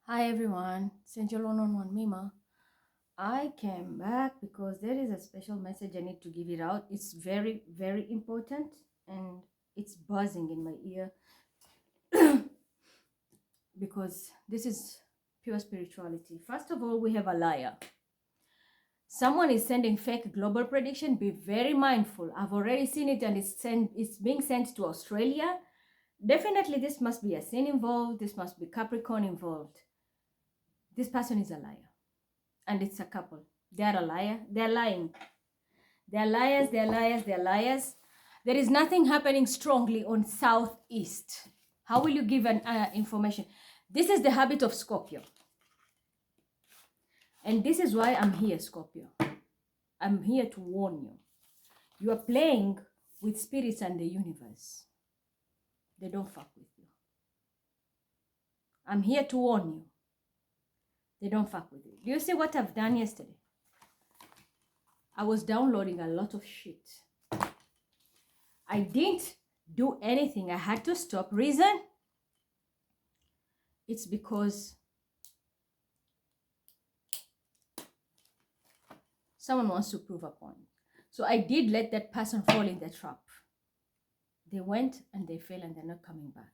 Hi everyone, Angel on Mima. I came back because there is a special message I need to give it out. It's very, very important and it's buzzing in my ear because this is pure spirituality. First of all, we have a liar. Someone is sending fake global prediction. Be very mindful. I've already seen it and it's being sent to Australia. Definitely, this must be a sin involved. This must be Capricorn involved. This person is a liar. And it's a couple. They are a liar. They're lying. They're liars. They're liars. They're liars. There is nothing happening strongly on southeast. How will you give an information? This is the habit of Scorpio. And this is why I'm here, Scorpio. I'm here to warn you. You are playing with spirits and the universe. They don't fuck with you. I'm here to warn you. They don't fuck with you. Do you see what I've done yesterday? I was downloading a lot of shit. I didn't do anything. I had to stop. Reason? It's because someone wants to prove a point. So I did let that person fall in the trap. They went and they fell and they're not coming back.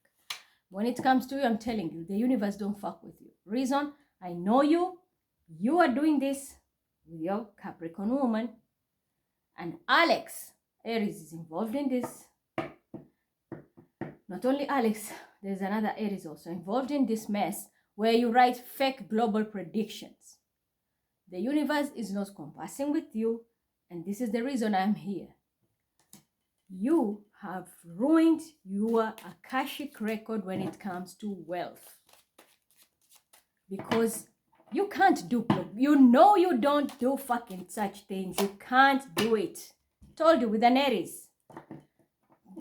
When it comes to you, I'm telling you, the universe don't fuck with you. Reason? I know you. You are doing this with your Capricorn woman. And Alex, Aries, is involved in this. Not only Alex, there's another Aries also involved in this mess where you write fake global predictions. The universe is not compassing with you, and this is the reason I'm here. You have ruined your Akashic record when it comes to wealth. Because you can't do, you know you don't do fucking such things. You can't do it. Told you with an Aries.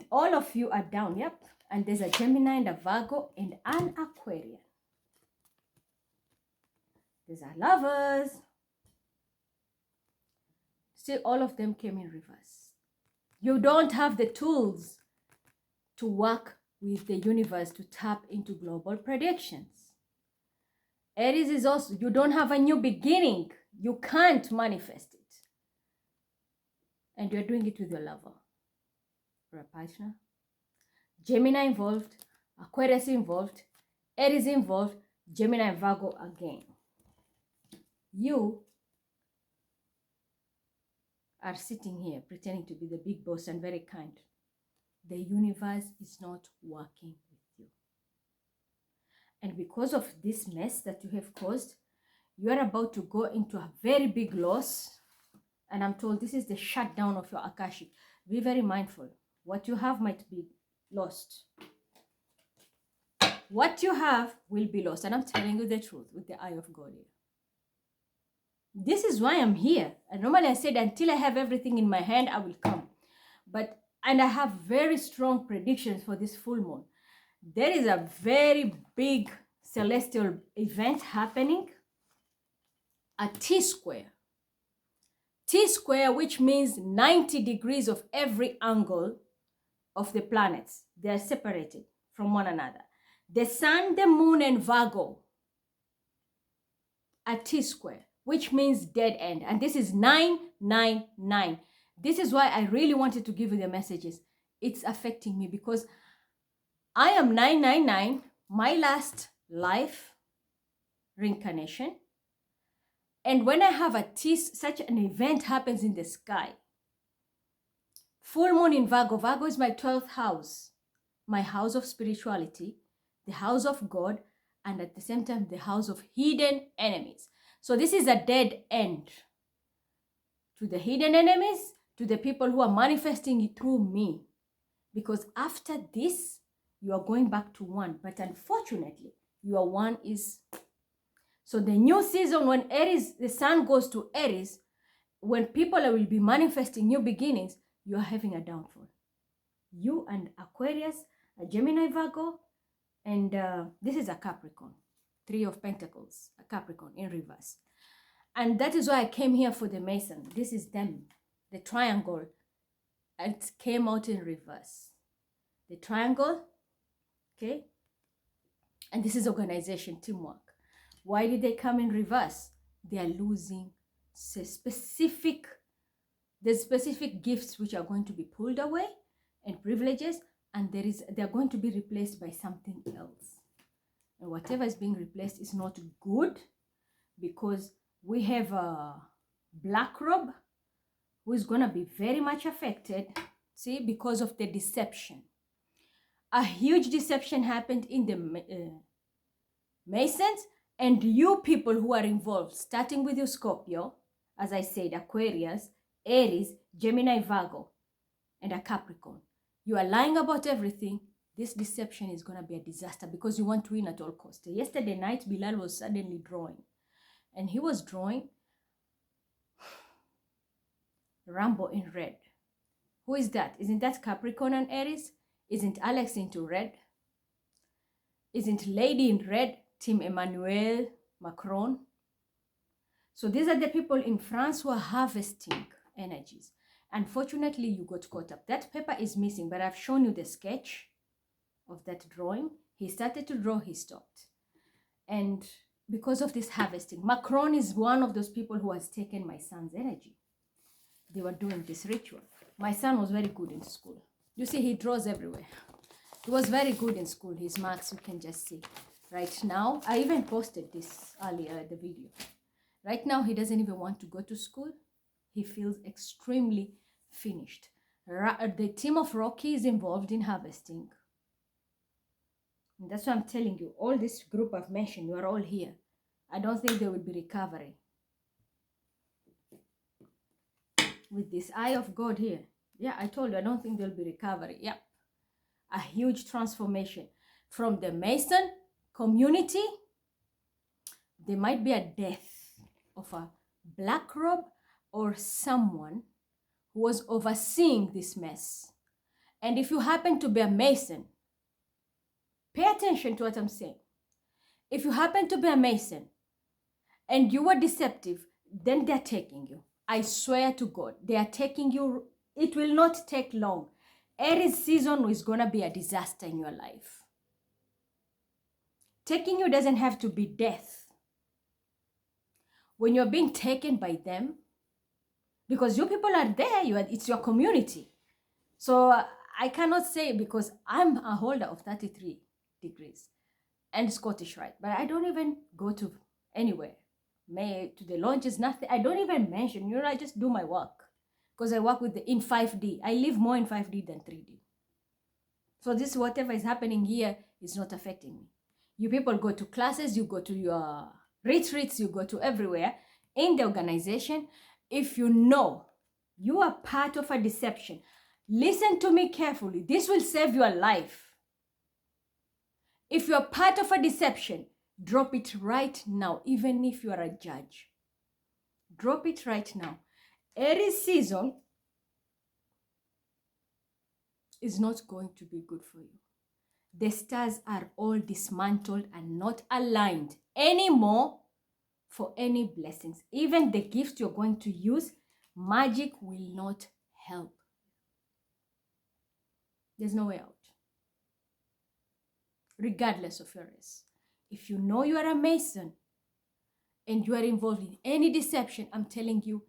All of you are down, yep. And there's a Gemini and a Virgo and an Aquarian. These are lovers. See, all of them came in reverse. You don't have the tools to work with the universe to tap into global predictions. Aries is also, you don't have a new beginning. You can't manifest it. And you're doing it with your lover or a partner. Gemini involved, Aquarius involved, Aries involved, Gemini and Virgo again. You are sitting here pretending to be the big boss and very kind. The universe is not working with you. And because of this mess that you have caused, you are about to go into a very big loss. And I'm told this is the shutdown of your Akashic. Be very mindful. What you have might be lost. What you have will be lost. And I'm telling you the truth with the eye of God here. This is why I'm here. And normally I said until I have everything in my hand, I will come. And I have very strong predictions for this full moon. There is a very big celestial event happening. A T-square. T-square, which means 90 degrees of every angle of the planets. They are separated from one another. The sun, the moon, and Virgo. A T-square, which means dead end. And this is 999. This is why I really wanted to give you the messages. It's affecting me because I am 999, my last life reincarnation. And when I have such an event happens in the sky, full moon in Virgo. Virgo is my 12th house, my house of spirituality, the house of God, and at the same time, the house of hidden enemies. So this is a dead end to the hidden enemies, to the people who are manifesting it through me. Because after this, you are going back to one. But unfortunately, your one is... So the new season, when Aries, the sun goes to Aries, when people will be manifesting new beginnings, you are having a downfall. You and Aquarius, a Gemini, Virgo, and this is a Capricorn. 3 of Pentacles, a Capricorn in reverse. And that is why I came here for the Mason. This is them, the triangle. It came out in reverse. The triangle, okay? And this is organization, teamwork. Why did they come in reverse? They are losing specific gifts which are going to be pulled away and privileges, and they're going to be replaced by something else. And whatever is being replaced is not good, because we have a black robe who is going to be very much affected, see, because of the deception. A huge deception happened in the Masons, and you people who are involved, starting with your Scorpio, as I said, Aquarius, Aries, Gemini, Virgo, and a Capricorn. You are lying about everything. This deception is going to be a disaster because you want to win at all costs. Yesterday night, Bilal was suddenly drawing. And he was drawing Rambo in red. Who is that? Isn't that Capricorn and Aries? Isn't Alex into red? Isn't Lady in red? Team Emmanuel Macron. So these are the people in France who are harvesting energies. Unfortunately, you got caught up. That paper is missing, but I've shown you the sketch of that drawing. He started to draw, he stopped. And because of this harvesting, Macron is one of those people who has taken my son's energy. They were doing this ritual. My son was very good in school. You see, he draws everywhere. He was very good in school. His marks, you can just see. Right now, I even posted this earlier, the video. Right now, he doesn't even want to go to school. He feels extremely finished. The team of Rocky is involved in harvesting. And that's why I'm telling you, all this group I've mentioned, you are all here. I don't think there will be recovery. With this eye of God here. Yeah, I told you, I don't think there'll be recovery. Yeah. A huge transformation. From the Mason community, there might be a death of a black robe or someone who was overseeing this mess. And if you happen to be a Mason, pay attention to what I'm saying. If you happen to be a Mason and you were deceptive, then they're taking you. I swear to God, they are taking you. It will not take long. Aries season is going to be a disaster in your life. Taking you doesn't have to be death. When you're being taken by them, because you people are there, it's your community. So I cannot say, because I'm a holder of 33 degrees and Scottish Rite, but I don't even go to anywhere. To the launches, nothing. I don't even mention, I just do my work. Because I work in 5D. I live more in 5D than 3D. So this, whatever is happening here, is not affecting me. You people go to classes, you go to your retreats, you go to everywhere in the organization. If you know you are part of a deception, listen to me carefully. This will save your life. If you're part of a deception, drop it right now, even if you are a judge. Drop it right now. Aries season is not going to be good for you. The stars are all dismantled and not aligned anymore for any blessings. Even the gifts you're going to use, magic will not help. There's no way out. Regardless of your race. If you know you are a Mason and you are involved in any deception, I'm telling you,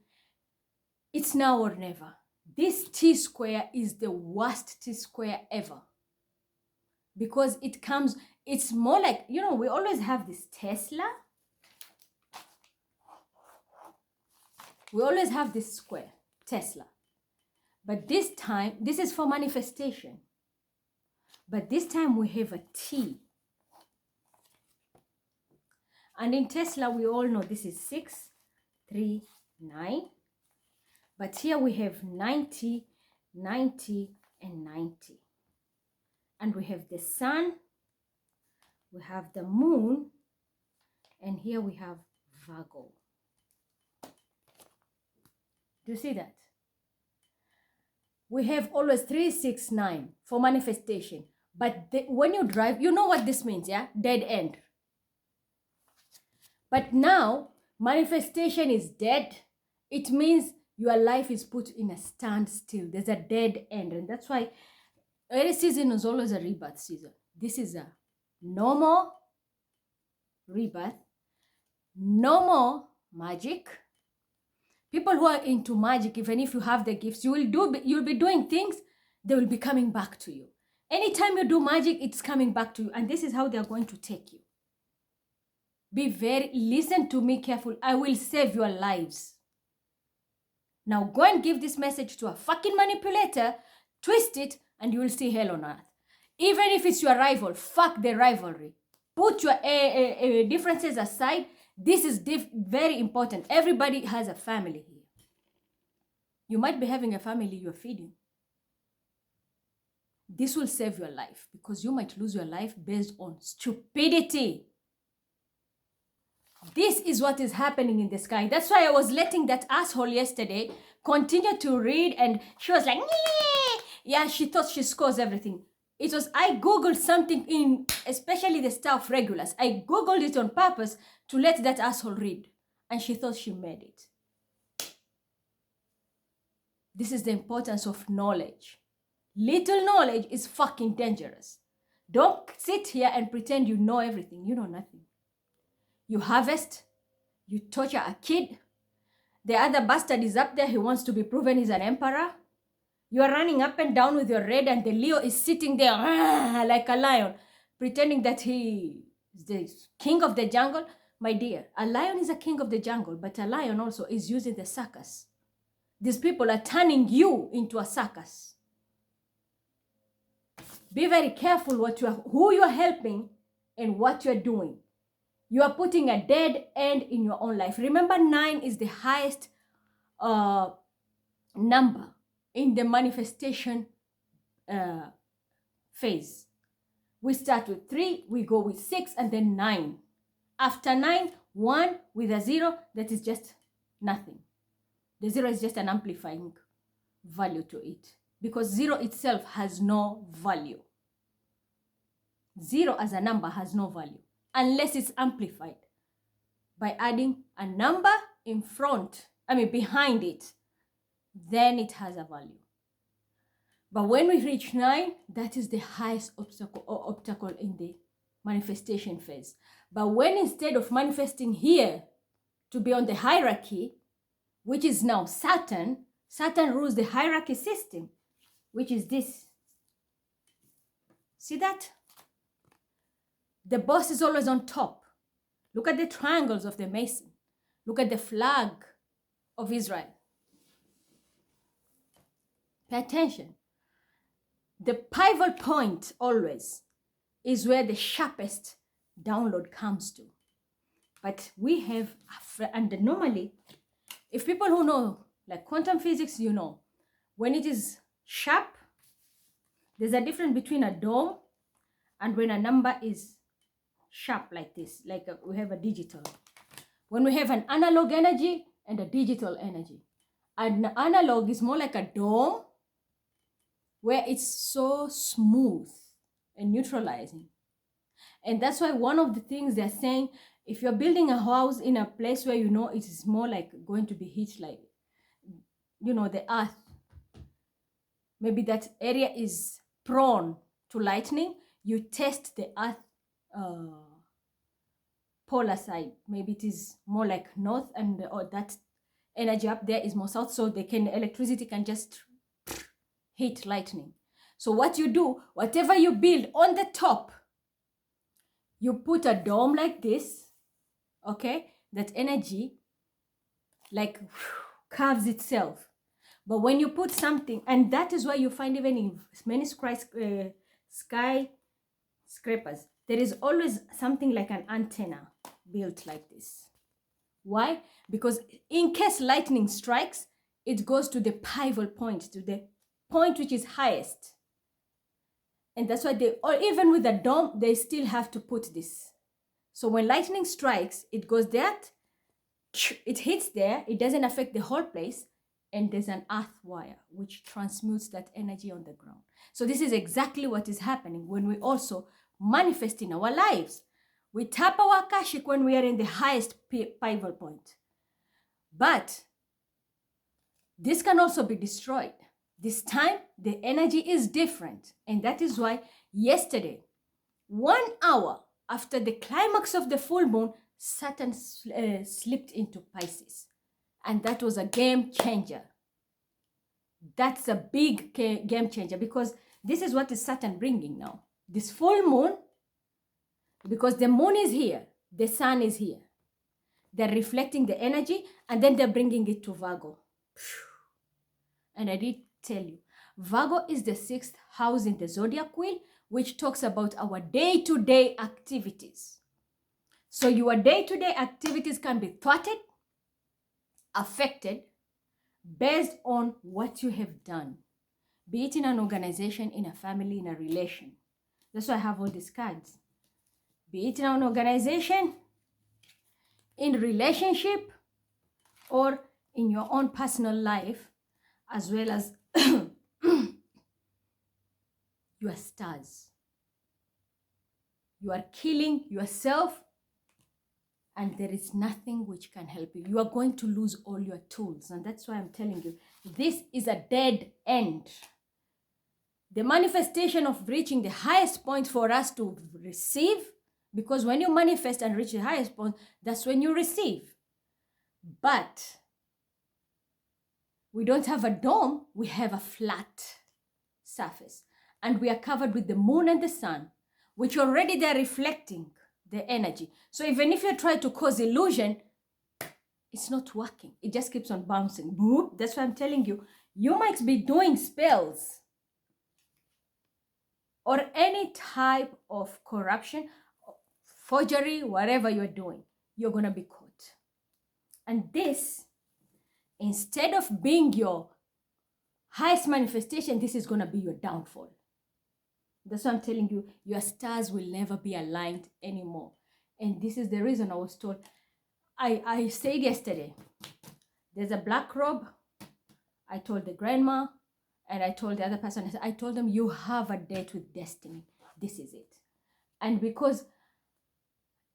it's now or never. This T-square is the worst T-square ever. Because it's more like, we always have this Tesla. We always have this square, Tesla. But this time, this is for manifestation. But this time we have a T. And in Tesla, we all know this is 6, 3, 9. But here we have 90, 90, and 90. And we have the sun, we have the moon, and here we have Virgo. Do you see that? We have always 3, 6, 9 for manifestation. But when you drive, you know what this means, yeah? Dead end. But now, manifestation is dead. It means your life is put in a standstill. There's a dead end. And that's why Aries season is always a rebirth season. This is a normal rebirth. No more magic. People who are into magic, even if you have the gifts, you'll be doing things, they will be coming back to you. Anytime you do magic, it's coming back to you. And this is how they're going to take you. Listen to me careful. I will save your lives. Now go and give this message to a fucking manipulator, twist it, and you will see hell on earth. Even if it's your rival, fuck the rivalry. Put your differences aside. This is very important. Everybody has a family here. You might be having a family you're feeding. This will save your life because you might lose your life based on stupidity. This is what is happening in the sky. That's why I was letting that asshole yesterday continue to read, and she was like, nee! Yeah, she thought she scores everything. It was, I Googled something in, especially the stuff regulars. I Googled it on purpose to let that asshole read. And she thought she made it. This is the importance of knowledge. Little knowledge is fucking dangerous. Don't sit here and pretend you know everything. You know nothing. You harvest, you torture a kid. The other bastard is up there. He wants to be proven he's an emperor. You are running up and down with your red, and the Leo is sitting there like a lion, pretending that he is the king of the jungle. My dear, a lion is a king of the jungle, but a lion also is using the circus. These people are turning you into a circus. Be very careful who you are helping and what you are doing. You are putting a dead end in your own life. Remember, 9 is the highest number in the manifestation phase. We start with 3, we go with 6, and then 9. After 9, 1 with a 0, that is just nothing. The 0 is just an amplifying value to it, because 0 itself has no value. 0 as a number has no value unless it's amplified by adding a number behind it. Then it has a value. But when we reach 9, that is the highest obstacle in the manifestation phase. But when instead of manifesting here to be on the hierarchy, which is now Saturn rules the hierarchy system, which is this. See that? The boss is always on top. Look at the triangles of the Mason. Look at the flag of Israel. Pay attention. The pivotal point always is where the sharpest download comes to. But we have, and normally, if people who know, like quantum physics, you know, when it is sharp, there's a difference between a dome and when a number is sharp like this, like we have a digital. When we have an analog energy and a digital energy, an analog is more like a dome where it's so smooth and neutralizing. And that's why one of the things they're saying, if you're building a house in a place where you know it is more like going to be hit like, you know, the earth, maybe that area is prone to lightning, you test the earth polar side. Maybe it is more like north, and or that energy up there is more south, so electricity can just hit lightning. So what you do, whatever you build on the top, you put a dome like this, okay? That energy like carves itself. But when you put something, and that is why you find even in many skyscrapers, there is always something like an antenna built like this. Why? Because in case lightning strikes, it goes to the pivotal point, to the point which is highest. And that's why or even with a dome, they still have to put this. So when lightning strikes, it goes there, it hits there, it doesn't affect the whole place, and there's an earth wire which transmutes that energy on the ground. So this is exactly what is happening when we also manifest in our lives. We tap our Akashic when we are in the highest pivotal point. But this can also be destroyed. This time, the energy is different. And that is why yesterday, 1 hour after the climax of the full moon, Saturn slipped into Pisces. And that was a game changer. That's a big game changer, because this is what is Saturn bringing now. This full moon, because the moon is here, the sun is here. They're reflecting the energy, and then they're bringing it to Virgo. And I did tell you, Virgo is the 6th house in the zodiac wheel, which talks about our day-to-day activities. So your day-to-day activities can be thwarted, affected, based on what you have done, be it in an organization, in a family, in a relation. That's why I have all these cards. Be it in an organization, in relationship, or in your own personal life, as well as your stars. You are killing yourself, and there is nothing which can help you. You are going to lose all your tools. And that's why I'm telling you, this is a dead end. The manifestation of reaching the highest point for us to receive, because when you manifest and reach the highest point, that's when you receive. But we don't have a dome, we have a flat surface. And we are covered with the moon and the sun, which already they're reflecting the energy. So even if you try to cause illusion, it's not working. It just keeps on bouncing. Boop. That's why I'm telling you, you might be doing spells or any type of corruption, forgery, whatever you're doing, you're going to be caught. And this, instead of being your highest manifestation, this is going to be your downfall. That's why I'm telling you, your stars will never be aligned anymore. And this is the reason I was told. I said yesterday, there's a black robe. I told the grandma, and I told the other person, I told them, you have a date with destiny. This is it. And because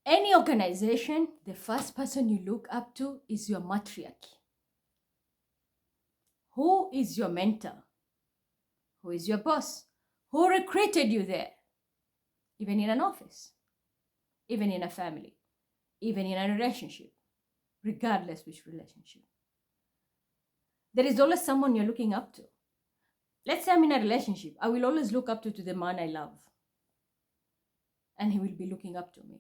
any organization, the first person you look up to is your matriarch. Who is your mentor? Who is your boss? Who recruited you there? Even in an office, even in a family, even in a relationship, regardless which relationship. There is always someone you're looking up to. Let's say I'm in a relationship. I will always look up to the man I love. And he will be looking up to me.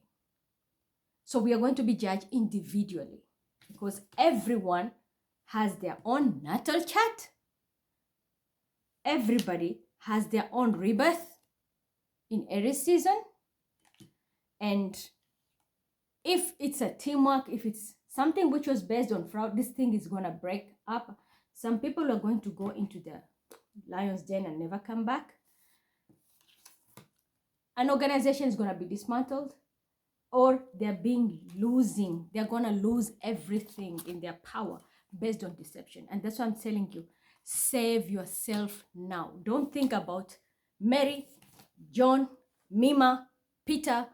So we are going to be judged individually, because everyone has their own natal chart. Everybody has their own rebirth in Aries season. And if it's a teamwork, if it's something which was based on fraud, this thing is going to break up. Some people are going to go into the lion's den and never come back. An organization is going to be dismantled, or they're going to lose everything in their power based on deception. And that's why I'm telling you, save yourself now. Don't think about Mary, John, Mima, Peter,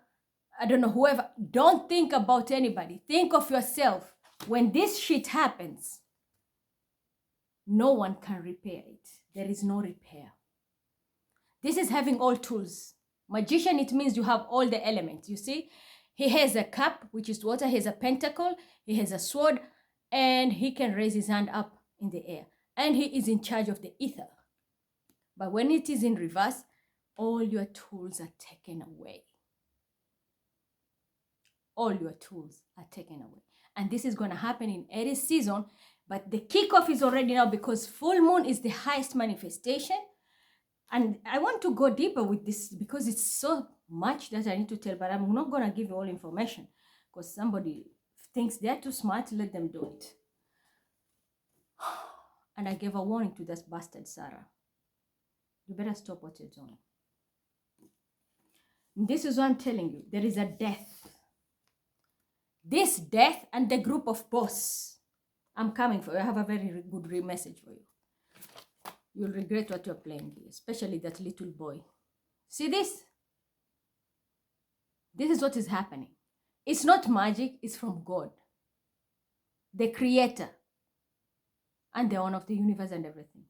I don't know, whoever. Don't think about anybody. Think of yourself. When this shit happens, no one can repair it. There is no repair. This is having all tools. Magician, it means you have all the elements. You see, he has a cup, which is water. He has a pentacle. He has a sword, and he can raise his hand up in the air. And he is in charge of the ether. But when it is in reverse, all your tools are taken away. All your tools are taken away. And this is going to happen in Aries season. But the kickoff is already now, because full moon is the highest manifestation. And I want to go deeper with this because it's so much that I need to tell, but I'm not going to give you all information because somebody thinks they're too smart. Let them do it. And I gave a warning to this bastard, Sarah. You better stop what you're doing. And this is what I'm telling you. There is a death. This death and the group of boss. I'm coming for you. I have a very good message for you. You'll regret what you're playing, especially that little boy. See this? This is what is happening. It's not magic, it's from God, the creator and the owner of the universe and everything.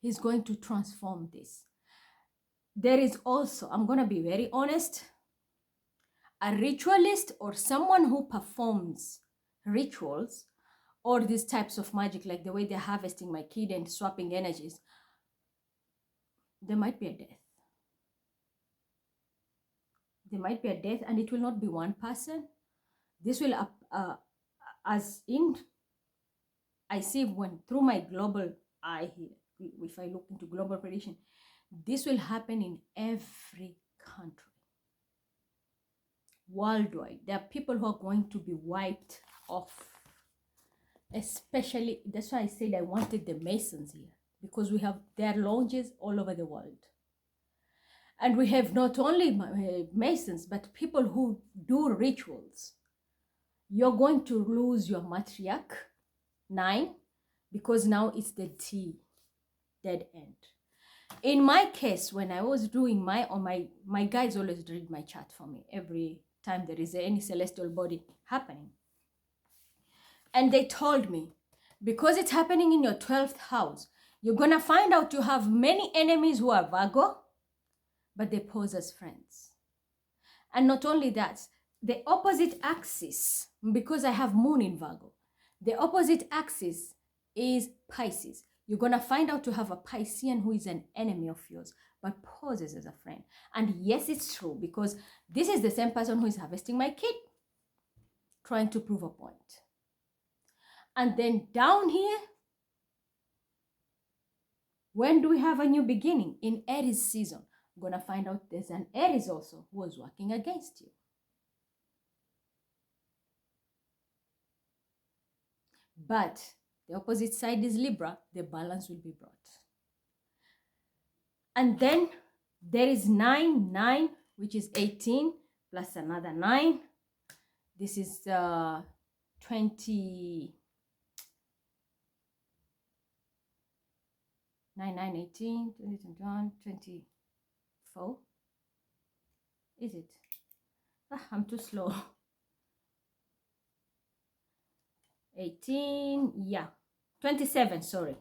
He's going to transform this. There is also, I'm going to be very honest, a ritualist or someone who performs rituals or these types of magic, like the way they're harvesting my kid and swapping energies, there might be a death. There might be a death, and it will not be one person. This will, as in, I see when through my global eye here, if I look into global prediction, this will happen in every country. Worldwide, there are people who are going to be wiped off. Especially, that's why I said I wanted the Masons here, because we have their lounges all over the world. And we have not only Masons, but people who do rituals. You're going to lose your matriarch, 9, because now it's the T, dead end. In my case, when I was doing my guides always read my chart for me every time there is any celestial body happening. And they told me, because it's happening in your 12th house, you're going to find out you have many enemies who are Virgo, but they pose as friends. And not only that, the opposite axis, because I have moon in Virgo, the opposite axis is Pisces. You're going to find out you have a Piscean who is an enemy of yours, but poses as a friend. And yes, it's true, because this is the same person who is harvesting my kid, trying to prove a point. And then down here, when do we have a new beginning? In Aries season. I'm going to find out there's an Aries also who was working against you. But the opposite side is Libra. The balance will be brought. And then there is 9, which is 18, plus another 9. This is 20... 9, 9, 18, 20, 21, 24. Is it? I'm too slow. 18, yeah. 27, sorry.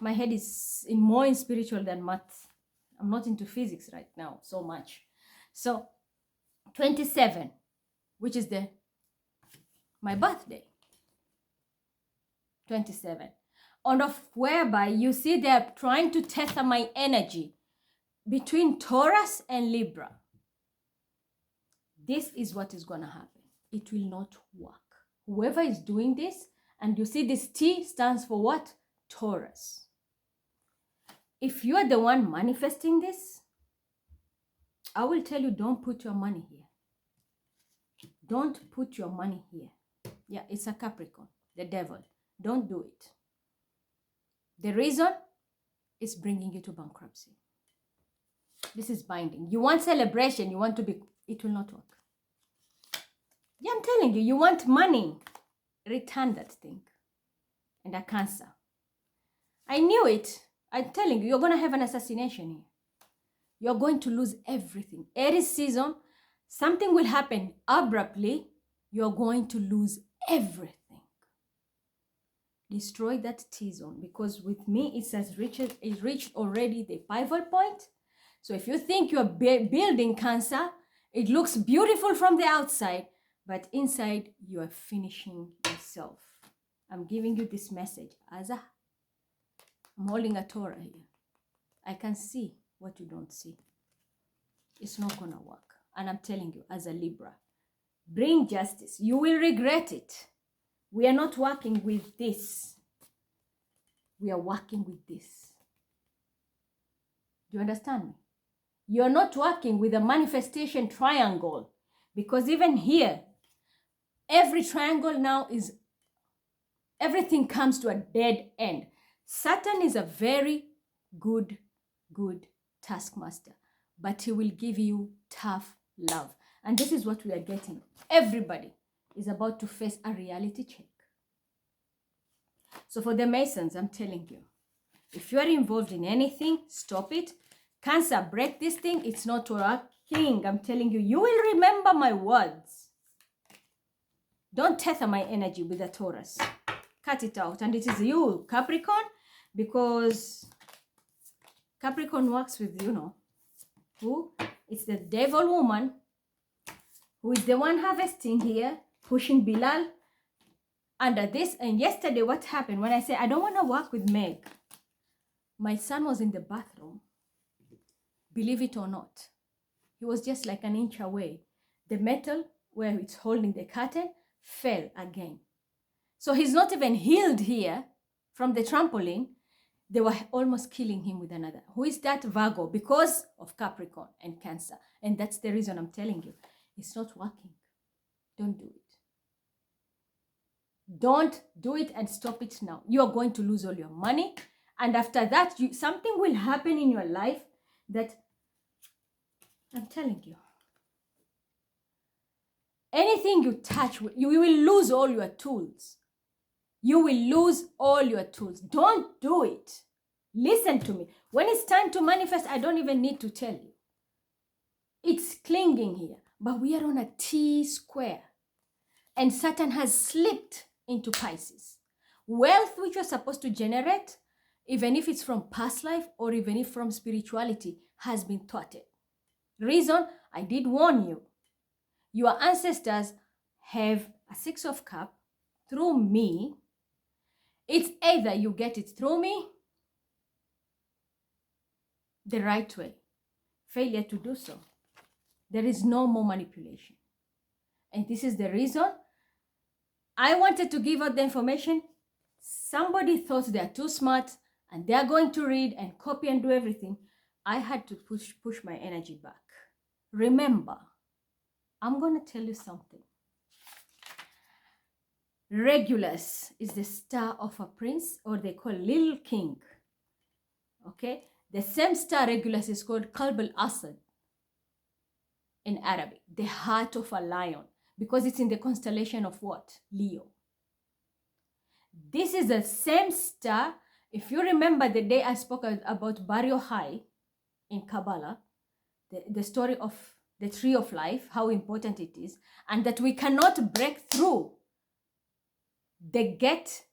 My head is more in spiritual than math. I'm not into physics right now so much. So 27, which is my birthday. 27. On of whereby you see they're trying to tether my energy between Taurus and Libra. This is what is going to happen. It will not work. Whoever is doing this, and you see this T stands for what? Taurus. If you are the one manifesting this, I will tell you, don't put your money here. Don't put your money here. Yeah, it's a Capricorn, the devil. Don't do it. The reason is bringing you to bankruptcy. This is binding. You want celebration, you want to be, it will not work. Yeah, I'm telling you, you want money. Return that thing. And a Cancer. I knew it. I'm telling you, you're going to have an assassination here. You're going to lose everything. Aries season, something will happen abruptly. You're going to lose everything. Destroy that T-zone, because with me it reached already the pivot point. So if you think you're building Cancer, it looks beautiful from the outside, but inside you are finishing yourself. I'm giving you this message as I'm holding a Torah here. I can see what you don't see. It's not gonna work. And I'm telling you, as a Libra, bring justice. You will regret it. We are not working with this. We are working with this. Do you understand me? You're not working with a manifestation triangle, because even here, every triangle now is, everything comes to a dead end. Saturn is a very good taskmaster, but he will give you tough love. And this is what we are getting. Everybody is about to face a reality check. So for the Masons, I'm telling you, if you are involved in anything, stop it. Cancer, break this thing. It's not working. I'm telling you, you will remember my words. Don't tether my energy with a Taurus. Cut it out. And it is you, Capricorn, because Capricorn works with, you know, who? It's the devil woman who is the one harvesting here, pushing Bilal under this. And yesterday, what happened when I said, I don't want to work with Meg? My son was in the bathroom, believe it or not. He was just like an inch away. The metal where it's holding the curtain fell again. So he's not even healed here from the trampoline. They were almost killing him with another. Who is that? Virgo, because of Capricorn and Cancer. And that's the reason I'm telling you. It's not working. Don't do it. Don't do it and stop it now. You're going to lose all your money. And after that, something will happen in your life that I'm telling you. Anything you touch, you will lose all your tools. You will lose all your tools. Don't do it. Listen to me. When it's time to manifest, I don't even need to tell you. It's clinging here. But we are on a T square. And Saturn has slipped into Pisces. Wealth which you're supposed to generate, even if it's from past life or even if from spirituality, has been thwarted. Reason, I did warn you. Your ancestors have a 6 of Cups through me. It's either you get it through me the right way. Failure to do so. There is no more manipulation. And this is the reason I wanted to give out the information. Somebody thought they are too smart and they are going to read and copy and do everything. I had to push my energy back. Remember, I'm going to tell you something. Regulus is the star of a prince, or they call little king. Okay? The same star Regulus is called Qalb al-Asad in Arabic, the heart of a lion, because it's in the constellation of what? Leo. This is the same star. If you remember the day I spoke about Barrio High in Kabbalah, the story of the tree of life, how important it is, and that we cannot break through the gate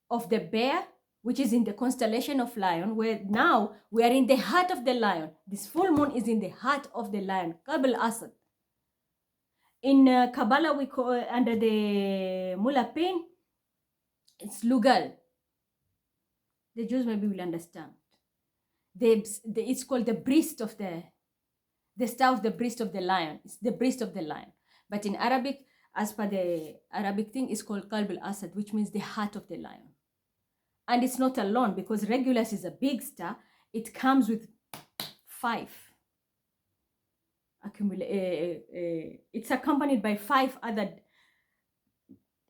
of the bear, which is in the constellation of lion, where now we are in the heart of the lion. This full moon is in the heart of the lion, Qalb al-Asad. In Kabbalah, we call under the Mulapin, it's Lugal. The Jews maybe will understand. It's called the breast of the star of the breast of the lion. It's the breast of the lion. But in Arabic, as per the Arabic thing, it's called Qalb al-Asad, which means the heart of the lion. And it's not alone, because Regulus is a big star. It comes with 5. It's accompanied by 5 other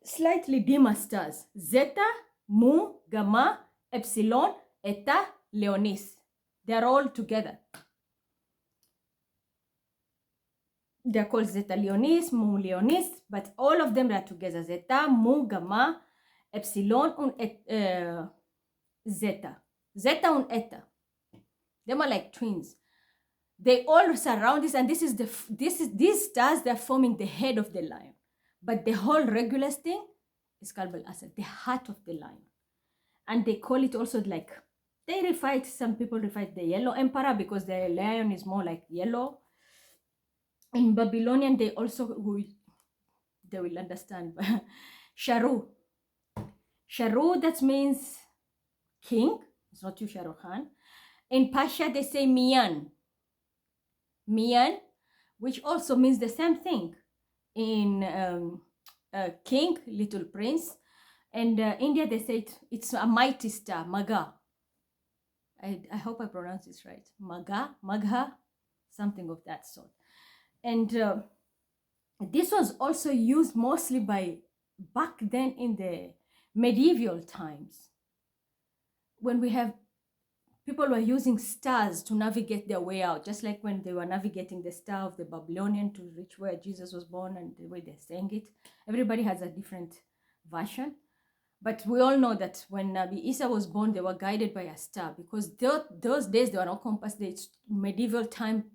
slightly dimmer stars. Zeta, Mu, Gamma, Epsilon, Eta, Leonis. They're all together. They're called Zeta Leonis, Mu Leonis, but all of them are together. Zeta, Mu, Gamma, Epsilon and Zeta. Zeta and Eta. They are like twins. They all surround this, and these stars, they're forming the head of the lion. But the whole Regulus thing is Qalb al-Asad, the heart of the lion. And they call it also like, some people refer the yellow emperor, because the lion is more like yellow. In Babylonian, they will understand. Sharu. Sharu, that means king. It's not you, Shah Rukh Khan. In Pasha, they say Mian. Mian, which also means the same thing. In king, little prince. And India, they say it's a mighty star, Magha. I hope I pronounce this right. Magha, something of that sort. And this was also used mostly back then in the medieval times, when we have people were using stars to navigate their way out, just like when they were navigating the star of the Babylonian to reach where Jesus was born, and the way they're saying it. Everybody has a different version. But we all know that when Nabi Isa was born, they were guided by a star, because those days there were no compass. It's medieval time.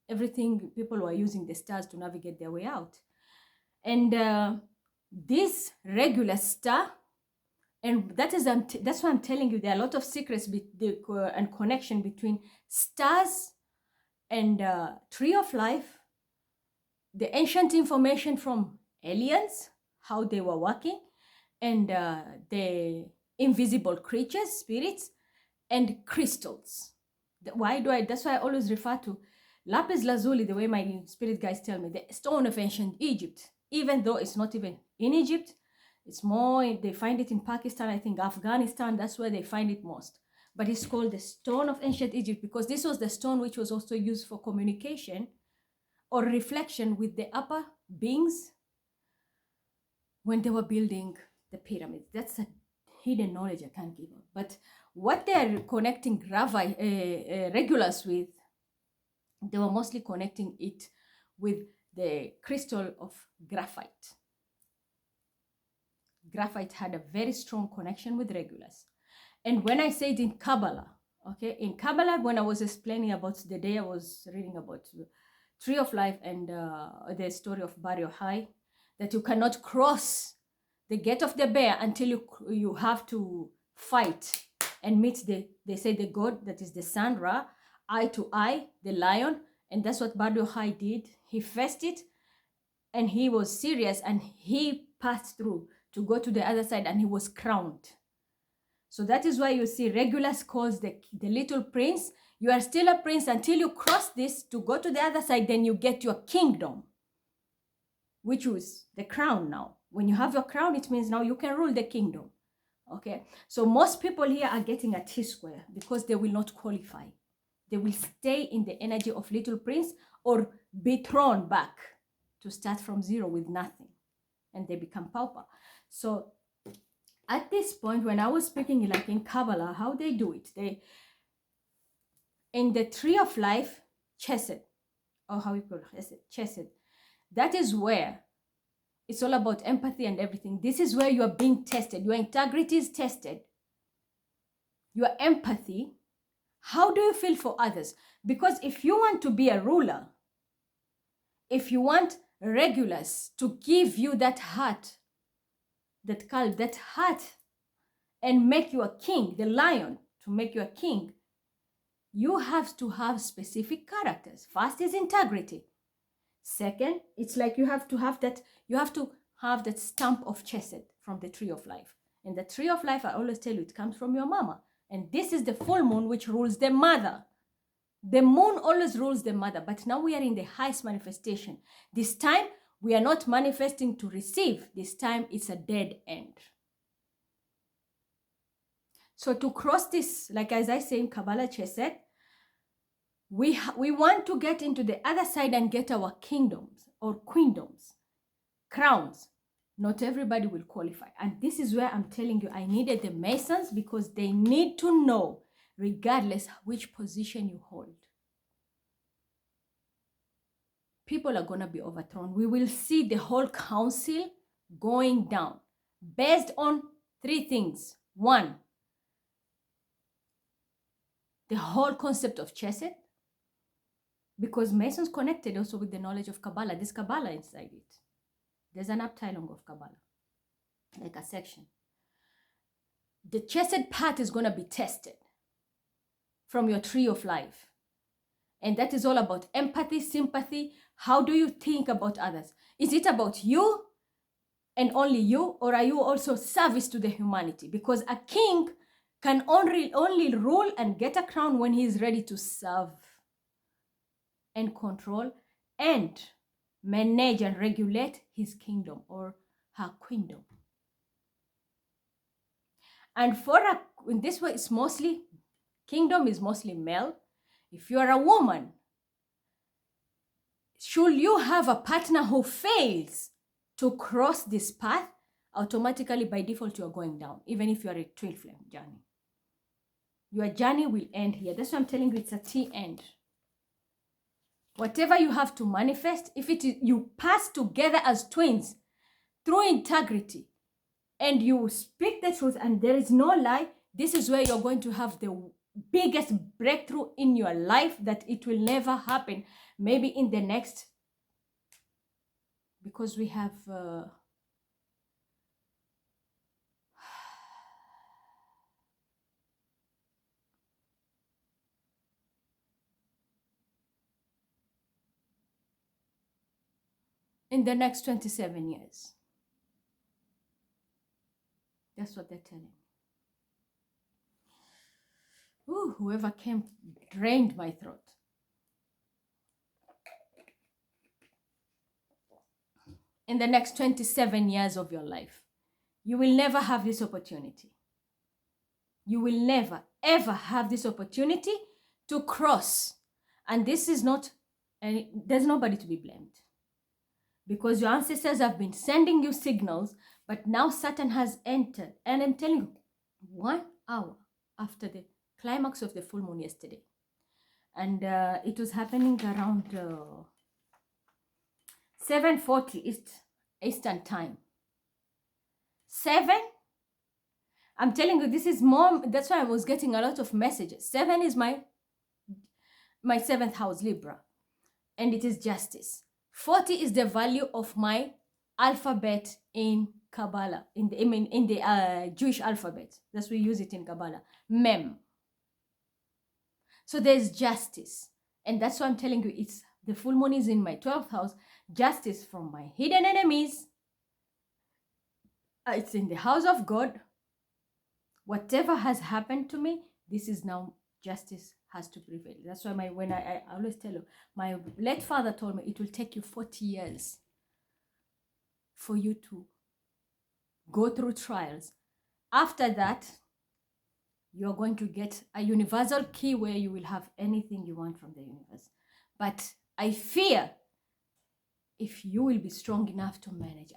Everything, people were using the stars to navigate their way out. And this Regulus star, and that's why I'm telling you, there are a lot of secrets and connection between stars and tree of life the ancient information from aliens, how they were working, and the invisible creatures, spirits, and crystals. That's why I always refer to lapis lazuli, the way my spirit guides tell me, the stone of ancient Egypt, even though it's not even in Egypt. It's more, they find it in Pakistan, I think Afghanistan, that's where they find it most. But it's called the stone of ancient Egypt because this was the stone which was also used for communication or reflection with the upper beings when they were building the pyramids. That's a hidden knowledge I can't give up. But what they're connecting regulars with, they were mostly connecting it with the crystal of graphite. Graphite had a very strong connection with regulars. And when I said in Kabbalah, okay, in Kabbalah, when I was explaining about the day I was reading about the Tree of Life and the story of Bar Yochai, that you cannot cross the gate of the bear until you have to fight and meet they say the god that is the sun, Ra, eye to eye, the lion. And that's what Bar Yochai did. He faced it and he was serious and he passed through to go to the other side and he was crowned. So that is why you see Regulus calls the little prince. You are still a prince until you cross this to go to the other side, then you get your kingdom, which is the crown now. When you have your crown, it means now you can rule the kingdom. Okay, so most people here are getting a T-square because they will not qualify. They will stay in the energy of little prince or be thrown back to start from zero with nothing. And they become pauper. So at this point, when I was speaking like in Kabbalah, how they do it, in the tree of life, chesed, or how you call it, chesed, that is where it's all about empathy and everything. This is where you are being tested. Your integrity is tested. Your empathy. How do you feel for others? Because if you want to be a ruler, if you want regulars to give you that heart, that calm, that heart, and make you a king, the lion, to make you a king, you have to have specific characters. First is integrity. Second, it's like you have to have that stamp of chesed from the tree of life. And the tree of life, I always tell you, it comes from your mama. And this is the full moon which rules the mother. The moon always rules the mother, but now we are in the highest manifestation. This time, we are not manifesting to receive. This time, it's a dead end. So to cross this, like as I say in Kabbalah Chesed, we want to get into the other side and get our kingdoms or queendoms, crowns. Not everybody will qualify. And this is where I'm telling you, I needed the Masons because they need to know, regardless which position you hold, people are going to be overthrown. We will see the whole council going down based on three things. One, the whole concept of chesed, because Masons connected also with the knowledge of Kabbalah. There's Kabbalah inside it. There's an uptilong of Kabbalah, like a section. The chesed part is going to be tested from your tree of life. And that is all about empathy, sympathy. How do you think about others? Is it about you and only you, or are you also service to the humanity? Because a king can only rule and get a crown when he is ready to serve and control and manage and regulate his kingdom or her queendom. And in this way, it's mostly, kingdom is mostly male. If you are a woman, should you have a partner who fails to cross this path, automatically by default you are going down, even if you are a twin flame journey. Your journey will end here. That's why I'm telling you, it's a T end. Whatever you have to manifest, if it is, you pass together as twins through integrity and you speak the truth and there is no lie, this is where you're going to have the biggest breakthrough in your life that it will never happen. Maybe in the next, because we have in the next 27 years. That's what they're telling me. Ooh, whoever came drained my throat. In the next 27 years of your life, you will never have this opportunity. You will never, ever have this opportunity to cross. And this is not, there's nobody to be blamed. Because your ancestors have been sending you signals, but now Saturn has entered. And I'm telling you, 1 hour after the climax of the full moon yesterday. And it was happening around 7:40 Eastern time. 7, I'm telling you, this is more, that's why I was getting a lot of messages. 7 is my 7th house, Libra, and it is justice. 40 is the value of my alphabet in Kabbalah, in the Jewish alphabet. That's we use it in Kabbalah, Mem. So there's justice, and that's why I'm telling you, it's the full moon is in my 12th house. Justice from my hidden enemies. It's in the house of God. Whatever has happened to me, this is now justice has to prevail. That's why when I always tell you, my late father told me it will take you 40 years for you to go through trials. After that, you're going to get a universal key where you will have anything you want from the universe. But I fear if you will be strong enough to manage.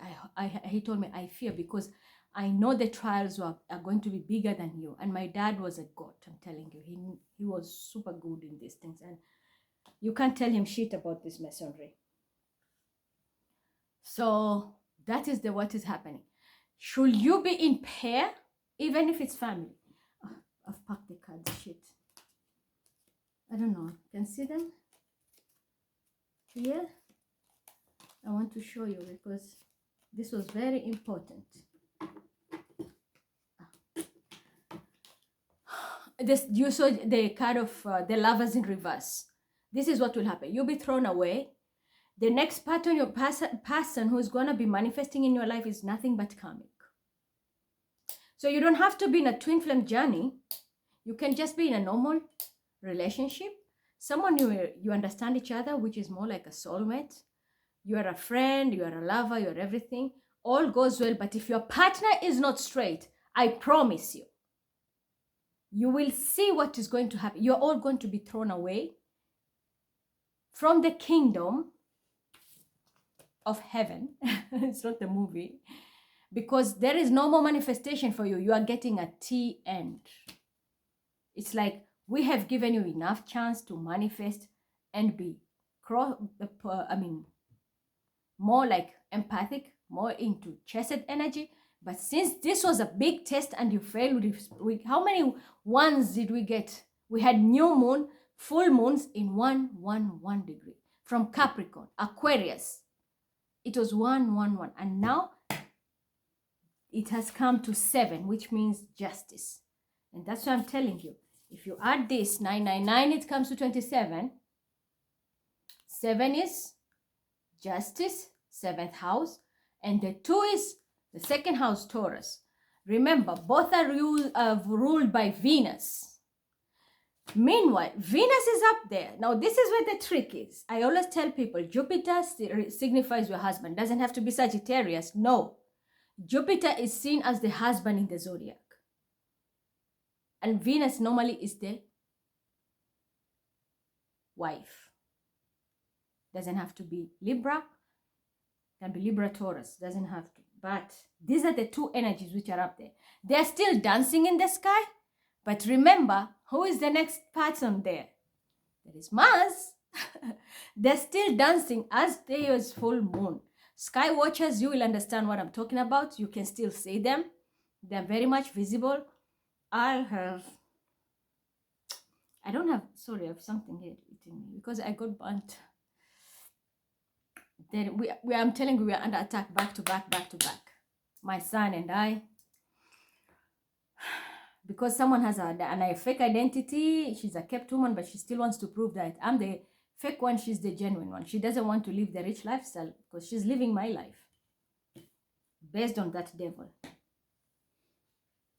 He told me, I fear because I know the trials are going to be bigger than you. And my dad was a god, I'm telling you. He was super good in these things. And you can't tell him shit about this masonry. So that is what is happening. Should you be in pair, even if it's family? Oh, I've packed the cards, shit. I don't know. Can see them? Here? I want to show you because this was very important. You saw the card of the Lovers in reverse. This is what will happen. You'll be thrown away. The next person who is going to be manifesting in your life is nothing but karmic. So you don't have to be in a twin flame journey. You can just be in a normal relationship. Someone you understand each other, which is more like a soulmate. You are a friend, you are a lover, you are everything. All goes well. But if your partner is not straight, I promise you will see what is going to happen. You're all going to be thrown away from the kingdom of heaven. It's not the movie. Because there is no more manifestation for you. You are getting a T end. It's like we have given you enough chance to manifest and be more like empathic, more into chesed energy. But since this was a big test and you failed, how many ones did we get? We had new moon, full moons in 1 degree. From Capricorn, Aquarius, it was 1. And now it has come to 7, which means justice. And that's why I'm telling you, if you add this 999, it comes to 27. 7 is justice, 7th house, and the 2 is the 2nd house, Taurus. Remember, both are ruled by Venus. Meanwhile, Venus is up there. Now, this is where the trick is. I always tell people, Jupiter signifies your husband. Doesn't have to be Sagittarius. No. Jupiter is seen as the husband in the zodiac. And Venus normally is the wife. Doesn't have to be Libra. Can be Libra, Taurus. Doesn't have to. But these are the 2 energies which are up there. They're still dancing in the sky. But remember, who is the next person there? There is Mars. They're still dancing as there is full moon. Sky watchers, you will understand what I'm talking about. You can still see them. They're very much visible. I have something here eating me because I got burnt. Then I'm telling you, we are under attack back to back. My son and I. Because someone has a fake identity. She's a kept woman, but she still wants to prove that I'm the Fake one, she's the genuine one. She doesn't want to live the rich lifestyle because she's living my life based on that devil.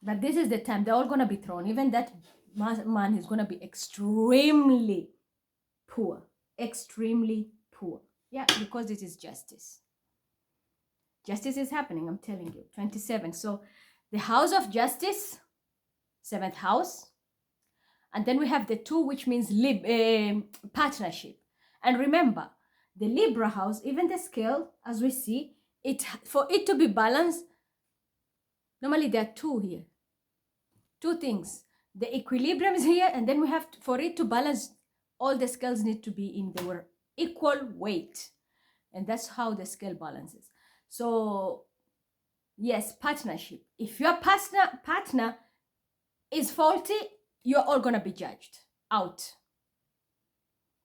But this is the time they're all going to be thrown. Even that man is going to be extremely poor. Extremely poor. Yeah, because it is justice. Justice is happening, I'm telling you. 27. So the house of justice, 7th house. And then we have the 2, which means partnership. And remember, the Libra house, even the scale, as we see, for it to be balanced, normally there are 2 here. 2 things. The equilibrium is here, and then we have for it to balance, all the scales need to be in their equal weight. And that's how the scale balances. So, yes, partnership. If your partner is faulty, you're all going to be judged out.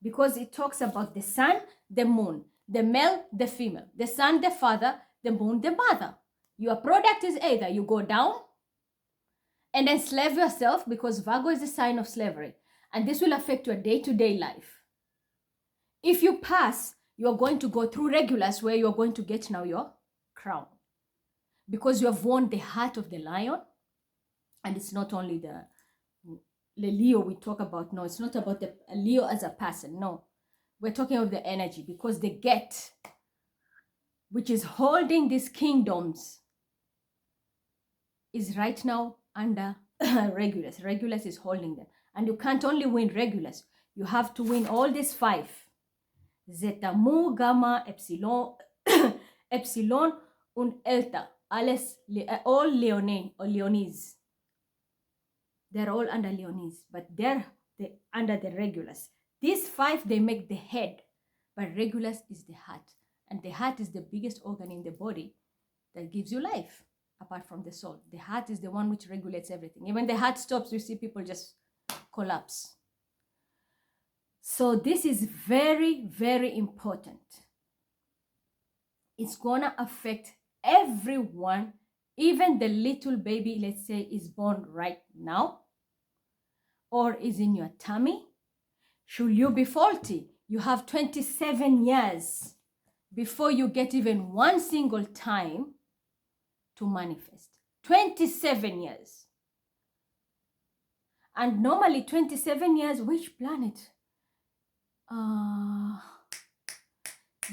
Because it talks about the sun, the moon, the male, the female, the sun, the father, the moon, the mother. Your product is either you go down and enslave yourself, because Virgo is a sign of slavery, and this will affect your day-to-day life. If you pass, you're going to go through regulars where you're going to get now your crown, because you have won the heart of the lion. And it's not only the Leo we talk about. No, it's not about the Leo as a person. No, we're talking of the energy, because the get, which is holding these kingdoms, is right now under Regulus. Regulus is holding them. And you can't only win Regulus. You have to win all these 5. Zeta, Mu, Gamma, Epsilon, Epsilon, und Delta. Alles, all Leonine or Leonese. They're all under Leonese, but they're under the Regulus. These 5, they make the head, but Regulus is the heart. And the heart is the biggest organ in the body that gives you life, apart from the soul. The heart is the one which regulates everything. Even the heart stops, you see people just collapse. So this is very, very important. It's gonna affect everyone. Even the little baby, let's say, is born right now or is in your tummy. Should you be faulty, you have 27 years before you get even one single time to manifest. 27 years. And normally 27 years, which planet?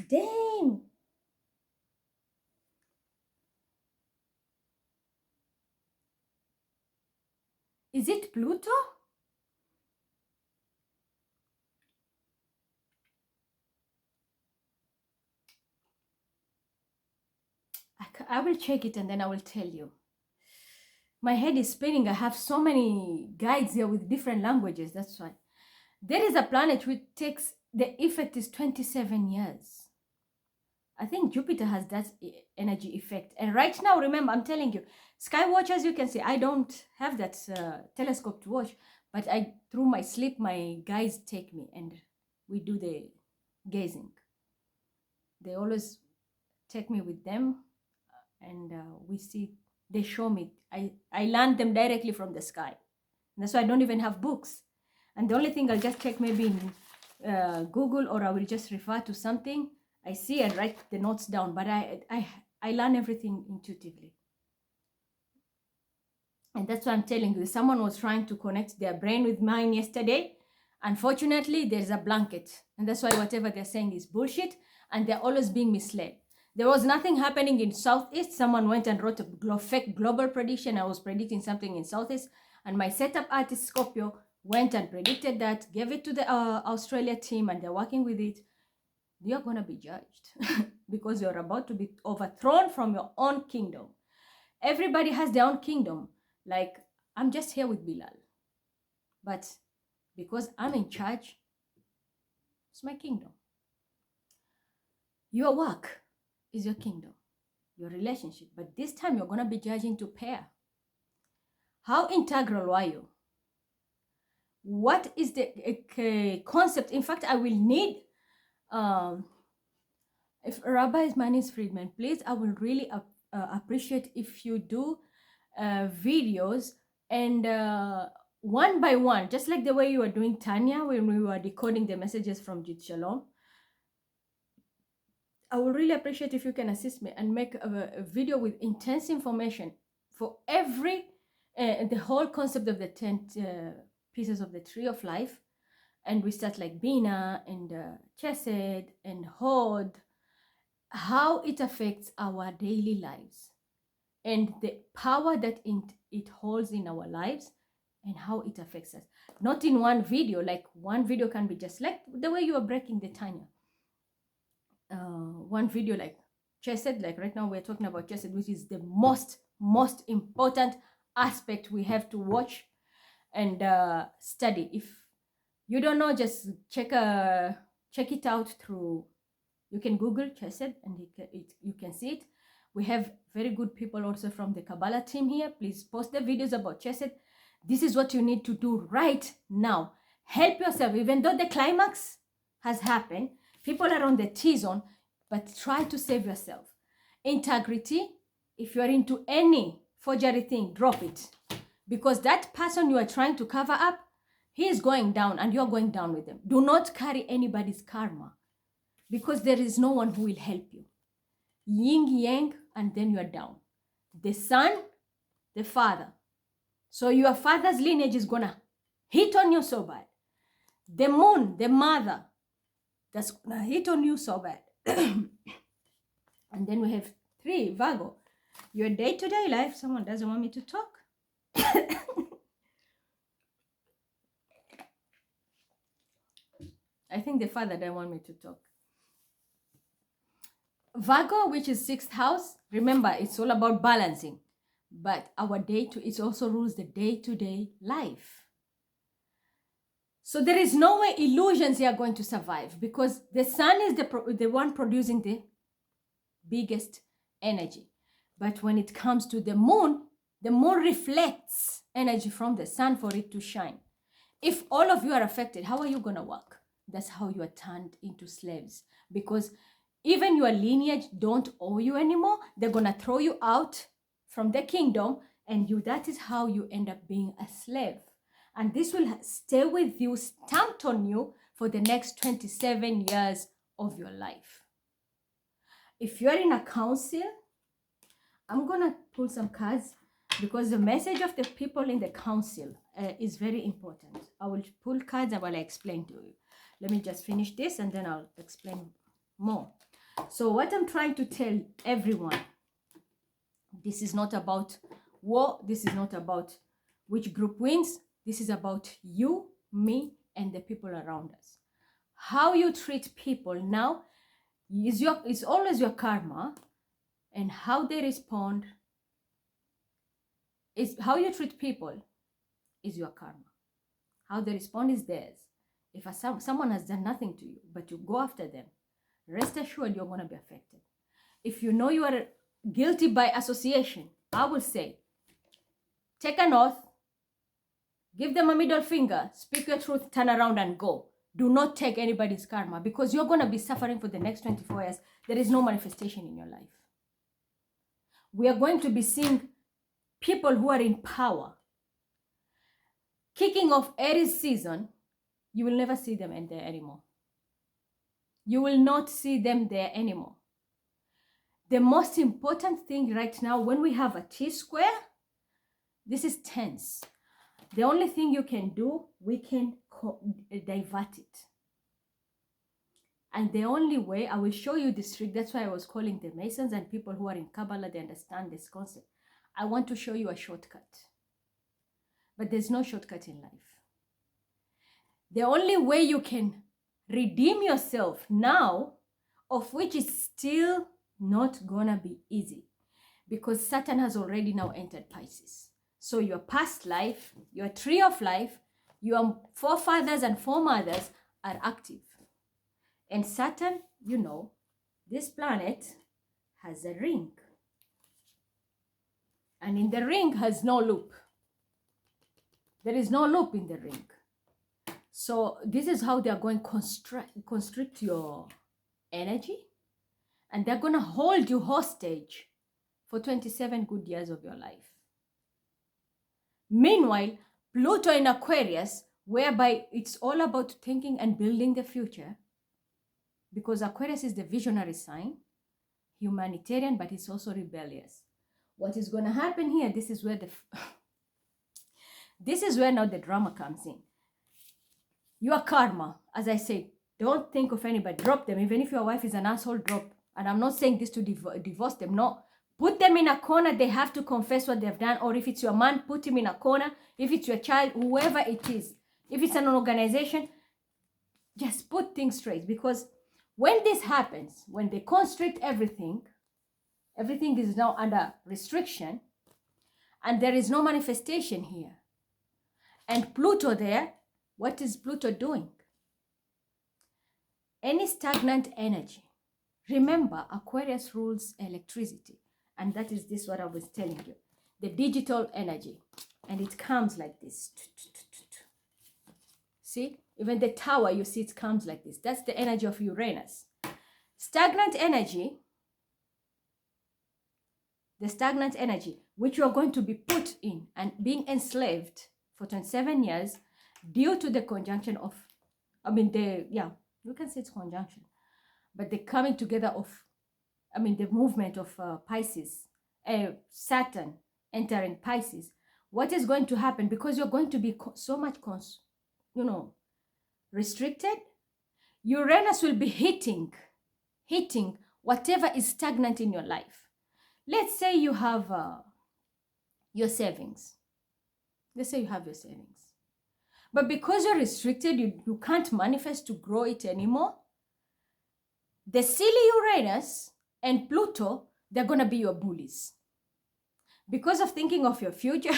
Dang. Is it Pluto? I will check it and then I will tell you. My head is spinning. I have so many guides here with different languages. That's why. There is a planet which takes, the effect is 27 years. I think Jupiter has that energy effect. And right now, remember, I'm telling you, sky watch, as you can see, I don't have that telescope to watch, but through my sleep, my guides take me and we do the gazing. They always take me with them and we see, they show me. I learn them directly from the sky. And that's why I don't even have books. And the only thing I'll just check maybe in Google, or I will just refer to something I see and write the notes down. But I learn everything intuitively. And that's why I'm telling you, someone was trying to connect their brain with mine yesterday. Unfortunately, there's a blanket. And that's why whatever they're saying is bullshit. And they're always being misled. There was nothing happening in Southeast. Someone went and wrote a fake global prediction. I was predicting something in Southeast. And my setup artist, Scorpio, went and predicted that, gave it to the Australia team, and they're working with it. You're going to be judged because you're about to be overthrown from your own kingdom. Everybody has their own kingdom. Like, I'm just here with Bilal. But because I'm in charge, it's my kingdom. Your work is your kingdom, your relationship. But this time you're going to be judging to pair. How integral are you? What is the concept? In fact, I will need, if Rabbi Manis Friedman, please, I will really appreciate if you do videos and one by one, just like the way you were doing, Tanya, when we were decoding the messages from Jit Shalom. I would really appreciate if you can assist me and make a video with intense information for every, the whole concept of the 10 pieces of the tree of life. And we start like Bina and Chesed and Hod, how it affects our daily lives and the power that it holds in our lives and how it affects us. Not in one video, like one video can be just like the way you are breaking the Tanya. One video like Chesed, like right now we're talking about Chesed, which is the most important aspect we have to watch and study. If you don't know, just check it out through, you can Google Chesed and you can see it. We have very good people also from the Kabbalah team here. Please post the videos about Chesed. This is what you need to do right now. Help yourself, even though the climax has happened. People are on the T-zone, but try to save yourself. Integrity, if you're into any forgery thing, drop it. Because that person you are trying to cover up, he is going down and you're going down with him. Do not carry anybody's karma, because there is no one who will help you. Yin, yang, and then you are down. The son, the father. So your father's lineage is gonna hit on you so bad. The moon, the mother, that's gonna hit on you so bad. And then we have 3, Virgo. Your day-to-day life, someone doesn't want me to talk. I think the father doesn't want me to talk. Virgo, which is 6th house, remember, it's all about balancing. But our it also rules the day-to-day life. So there is no way illusions are going to survive, because the sun is the one producing the biggest energy. But when it comes to the moon reflects energy from the sun for it to shine. If all of you are affected, how are you going to work? That's how you are turned into slaves, because even your lineage don't owe you anymore. They're going to throw you out from the kingdom, and that is how you end up being a slave. And this will stay with you, stamped on you for the next 27 years of your life. If you're in a council, I'm going to pull some cards, because the message of the people in the council is very important. I will pull cards and I will explain to you. Let me just finish this and then I'll explain more. So what I'm trying to tell everyone, this is not about war. This is not about which group wins. This is about you, me, and the people around us. How you treat people now is always your karma, and how they respond is how you treat people is your karma. How they respond is theirs. If someone has done nothing to you, but you go after them, rest assured you're going to be affected. If you know you are guilty by association, I will say, take an oath, give them a middle finger, speak your truth, turn around and go. Do not take anybody's karma, because you're going to be suffering for the next 24 years. There is no manifestation in your life. We are going to be seeing people who are in power. Kicking off Aries season, you will never see them in there anymore. You will not see them there anymore. The most important thing right now, when we have a T-square, this is tense. The only thing you can do, we can divert it. And the only way, I will show you this trick. That's why I was calling the Masons and people who are in Kabbalah, they understand this concept. I want to show you a shortcut. But there's no shortcut in life. The only way you can redeem yourself now, of which is still not gonna be easy, because Saturn has already now entered Pisces. So your past life, your tree of life, your forefathers and foremothers are active. And Saturn, you know, this planet has a ring. And in the ring has no loop. There is no loop in the ring. So this is how they are going to constrict your energy. And they're going to hold you hostage for 27 good years of your life. Meanwhile, Pluto in Aquarius, whereby it's all about thinking and building the future, because Aquarius is the visionary sign, humanitarian, but it's also rebellious. What is going to happen here? This is where this is where now the drama comes in. Your karma, as I said, don't think of anybody. Drop them. Even if your wife is an asshole, drop. And I'm not saying this to divorce them. No. Put them in a corner. They have to confess what they've done. Or if it's your man, put him in a corner. If it's your child, whoever it is. If it's an organization, just put things straight. Because when this happens, when they constrict everything, everything is now under restriction. And there is no manifestation here. And Pluto there, what is Pluto doing? Any stagnant energy. Remember, Aquarius rules electricity. And that is this what I was telling you. The digital energy. And it comes like this. See? Even the tower, you see, it comes like this. That's the energy of Uranus. Stagnant energy. The stagnant energy, which you are going to be put in and being enslaved for 27 years due to the conjunction of, you can say it's conjunction, but the coming together of, the movement of Pisces, Saturn entering Pisces. What is going to happen? Because you're going to be so much, restricted, Uranus will be hitting whatever is stagnant in your life. Let's say you have your savings. Let's say you have your savings. But because you're restricted, you can't manifest to grow it anymore. The silly Uranus and Pluto, they're going to be your bullies. Because of thinking of your future,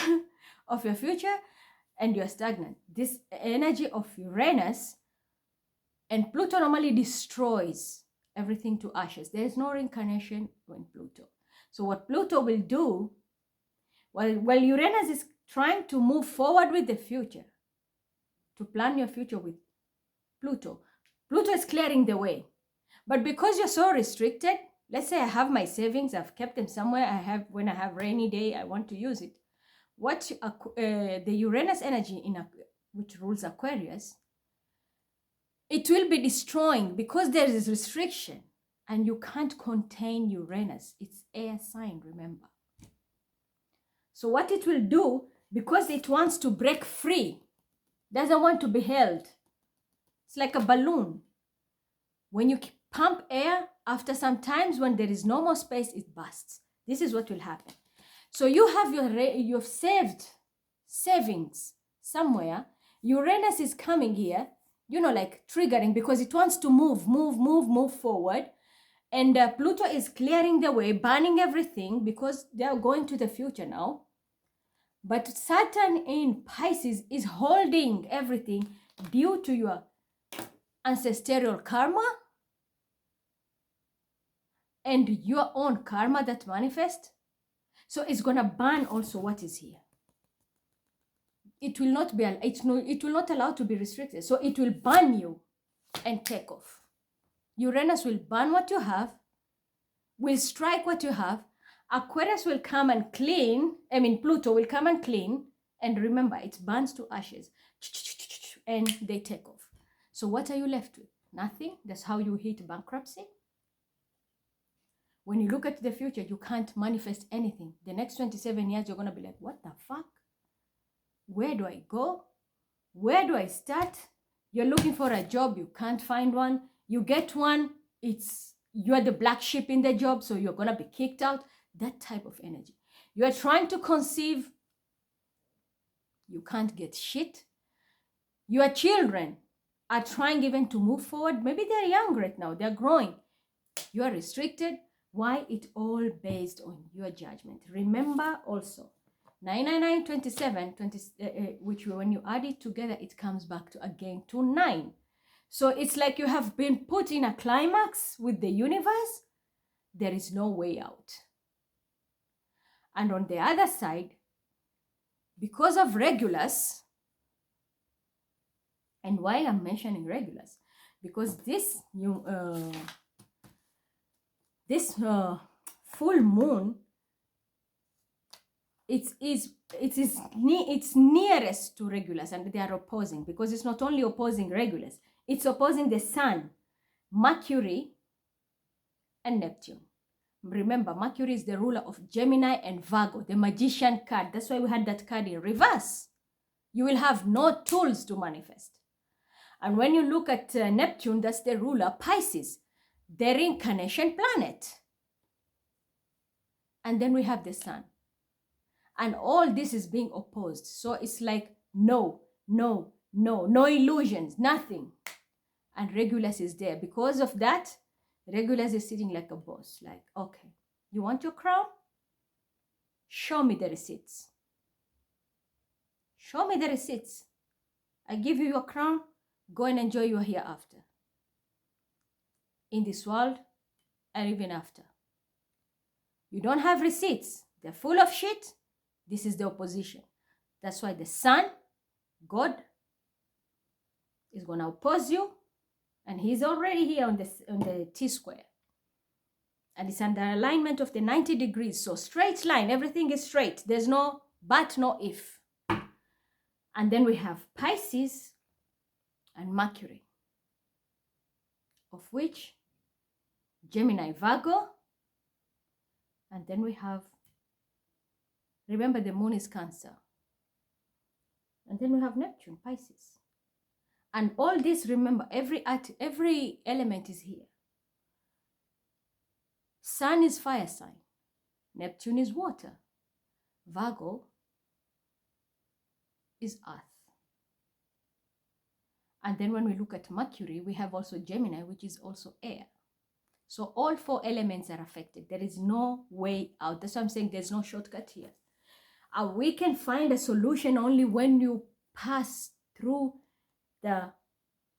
and you're stagnant. This energy of Uranus and Pluto normally destroys everything to ashes. There is no reincarnation in Pluto. So what Pluto will do, while Uranus is trying to move forward with the future, to plan your future with Pluto is clearing the way. But because you're so restricted, let's say I have my savings, I've kept them somewhere, when I have rainy day, I want to use it. What the Uranus energy, which rules Aquarius, it will be destroying because there is restriction and you can't contain Uranus. It's air sign, remember. So what it will do, because it wants to break free, doesn't want to be held. It's like a balloon. When you pump air, after some times when there is no more space, it bursts. This is what will happen. So you have you've saved savings somewhere. Uranus is coming here, like triggering because it wants to move forward. And Pluto is clearing the way, banning everything because they are going to the future now. But Saturn in Pisces is holding everything due to your ancestral karma and your own karma that manifests. So it's going to ban also what is here. It will not allow to be restricted. So it will ban you and take off. Uranus will ban what you have, will strike what you have. Aquarius will come and clean. Pluto will come and clean. And remember, it burns to ashes. And they take off. So what are you left with? Nothing. That's how you hit bankruptcy. When you look at the future, you can't manifest anything. The next 27 years, you're going to be like, what the fuck? Where do I go? Where do I start? You're looking for a job. You can't find one. You get one. You're the black sheep in the job, so you're going to be kicked out. That type of energy. You are trying to conceive. You can't get shit. Your children are trying even to move forward. Maybe they're young right now. They're growing. You are restricted. Why? It all based on your judgment. Remember also, 99927, which when you add it together, it comes back to again to 9. So it's like you have been put in a climax with the universe. There is no way out. And on the other side, because of Regulus, and why I'm mentioning Regulus, because this full moon it's nearest to Regulus, and they are opposing, because it's not only opposing Regulus, it's opposing the Sun, Mercury, and Neptune. Remember, Mercury is the ruler of Gemini and Virgo, the magician card. That's why we had that card in reverse. You will have no tools to manifest. And when you look at Neptune, that's the ruler, Pisces, the reincarnation planet. And then we have the Sun. And all this is being opposed. So it's like, no illusions, nothing. And Regulus is there. Because of that, Regulus is sitting like a boss. Like, okay, you want your crown? Show me the receipts. Show me the receipts. I give you your crown. Go and enjoy your hereafter. In this world and even after. You don't have receipts. They're full of shit. This is the opposition. That's why the Sun, God, is going to oppose you. And he's already here on the T-square. And it's under alignment of the 90 degrees. So straight line, everything is straight. There's no but, no if. And then we have Pisces and Mercury, of which Gemini, Virgo. And then we have, remember, the moon is Cancer. And then we have Neptune, Pisces. And all this, remember, every element is here. Sun is fire sign. Neptune is water. Virgo is earth. And then when we look at Mercury, we have also Gemini, which is also air. So all 4 elements are affected. There is no way out. That's why I'm saying there's no shortcut here. We can find a solution only when you pass through the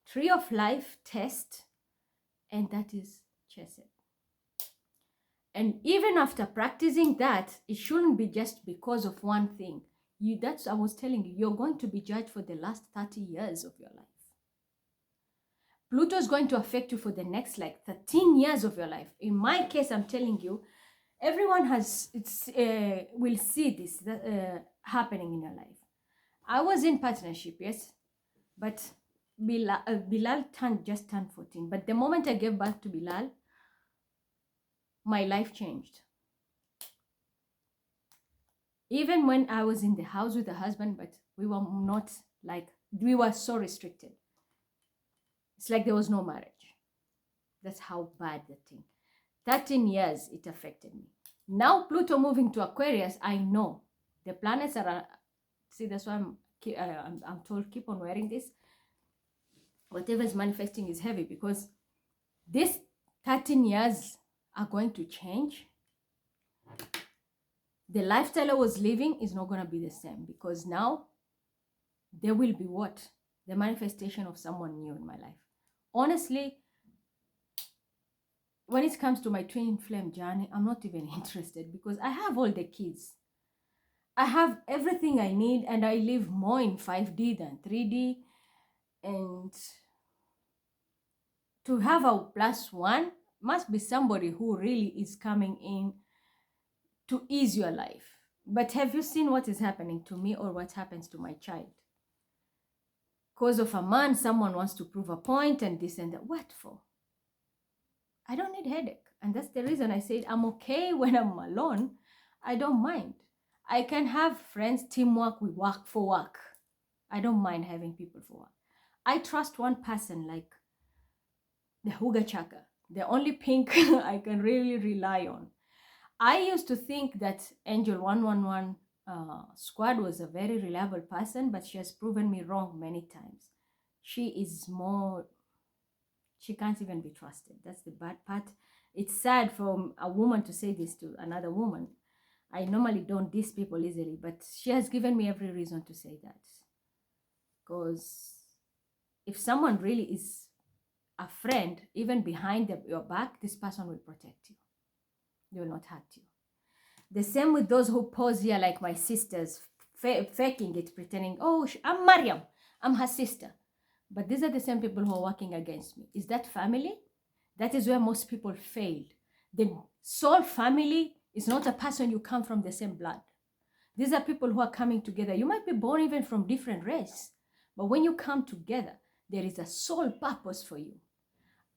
Tree of Life test, and that is Chesed. And even after practicing that, it shouldn't be just because of one thing. That's, I was telling you, you're going to be judged for the last 30 years of your life. Pluto is going to affect you for the next 13 years of your life. In my case, I'm telling you, everyone will see this happening in your life. I was in partnership, yes, but Bilal just turned 14. But the moment I gave birth to Bilal, my life changed. Even when I was in the house with the husband, but we were so restricted. It's like there was no marriage. That's how bad the thing. 13 years it affected me. Now Pluto moving to Aquarius, I know the planets are. See, that's why I'm told keep on wearing this. Whatever is manifesting is heavy, because these 13 years are going to change. The lifestyle I was living is not going to be the same, because now there will be what? The manifestation of someone new in my life. Honestly, when it comes to my twin flame journey, I'm not even interested, because I have all the kids. I have everything I need, and I live more in 5D than 3D. And to have a +1 must be somebody who really is coming in to ease your life. But have you seen what is happening to me, or what happens to my child? Because of a man, someone wants to prove a point and this and that. What for? I don't need headache. And that's the reason I said I'm okay when I'm alone. I don't mind. I can have friends, teamwork, we work for work. I don't mind having people for work. I trust one person, like the Huga Chaka, the only pink I can really rely on. I used to think that Angel 111 squad was a very reliable person, but she has proven me wrong many times. She can't even be trusted. That's the bad part. It's sad for a woman to say this to another woman. I normally don't diss people easily, but she has given me every reason to say that. Because if someone really is a friend, even behind your back, this person will protect you. They will not hurt you. The same with those who pose here like my sisters, faking it, pretending, oh, I'm Mariam, I'm her sister. But these are the same people who are working against me. Is that family? That is where most people failed. The soul family is not a person you come from the same blood. These are people who are coming together. You might be born even from different race, but when you come together, there is a sole purpose for you.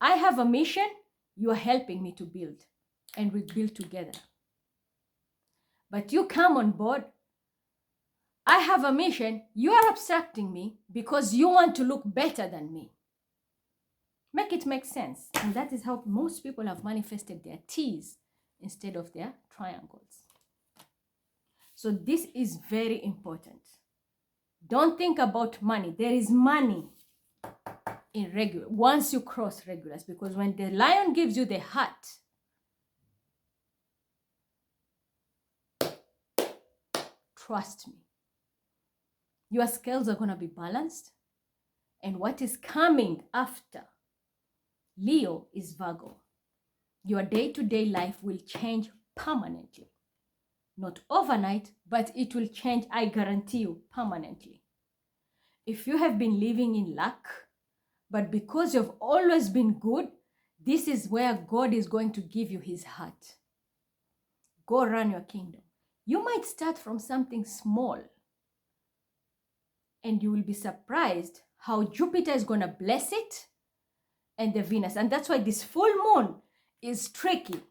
I have a mission, you are helping me to build, and we build together. But you come on board, I have a mission, you are obstructing me because you want to look better than me. Make it make sense. And that is how most people have manifested their T's instead of their triangles. So this is very important. Don't think about money. There is money in regular once you cross regulars, because when the lion gives you the heart, trust me, your scales are going to be balanced. And what is coming after Leo is Virgo. Your day-to-day life will change permanently. Not overnight, but it will change, I guarantee you, permanently. If you have been living in lack, but because you've always been good, this is where God is going to give you his heart. Go run your kingdom. You might start from something small, and you will be surprised how Jupiter is going to bless it, and the Venus. And that's why this full moon is tricky,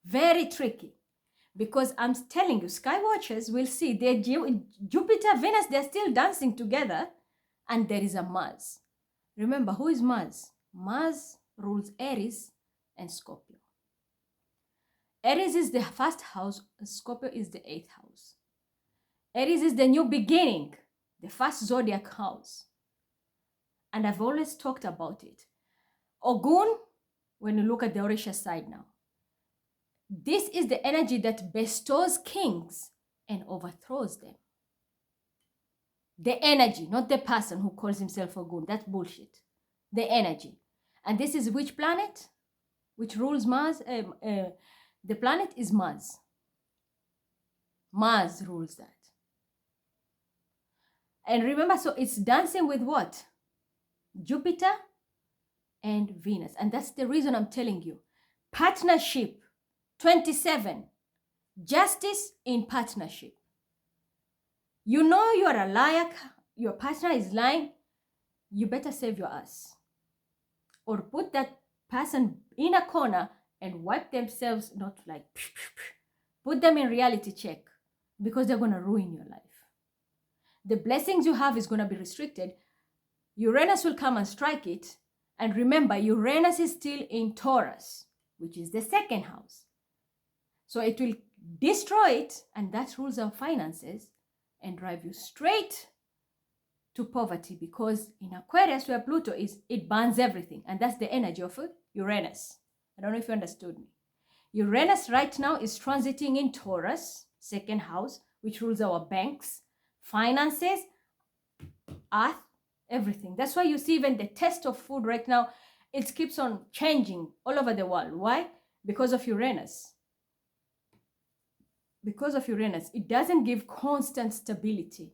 very tricky. Because I'm telling you, sky watchers will see Jupiter, Venus, they're still dancing together, and there is a Mars. Remember, who is Mars? Mars rules Aries and Scorpio. Aries is the first house, Scorpio is the 8th house. Aries is the new beginning, the first zodiac house. And I've always talked about it. Ogun, when you look at the Orisha side now, this is the energy that bestows kings and overthrows them. The energy, not the person who calls himself Ogun. That's bullshit. The energy. And this is which planet? Which rules Mars? The planet is Mars. Mars rules that. And remember, so it's dancing with what? Jupiter and Venus. And that's the reason I'm telling you. Partnership, 27. Justice in partnership. You know you are a liar, your partner is lying, you better save your ass. Or put that person in a corner and wipe themselves, not like, put them in reality check, because they're going to ruin your life. The blessings you have is going to be restricted. Uranus will come and strike it. And remember, Uranus is still in Taurus, which is the 2nd house. So it will destroy it, and that rules our finances and drive you straight to poverty, because in Aquarius, where Pluto is, it burns everything. And that's the energy of Uranus. I don't know if you understood me. Uranus right now is transiting in Taurus, 2nd house, which rules our banks, finances, earth, everything. That's why you see even the taste of food right now, it keeps on changing all over the world. Why? Because of Uranus. Because of Uranus, it doesn't give constant stability.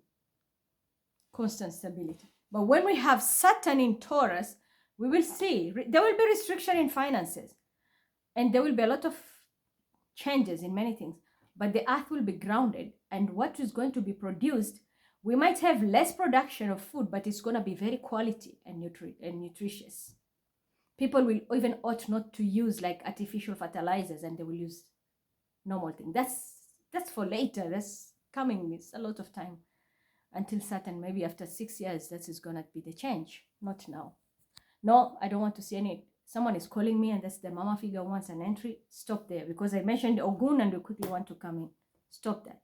Constant stability. But when we have Saturn in Taurus, we will see there will be restriction in finances. And there will be a lot of changes in many things. But the earth will be grounded. And what is going to be produced, we might have less production of food, but it's going to be very quality and nutritious. People will even ought not to use like artificial fertilizers, and they will use normal things. That's for later. That's coming. It's a lot of time until Saturn, maybe after 6 years, that is going to be the change. Not now. No, I don't want to see any. Someone is calling me, and that's the mama figure wants an entry. Stop there, because I mentioned Ogun and we quickly want to come in. Stop that.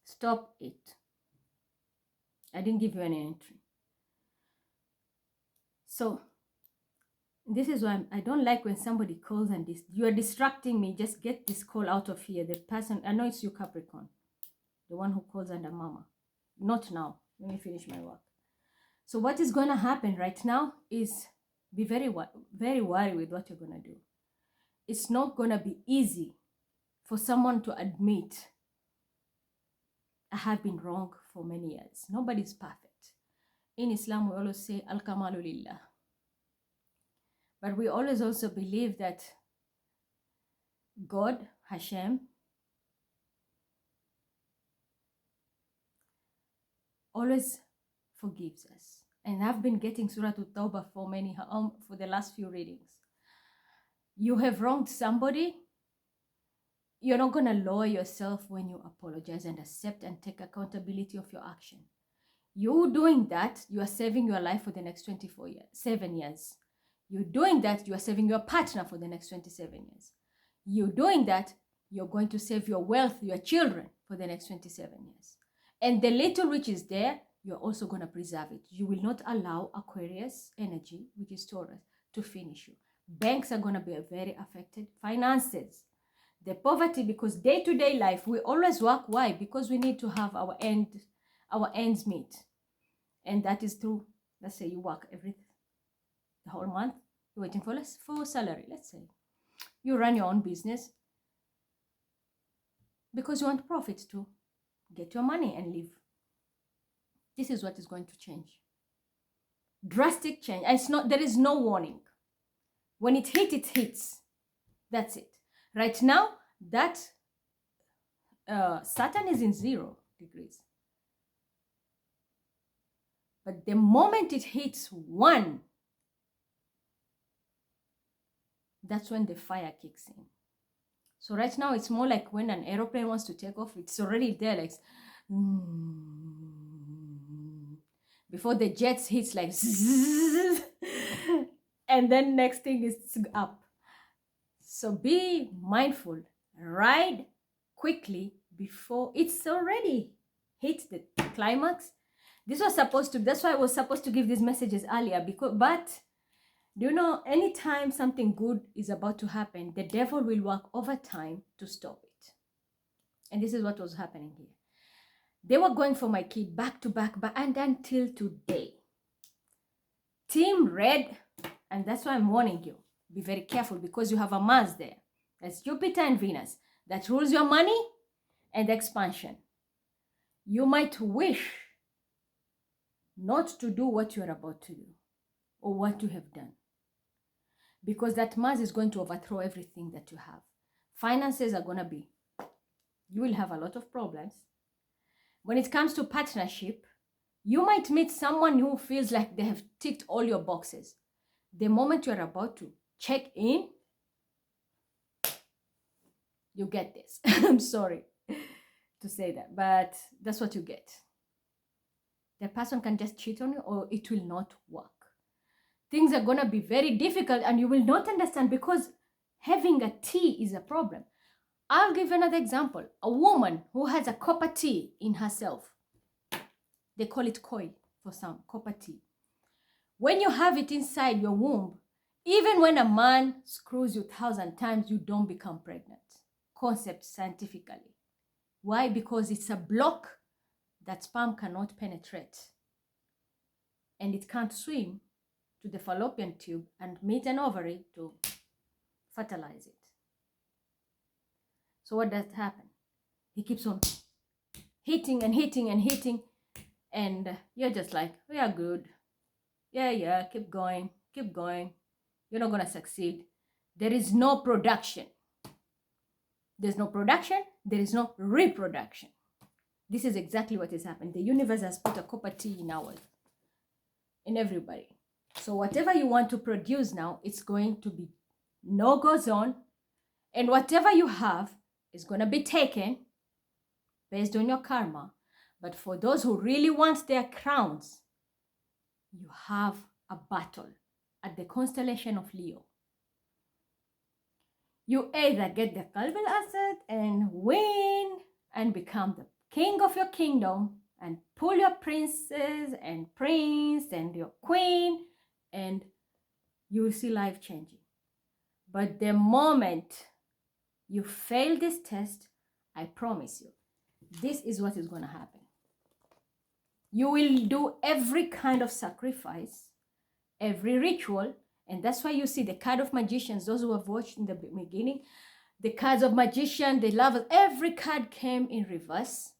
Stop it. I didn't give you any entry. So this is why I don't like when somebody calls and you are distracting me. Just get this call out of here. The person, I know it's you, Capricorn, the one who calls under mama. Not now. Let me finish my work. So what is going to happen right now is be very wary with what you're going to do. It's not going to be easy for someone to admit, I have been wrong for many years. Nobody's perfect. In Islam, we always say, Al-Kamalu Lillah. But we always also believe that God, Hashem, always forgives us. And I've been getting Surah At-Tawbah for the last few readings. You have wronged somebody. You're not going to lower yourself when you apologize and accept and take accountability of your action. You doing that, you are saving your life for the next 7 years. You doing that, you are saving your partner for the next 27 years. You doing that, you're going to save your wealth, your children for the next 27 years. And the little which is there, you're also going to preserve it. You will not allow Aquarius energy, which is Taurus, to finish you. Banks are going to be very affected. Finances, the poverty, because day-to-day life, we always work. Why? Because we need to have our ends meet. And that is through, let's say you work the whole month, you're waiting for salary, let's say. You run your own business because you want profits to get your money and live. This is what is going to change. Drastic change. And there is no warning. When it hits, it hits. That's it. Right now, that Saturn is in 0 degrees. But the moment it hits 1, that's when the fire kicks in. So right now, it's more like when an aeroplane wants to take off, it's already there, like, before the jets hits, like, and then next thing is up. So be mindful. Ride quickly before it's already hit the climax. That's why I was supposed to give these messages earlier, but do you know, anytime something good is about to happen, the devil will work overtime to stop it. And this is what was happening here. They were going for my kid back to back, and until today. Team Red, and that's why I'm warning you. Be very careful, because you have a Mars there. That's Jupiter and Venus. That rules your money and expansion. You might wish not to do what you're about to do or what you have done, because that Mars is going to overthrow everything that you have. Finances are going to be, you will have a lot of problems. When it comes to partnership, you might meet someone who feels like they have ticked all your boxes. The moment you're about to check in, you get this. I'm sorry to say that, but that's what you get. The person can just cheat on you, or it will not work. Things are going to be very difficult, and you will not understand, because having a T is a problem. I'll give another example. A woman who has a copper T in herself, they call it coil for some, copper T. When you have it inside your womb, even when a man screws you 1,000 times, you don't become pregnant. Concept scientifically. Why? Because it's a block that sperm cannot penetrate. And it can't swim to the fallopian tube and meet an ovary to fertilize it. So what does happen? He keeps on hitting and hitting and hitting, and you're just like, we are good. Yeah, keep going. You're not going to succeed. There is no production. There's no production. There is no reproduction. This is exactly what is happening. The universe has put a copper T in everybody. So whatever you want to produce now, it's going to be no-go zone. And whatever you have is going to be taken based on your karma. But for those who really want their crowns, you have a battle at the constellation of Leo. You either get the Kalbal asset and win and become the king of your kingdom and pull your princes and prince and your queen, and you will see life changing. But the moment you fail this test, I promise you, this is what is going to happen. You will do every kind of sacrifice, every ritual, and that's why you see the card of magicians, those who have watched in the beginning, the cards of magician, the lovers, every card came in reverse.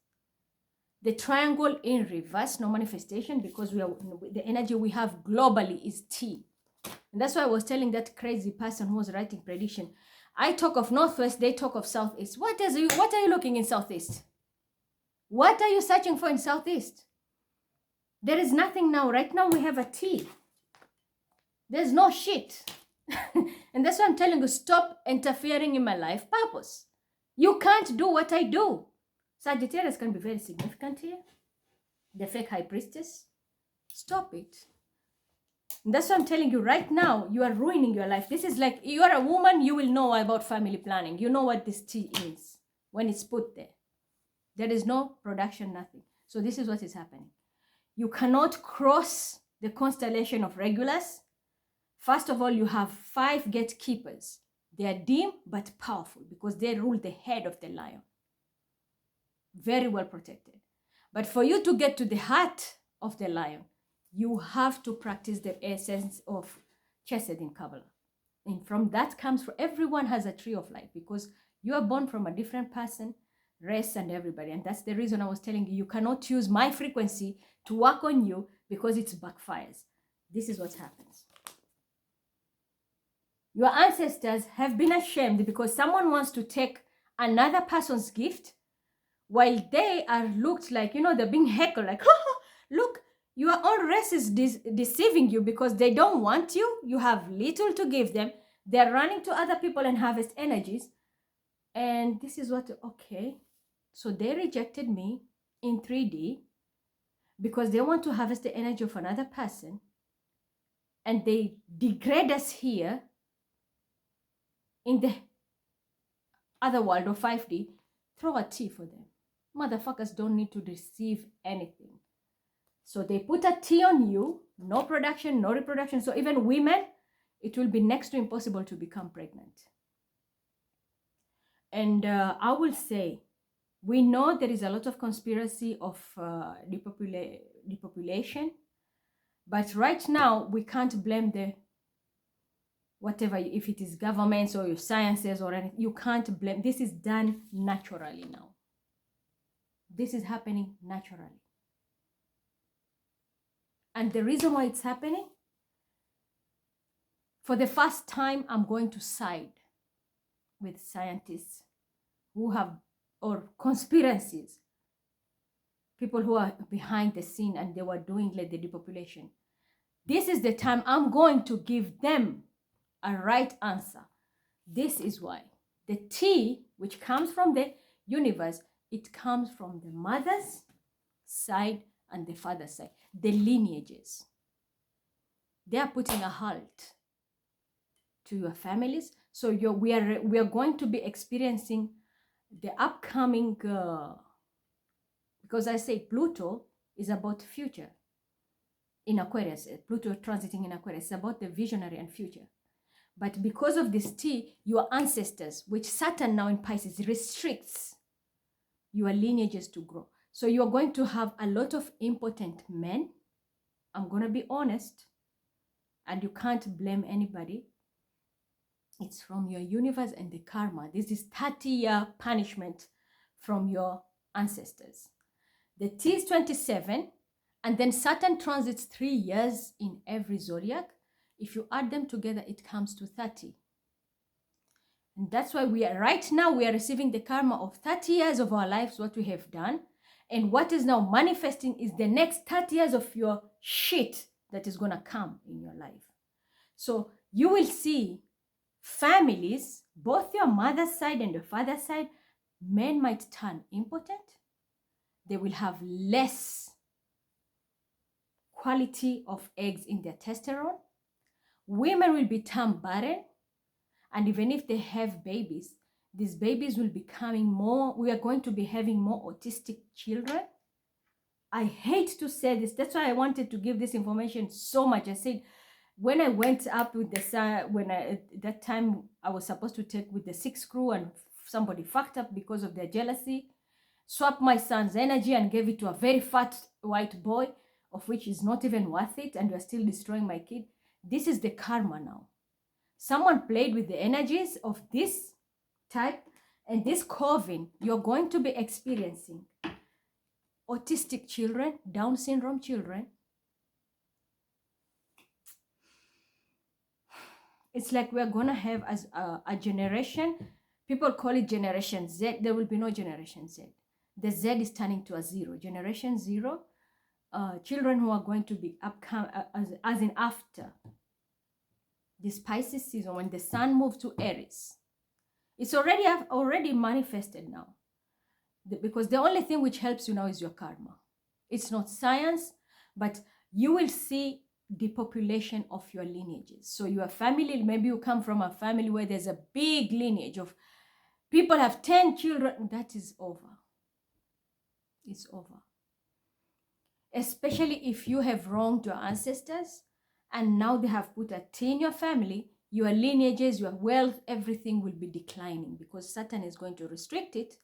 The triangle in reverse, no manifestation, because the energy we have globally is T. And that's why I was telling that crazy person who was writing prediction. I talk of Northwest, they talk of Southeast. What are you looking in Southeast? What are you searching for in Southeast? There is nothing now. Right now we have a T. There's no shit. And that's why I'm telling you, stop interfering in my life purpose. You can't do what I do. Sagittarius can be very significant here. The fake high priestess. Stop it. And that's what I'm telling you right now. You are ruining your life. This is like, you are a woman, you will know about family planning. You know what this T is when it's put there. There is no production, nothing. So this is what is happening. You cannot cross the constellation of regulars. First of all, you have 5 gatekeepers. They are dim but powerful because they rule the head of the lion. Very well protected. But for you to get to the heart of the lion, you have to practice the essence of Chesed in Kabbalah. And from that comes, for everyone has a tree of life because you are born from a different person, race, and everybody. And that's the reason I was telling you, you cannot use my frequency to work on you because it backfires. This is what happens. Your ancestors have been ashamed because someone wants to take another person's gift while they are looked like, they're being heckled like, look, your own race is deceiving you because they don't want you. You have little to give them. They're running to other people and harvest energies. And this is what, okay. So they rejected me in 3D because they want to harvest the energy of another person. And they degrade us here in the other world of 5D. Throw a T for them. Motherfuckers don't need to receive anything. So they put a T on you, no production, no reproduction. So even women, it will be next to impossible to become pregnant. And I will say, we know there is a lot of conspiracy of depopulation, but right now we can't blame the whatever, if it is governments or your sciences or anything, you can't blame. This is done naturally now. This is happening naturally. And the reason why it's happening, for the first time, I'm going to side with scientists who have, or conspiracies, people who are behind the scene and they were doing like the depopulation. This is the time I'm going to give them a right answer. This is why. The T, which comes from the universe, it comes from the mother's side and the father's side. The lineages. They are putting a halt to your families. So we are going to be experiencing the upcoming, because I say Pluto is about future in Aquarius. Pluto transiting in Aquarius is about the visionary and future. But because of this T, your ancestors, which Saturn now in Pisces restricts your lineages to grow. So you're going to have a lot of impotent men. I'm going to be honest. And you can't blame anybody. It's from your universe and the karma. This is 30-year punishment from your ancestors. The T is 27. And then Saturn transits 3 years in every zodiac. If you add them together, it comes to 30. And that's why right now we are receiving the karma of 30 years of our lives, what we have done. And what is now manifesting is the next 30 years of your shit that is going to come in your life. So you will see families, both your mother's side and your father's side, men might turn impotent. They will have less quality of eggs in their testosterone. Women will become barren. And even if they have babies, these babies will be becoming more, we are going to be having more autistic children. I hate to say this. That's why I wanted to give this information so much. I said, when I went up with that time I was supposed to take with the 6 crew and somebody fucked up because of their jealousy, swapped my son's energy and gave it to a very fat white boy, of which is not even worth it, and we're still destroying my kid. This is the karma now. Someone played with the energies of this type, and this coven, you're going to be experiencing autistic children, Down syndrome children. It's like we're going to have as a generation, people call it Generation Z. There will be no Generation Z. The Z is turning to a 0. Generation 0, children who are going to be upcoming, as in after this Pisces season, when the sun moves to Aries. It's already manifested now. Because the only thing which helps you now is your karma. It's not science, but you will see the population of your lineages. So your family, maybe you come from a family where there's a big lineage of people have 10 children. That is over. It's over. Especially if you have wronged your ancestors and now they have put a T in your family, your lineages, your wealth, everything will be declining because Saturn is going to restrict it.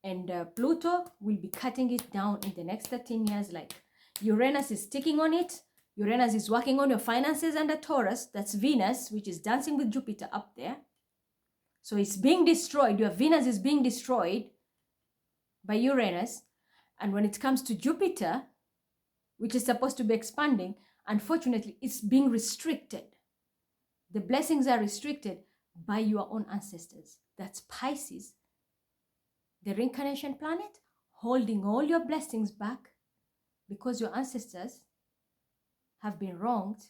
And Pluto will be cutting it down in the next 13 years. Like Uranus is sticking on it. Uranus is working on your finances under Taurus. That's Venus, which is dancing with Jupiter up there. So it's being destroyed. Your Venus is being destroyed by Uranus. And when it comes to Jupiter, which is supposed to be expanding, unfortunately, it's being restricted. The blessings are restricted by your own ancestors. That's Pisces, the reincarnation planet, holding all your blessings back because your ancestors have been wronged,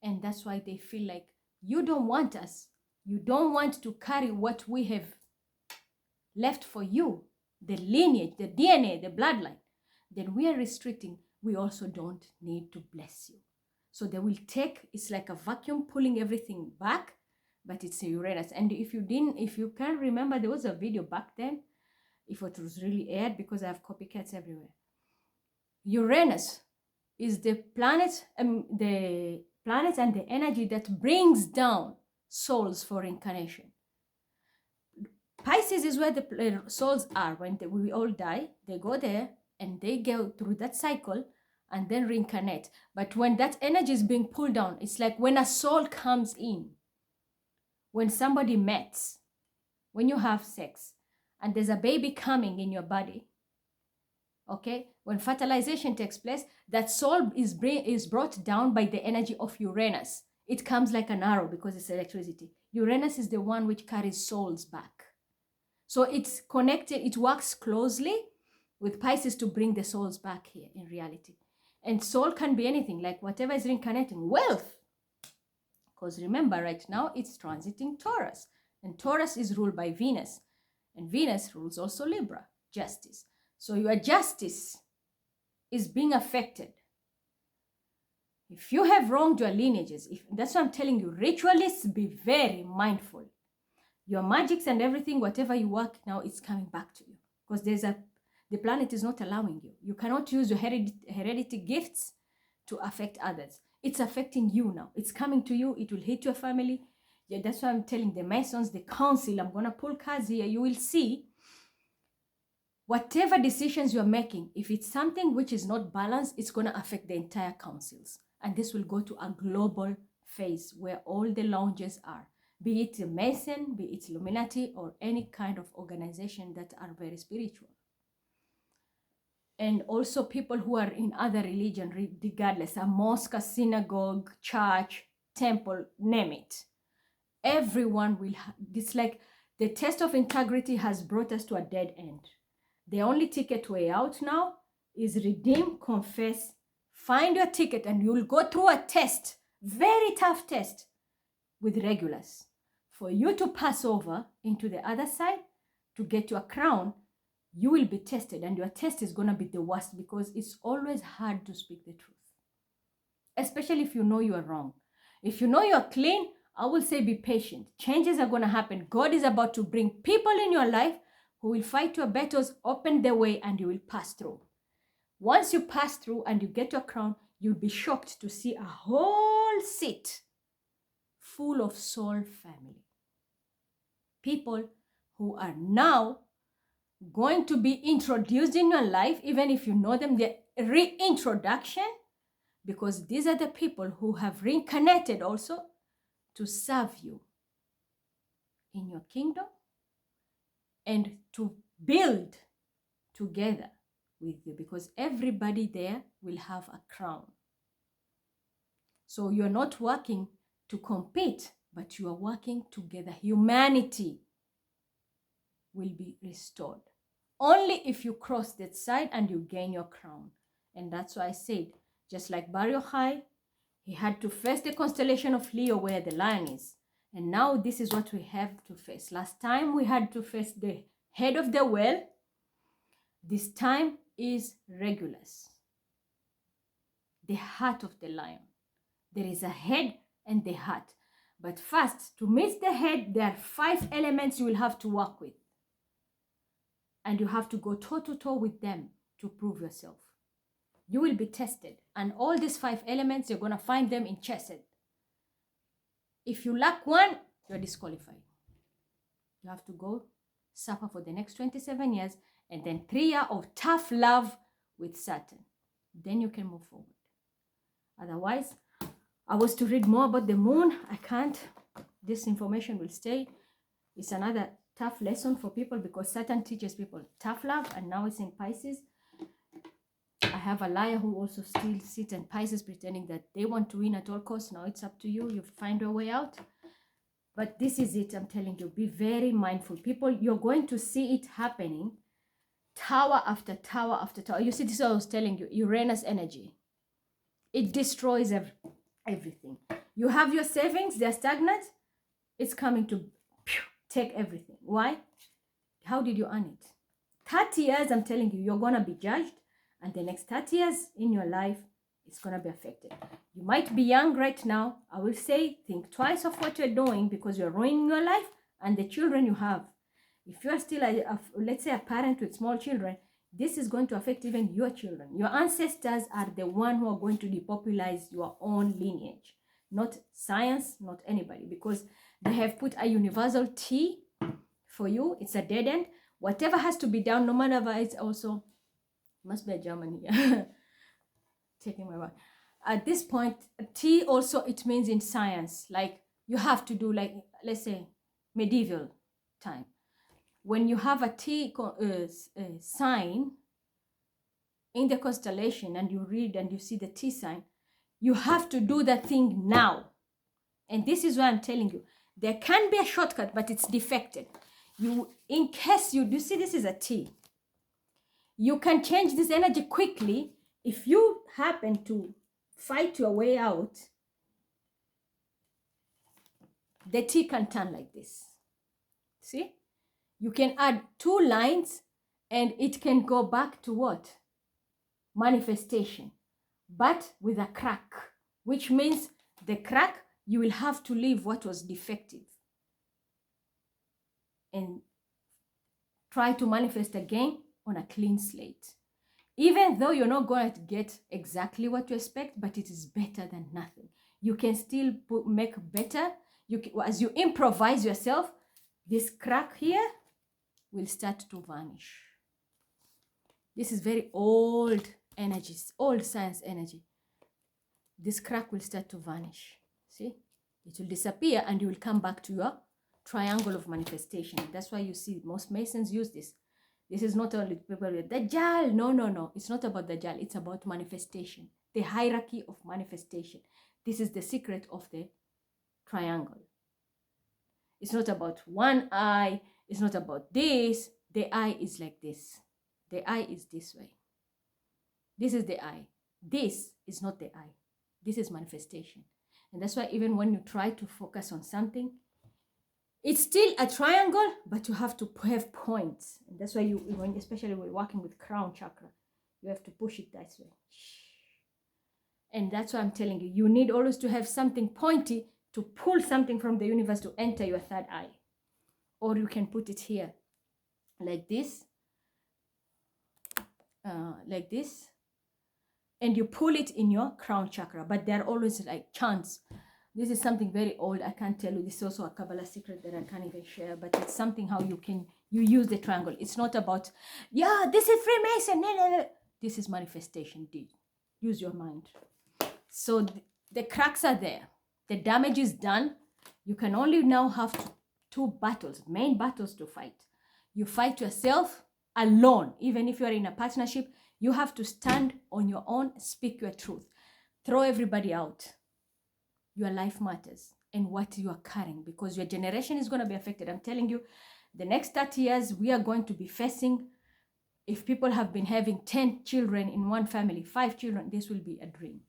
and that's why they feel like you don't want us. You don't want to carry what we have left for you, the lineage, the DNA, the bloodline. Then we are restricting. We also don't need to bless you. So they will take, it's like a vacuum pulling everything back, but it's a Uranus. And if you can't remember, there was a video back then, if it was really aired, because I have copycats everywhere. Uranus is the planet and the energy that brings down souls for incarnation. Pisces is where the souls are. When we all die, they go there and they go through that cycle and then reincarnate. But when that energy is being pulled down, it's like when a soul comes in, when somebody mates, when you have sex, and there's a baby coming in your body, okay? When fertilization takes place, that soul is brought down by the energy of Uranus. It comes like an arrow because it's electricity. Uranus is the one which carries souls back. So it's connected, it works closely with Pisces to bring the souls back here in reality. And soul can be anything, like whatever is reincarnating. Wealth, because remember right now it's transiting Taurus, and Taurus is ruled by Venus, and Venus rules also Libra, justice. So your justice is being affected. If you have wronged your lineages, that's what I'm telling you, ritualists, be very mindful. Your magics and everything, whatever you work now, it's coming back to you, because the planet is not allowing you. You cannot use your heredity gifts to affect others. It's affecting you now. It's coming to you. It will hit your family. Yeah, that's why I'm telling the Masons, the council, I'm going to pull cards here. You will see whatever decisions you're making, if it's something which is not balanced, it's going to affect the entire councils. And this will go to a global phase where all the lounges are, be it a Mason, be it Illuminati, or any kind of organization that are very spiritual. And also people who are in other religion, regardless, a mosque, a synagogue, church, temple, name it. Everyone will, it's like the test of integrity has brought us to a dead end. The only ticket way out now is redeem, confess, find your ticket, and you'll go through a test, very tough test with regulars. For you to pass over into the other side to get your crown, you will be tested, and your test is going to be the worst, because it's always hard to speak the truth, especially if you know you are wrong. If you know you're clean, I will say be patient. Changes are going to happen. God is about to bring people in your life who will fight your battles, open the way, and you will pass through. Once you pass through and you get your crown, you'll be shocked to see a whole seat full of soul family. People who are now going to be introduced in your life, even if you know them, the reintroduction, because these are the people who have reincarnated also to serve you in your kingdom and to build together with you, because everybody there will have a crown. So you're not working to compete, but you are working together. Humanity will be restored only if you cross that side and you gain your crown. And that's why I said, just like Barrio High, he had to face the constellation of Leo where the lion is. And now this is what we have to face. Last time we had to face the head of the well. This time is Regulus, the heart of the lion. There is a head and the heart. But first, to meet the head, there are 5 elements you will have to work with. And you have to go toe-to-toe with them to prove yourself. You will be tested. And all these 5 elements, you're going to find them in Chesed. If you lack one, you're disqualified. You have to go suffer for the next 27 years and then 3 years of tough love with Saturn. Then you can move forward. Otherwise, I was to read more about the moon. I can't. This information will stay. It's another tough lesson for people because Saturn teaches people tough love, and now it's in Pisces. I have a liar who also still sits in Pisces pretending that they want to win at all costs. Now it's up to you. You find your way out. But this is it. I'm telling you, be very mindful. People, you're going to see it happening. Tower after tower after tower. You see, this is what I was telling you. Uranus energy. It destroys everything. You have your savings. They're stagnant. It's coming to take everything. Why? How did you earn it? 30 years, I'm telling you, you're going to be judged. And the next 30 years in your life, it's going to be affected. You might be young right now. I will say, think twice of what you're doing because you're ruining your life and the children you have. If you're still, let's say, a parent with small children, this is going to affect even your children. Your ancestors are the one who are going to depopularize your own lineage. Not science, not anybody. Because they have put a universal T for you. It's a dead end. Whatever has to be done, no matter what, it's also... Must be a German here. Taking my word. At this point, T also, it means in science. Like, you have to do, like, let's say, medieval time. When you have a T sign in the constellation and you read and you see the T sign, you have to do that thing now. And this is why I'm telling you. There can be a shortcut, but it's defected. In case you do see this is a T. You can change this energy quickly. If you happen to fight your way out, the T can turn like this. See? You can add 2 lines and it can go back to what? Manifestation. But with a crack, which means the crack, you will have to leave what was defective and try to manifest again on a clean slate. Even though you're not going to get exactly what you expect, but it is better than nothing. You can still make better. As you improvise yourself, this crack here will start to vanish. This is very old energies, old science energy. This crack will start to vanish. See? It will disappear and you will come back to your triangle of manifestation. That's why you see most Masons use this. This is not only people with Dajjal. No. It's not about Dajjal. It's about manifestation. The hierarchy of manifestation. This is the secret of the triangle. It's not about one eye. It's not about this. The eye is like this. The eye is this way. This is the eye. This is not the eye. This is manifestation. And that's why even when you try to focus on something, it's still a triangle, but you have to have points. And that's why especially when you're working with crown chakra, you have to push it this way. And that's why I'm telling you, you need always to have something pointy to pull something from the universe to enter your third eye. Or you can put it here, like this, and you pull it in your crown chakra. But they're always like chants. This is something very old. I can't tell you. This is also a Kabbalah secret that I can't even share. But it's something how you use the triangle. It's not about, this is Freemason. No. This is manifestation. Use your mind. So the cracks are there. The damage is done. You can only now have 2 battles, main battles to fight. You fight yourself alone. Even if you are in a partnership, you have to stand on your own, speak your truth. Throw everybody out. Your life matters and what you are carrying, because your generation is going to be affected. I'm telling you, the next 30 years, we are going to be facing If people have been having 10 children in one family, 5 children, this will be a dream.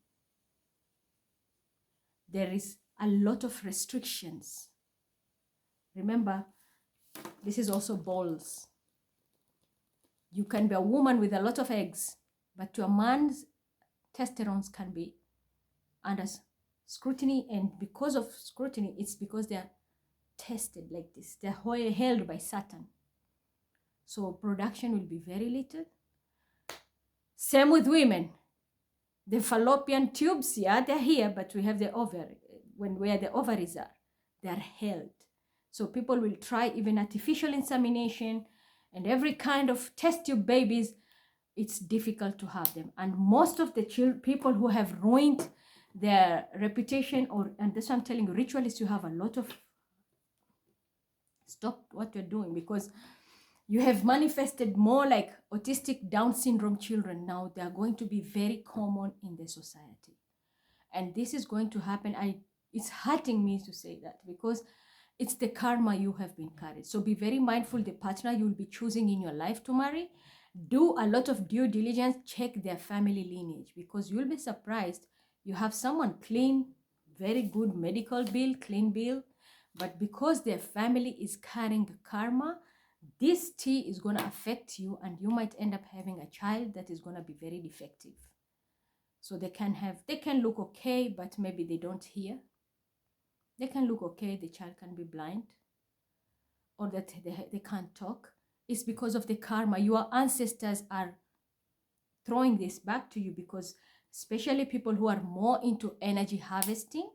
There is a lot of restrictions. Remember, this is also balls. You can be a woman with a lot of eggs, but to a man's testosterone can be under scrutiny, and because of scrutiny, it's because they are tested like this. They're held by Satan. So production will be very little. Same with women. The fallopian tubes, yeah, they're here, but we have the ovary. Where the ovaries are, they're held. So people will try even artificial insemination and every kind of test tube babies. It's difficult to have them. And most of the people who have ruined their reputation, and that's why I'm telling you, ritualists, you have a lot of, stop what you're doing, because you have manifested more like autistic Down syndrome children. Now they are going to be very common in the society. And this is going to happen. It's hurting me to say that, because it's the karma you have been carried. So be very mindful the partner you'll be choosing in your life to marry. Do a lot of due diligence, check their family lineage, because you'll be surprised. You have someone clean, very good medical bill, clean bill, but because their family is carrying karma, this tea is going to affect you, and you might end up having a child that is going to be very defective. So they can look okay, but maybe they don't hear. They can look okay, the child can be blind, or that they can't talk. It's because of the karma. Your ancestors are throwing this back to you, because especially people who are more into energy harvesting,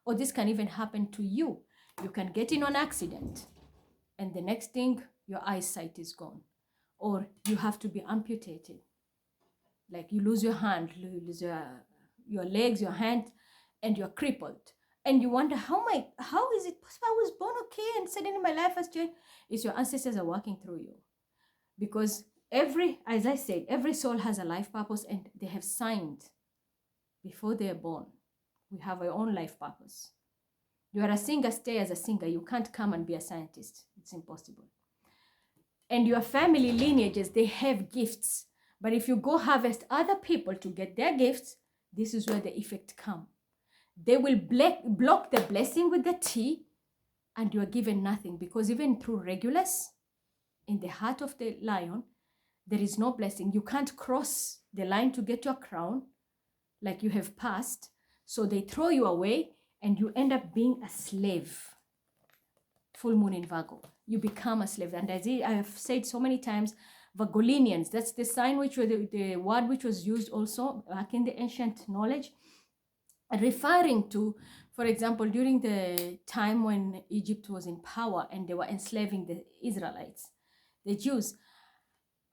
or this can even happen to you. You can get in an accident, and the next thing, your eyesight is gone, or you have to be amputated. Like you lose your hand, you lose your legs, your hand, and you're crippled. And you wonder, how is it possible? I was born okay, and suddenly my life has changed. It's your ancestors are working through you. Because as I said, every soul has a life purpose, and they have signed before they're born. We have our own life purpose. You are a singer, stay as a singer. You can't come and be a scientist. It's impossible. And your family lineages, they have gifts. But if you go harvest other people to get their gifts, this is where the effect come. They will block the blessing with the tea, and you are given nothing, because even through Regulus, in the heart of the lion, there is no blessing. You can't cross the line to get your crown, like you have passed. So they throw you away, and you end up being a slave. Full moon in Virgo, you become a slave. And as I have said so many times, Virgolinians, that's the sign which was the word which was used also back in the ancient knowledge, referring to, for example, during the time when Egypt was in power and they were enslaving the Israelites, the Jews,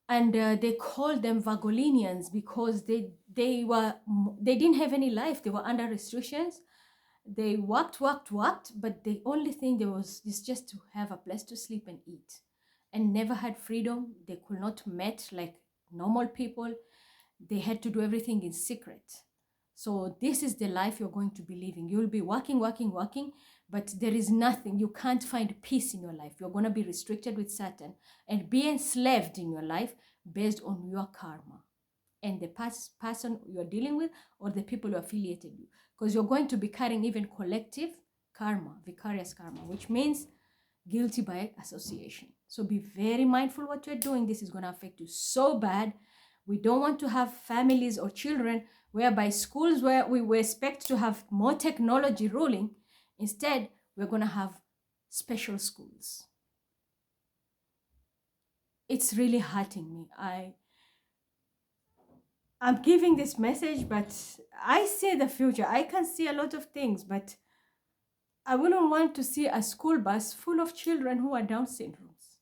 and they called them Virgolinians because they didn't have any life. They were under restrictions. They worked, but the only thing there was is just to have a place to sleep and eat, and never had freedom. They could not meet like normal people. They had to do everything in secret. So this is the life you're going to be living. You'll be working, but there is nothing. You can't find peace in your life. You're going to be restricted with Satan and be enslaved in your life based on your karma and the person you're dealing with, or the people you're affiliated with, because you're going to be carrying even collective karma, vicarious karma, which means guilty by association. So be very mindful what you're doing. This is going to affect you so bad. We don't want to have families or children whereby schools where we expect to have more technology ruling. Instead, we're going to have special schools. It's really hurting me. I'm giving this message, but I see the future. I can see a lot of things, but I wouldn't want to see a school bus full of children who are Down syndromes.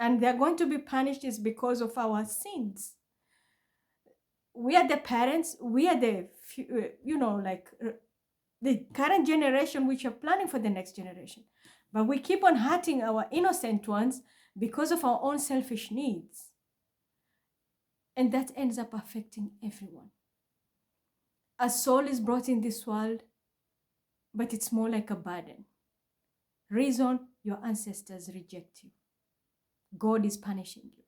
And they're going to be punished is because of our sins. We are the parents, we are the, the current generation, which are planning for the next generation. But we keep on hurting our innocent ones because of our own selfish needs. And that ends up affecting everyone. A soul is brought in this world, but it's more like a burden. Reason, your ancestors reject you. God is punishing you.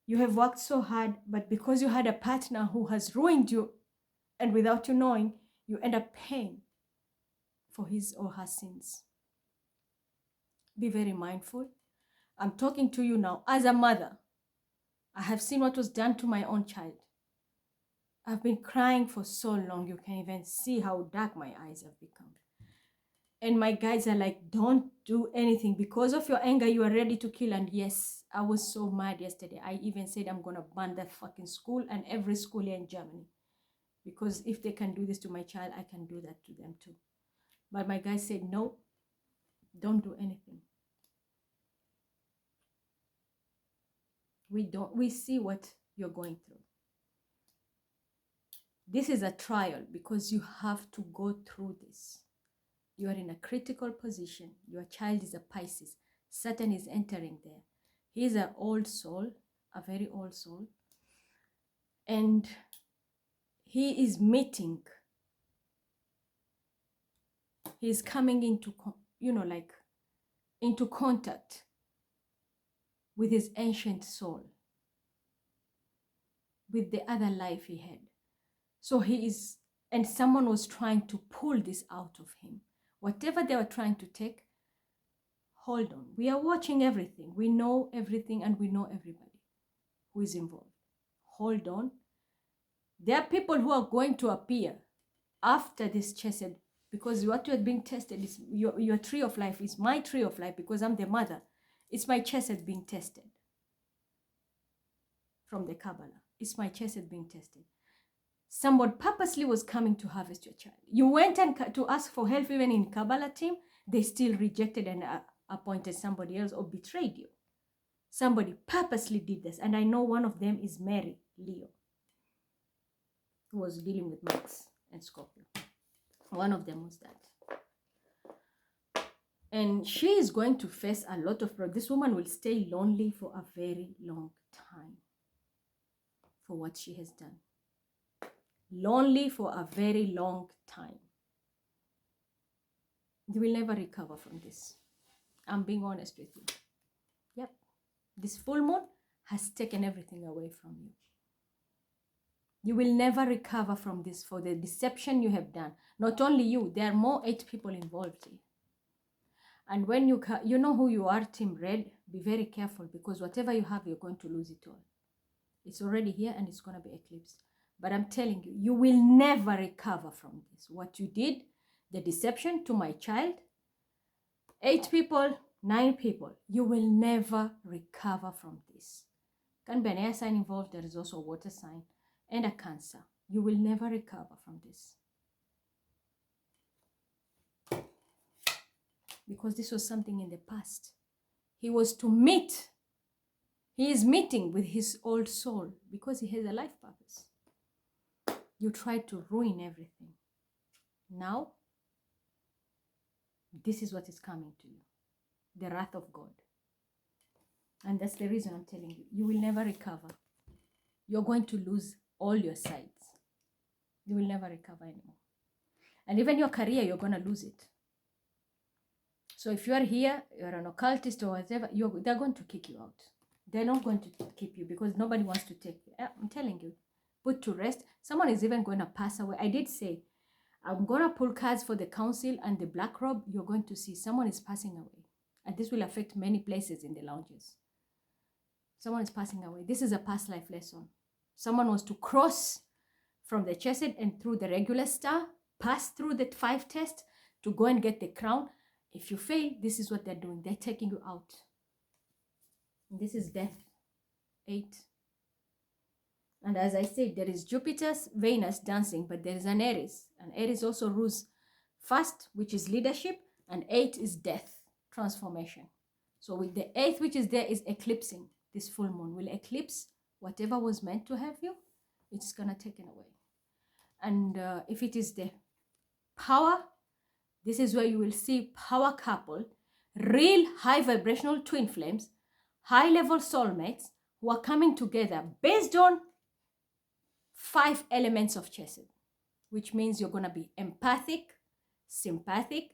You have worked so hard, but because you had a partner who has ruined you, and without you knowing, you end up paying for his or her sins. Be very mindful. I'm talking to you now as a mother. I have seen what was done to my own child. I've been crying for so long. You can even see how dark my eyes have become. And my guys are like, don't do anything. Because of your anger, you are ready to kill. And yes, I was so mad yesterday. I even said I'm going to ban that fucking school and every school here in Germany. Because if they can do this to my child, I can do that to them too. But my guys said, no, don't do anything. We see what you're going through. This is a trial because you have to go through this. You are in a critical position. Your child is a Pisces. Satan is entering there. He is an old soul, a very old soul. And he is meeting. He is coming into, into contact with his ancient soul, with the other life he had. So he is, and someone was trying to pull this out of him. Whatever they were trying to take, hold on. We are watching everything. We know everything and we know everybody who is involved. Hold on. There are people who are going to appear after this chesed, because what you are being tested is your tree of life is my tree of life, because I'm the mother. It's my chesed being tested from the Kabbalah. It's my chesed being tested. Someone purposely was coming to harvest your child. You went and to ask for help even in Kabbalah team, they still rejected and appointed somebody else or betrayed you. Somebody purposely did this. And I know one of them is Mary Leo, who was dealing with Max and Scorpio. One of them was that. And she is going to face a lot of problems. This woman will stay lonely for a very long time for what she has done. Lonely for a very long time. You will never recover from this. I'm being honest with you. Yep. This full moon has taken everything away from you. You will never recover from this for the deception you have done. Not only you, there are more 8 people involved here. And when you know who you are, Team Red, be very careful, because whatever you have, you're going to lose it all. It's already here and it's going to be eclipsed. But I'm telling you, you will never recover from this. What you did, the deception to my child, 8 people, 9 people, you will never recover from this. Can be an air sign involved. There is also a water sign and a Cancer. You will never recover from this. Because this was something in the past. He was to meet. He is meeting with his old soul because he has a life purpose. You tried to ruin everything. Now, this is what is coming to you. The wrath of God. And that's the reason I'm telling you. You will never recover. You're going to lose all your sides. You will never recover anymore. And even your career, you're going to lose it. So if you are here, you're an occultist or whatever, they're going to kick you out. They're not going to keep you because nobody wants to take you. I'm telling you. Put to rest. Someone is even going to pass away. I did say, I'm going to pull cards for the council and the black robe. You're going to see someone is passing away. And this will affect many places in the lounges. Someone is passing away. This is a past life lesson. Someone was to cross from the chesed and through the regular star, pass through the 5 tests to go and get the crown. If you fail, this is what they're doing. They're taking you out. And this is death. 8. And as I said, there is Jupiter's Venus dancing, but there is an Aries. And Aries also rules fast, which is leadership, and 8 is death, transformation. So with the 8th, which is there, is eclipsing. This full moon will eclipse whatever was meant to have you. It's going to take it away. And if it is the power, this is where you will see power couple, real high vibrational twin flames, high level soulmates who are coming together based on 5 elements of chesed, which means you're going to be empathic, sympathetic,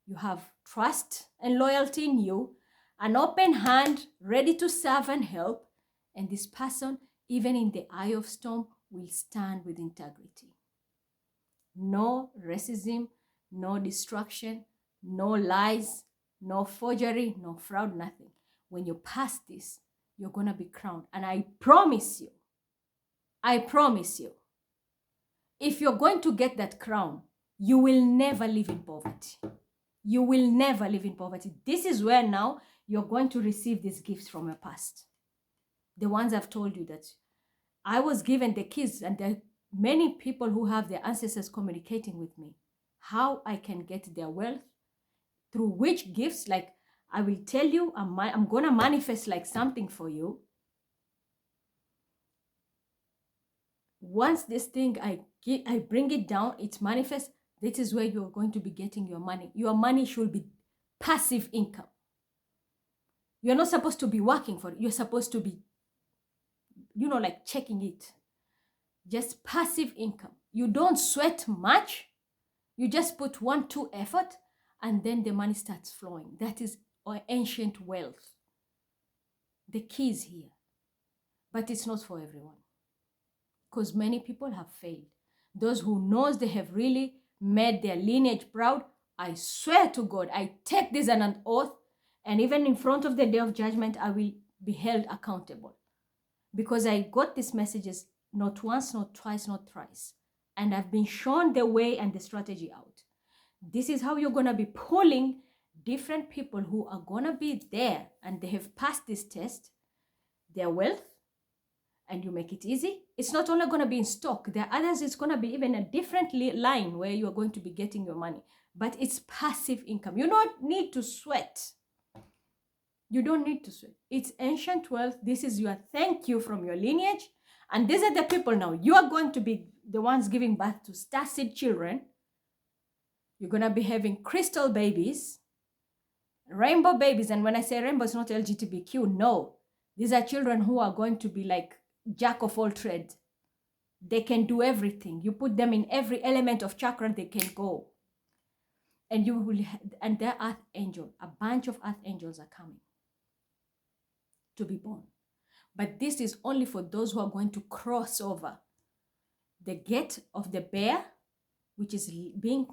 you have trust and loyalty in you, an open hand, ready to serve and help. And this person, even in the eye of storm, will stand with integrity. No racism, no destruction, no lies, no forgery, no fraud, nothing. When you pass this, you're going to be crowned. And I promise you, if you're going to get that crown, you will never live in poverty. You will never live in poverty. This is where now you're going to receive these gifts from your past. The ones I've told you that I was given the keys, and there are many people who have their ancestors communicating with me. How I can get their wealth, through which gifts, like I will tell you, I'm going to manifest like something for you. Once this thing, I bring it down, it manifests. This is where you're going to be getting your money. Your money should be passive income. You're not supposed to be working for it. You're supposed to be, like checking it. Just passive income. You don't sweat much. You just put 1-2 effort, and then the money starts flowing. That is ancient wealth. The key is here. But it's not for everyone, because many people have failed. Those who knows they have really made their lineage proud, I swear to God, I take this as an oath, and even in front of the day of judgment, I will be held accountable. Because I got these messages not once, not twice, not thrice. And I've been shown the way and the strategy out. This is how you're going to be pulling different people who are going to be there and they have passed this test, their wealth, and you make it easy. It's not only going to be in stock. There are others, it's going to be even a different line where you are going to be getting your money. But it's passive income. You don't need to sweat. You don't need to sweat. It's ancient wealth. This is your thank you from your lineage. And these are the people now. You are going to be the ones giving birth to starseed children. You're going to be having crystal babies, rainbow babies. And when I say rainbow, it's not LGBTQ. No. These are children who are going to be like jack of all trades. They can do everything. You put them in every element of chakra, they can go. And you will, and their earth angel, a bunch of earth angels are coming to be born. But this is only for those who are going to cross over the gate of the bear, which is being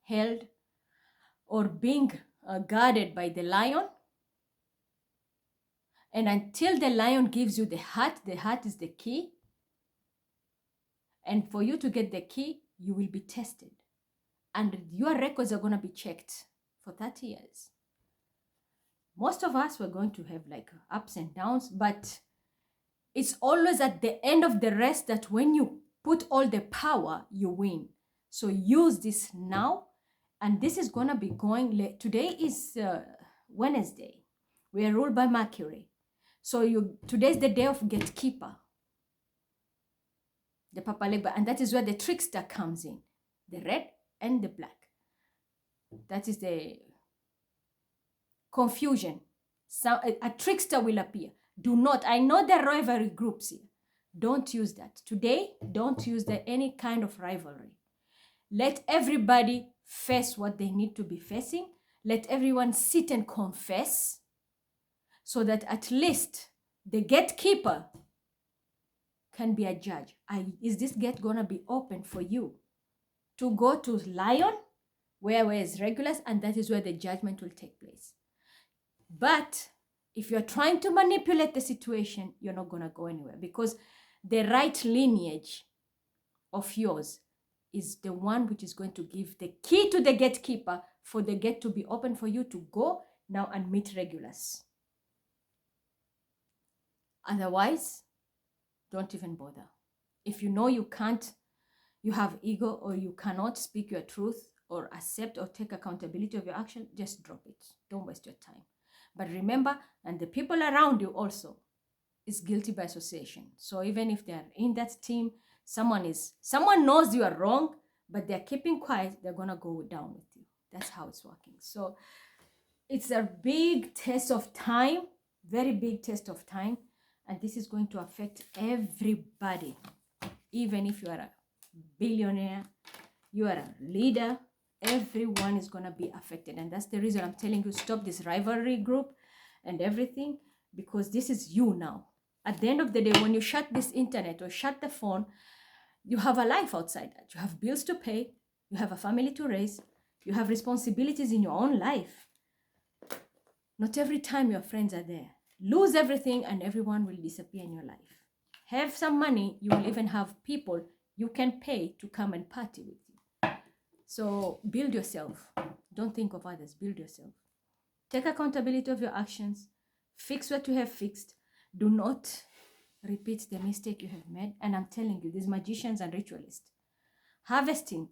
held or being guarded by the lion. And until the lion gives you the heart is the key. And for you to get the key, you will be tested. And your records are going to be checked for 30 years. Most of us were going to have like ups and downs, but it's always at the end of the race that when you put all the power, you win. So use this now. And this is going to be going, today is Wednesday. We are ruled by Mercury. So today's the day of gatekeeper. The Papaleba, and that is where the trickster comes in. The red and the black. That is the confusion. So a trickster will appear. Do not, I know the rivalry groups here. Don't use that. Today, don't use any kind of rivalry. Let everybody face what they need to be facing. Let everyone sit and confess so that at least the gatekeeper can be a judge. Is this gate going to be open for you to go to lion, where is regulars, and that is where the judgment will take place. But if you're trying to manipulate the situation, you're not going to go anywhere, because the right lineage of yours is the one which is going to give the key to the gatekeeper for the gate to be open for you to go now and meet regulars. Otherwise, don't even bother. If you know you can't, you have ego, or you cannot speak your truth or accept or take accountability of your action, just drop it. Don't waste your time. But remember, and the people around you also is guilty by association. So even if they're in that team, someone knows you are wrong, but they're keeping quiet, they're going to go down with you. That's how it's working. So it's a big test of time, very big test of time. And this is going to affect everybody. Even if you are a billionaire, you are a leader, everyone is going to be affected. And that's the reason I'm telling you, stop this rivalry group. and everything, because this is you now. At the end of the day, when you shut this internet or shut the phone, you have a life outside that. You have bills to pay, you have a family to raise, you have responsibilities in your own life. Not every time your friends are there. Lose everything and everyone will disappear in your life. Have some money, you will even have people you can pay to come and party with you. So build yourself. Don't think of others, build yourself. Take accountability of your actions. Fix what you have fixed. Do not repeat the mistake you have made. And I'm telling you, these magicians and ritualists, harvesting,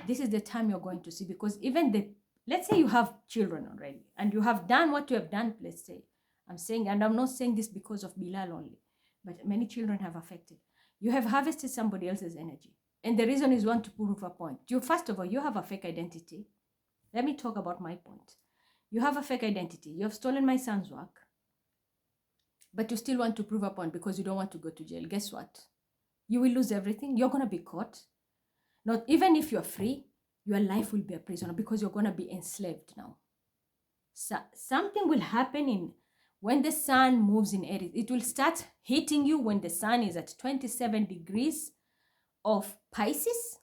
this is the time you're going to see, because even let's say you have children already and you have done what you have done, let's say, I'm saying, and I'm not saying this because of Bilal only, but many children have affected. You have harvested somebody else's energy. And the reason is, want to prove a point. First of all, you have a fake identity. Let me talk about my point. You have a fake identity. You have stolen my son's work, but you still want to prove a point because you don't want to go to jail. Guess what? You will lose everything. You're going to be caught. Not even if you're free, your life will be a prisoner because you're going to be enslaved now. So something will happen when the sun moves in Aries. It will start hitting you when the sun is at 27 degrees of Pisces.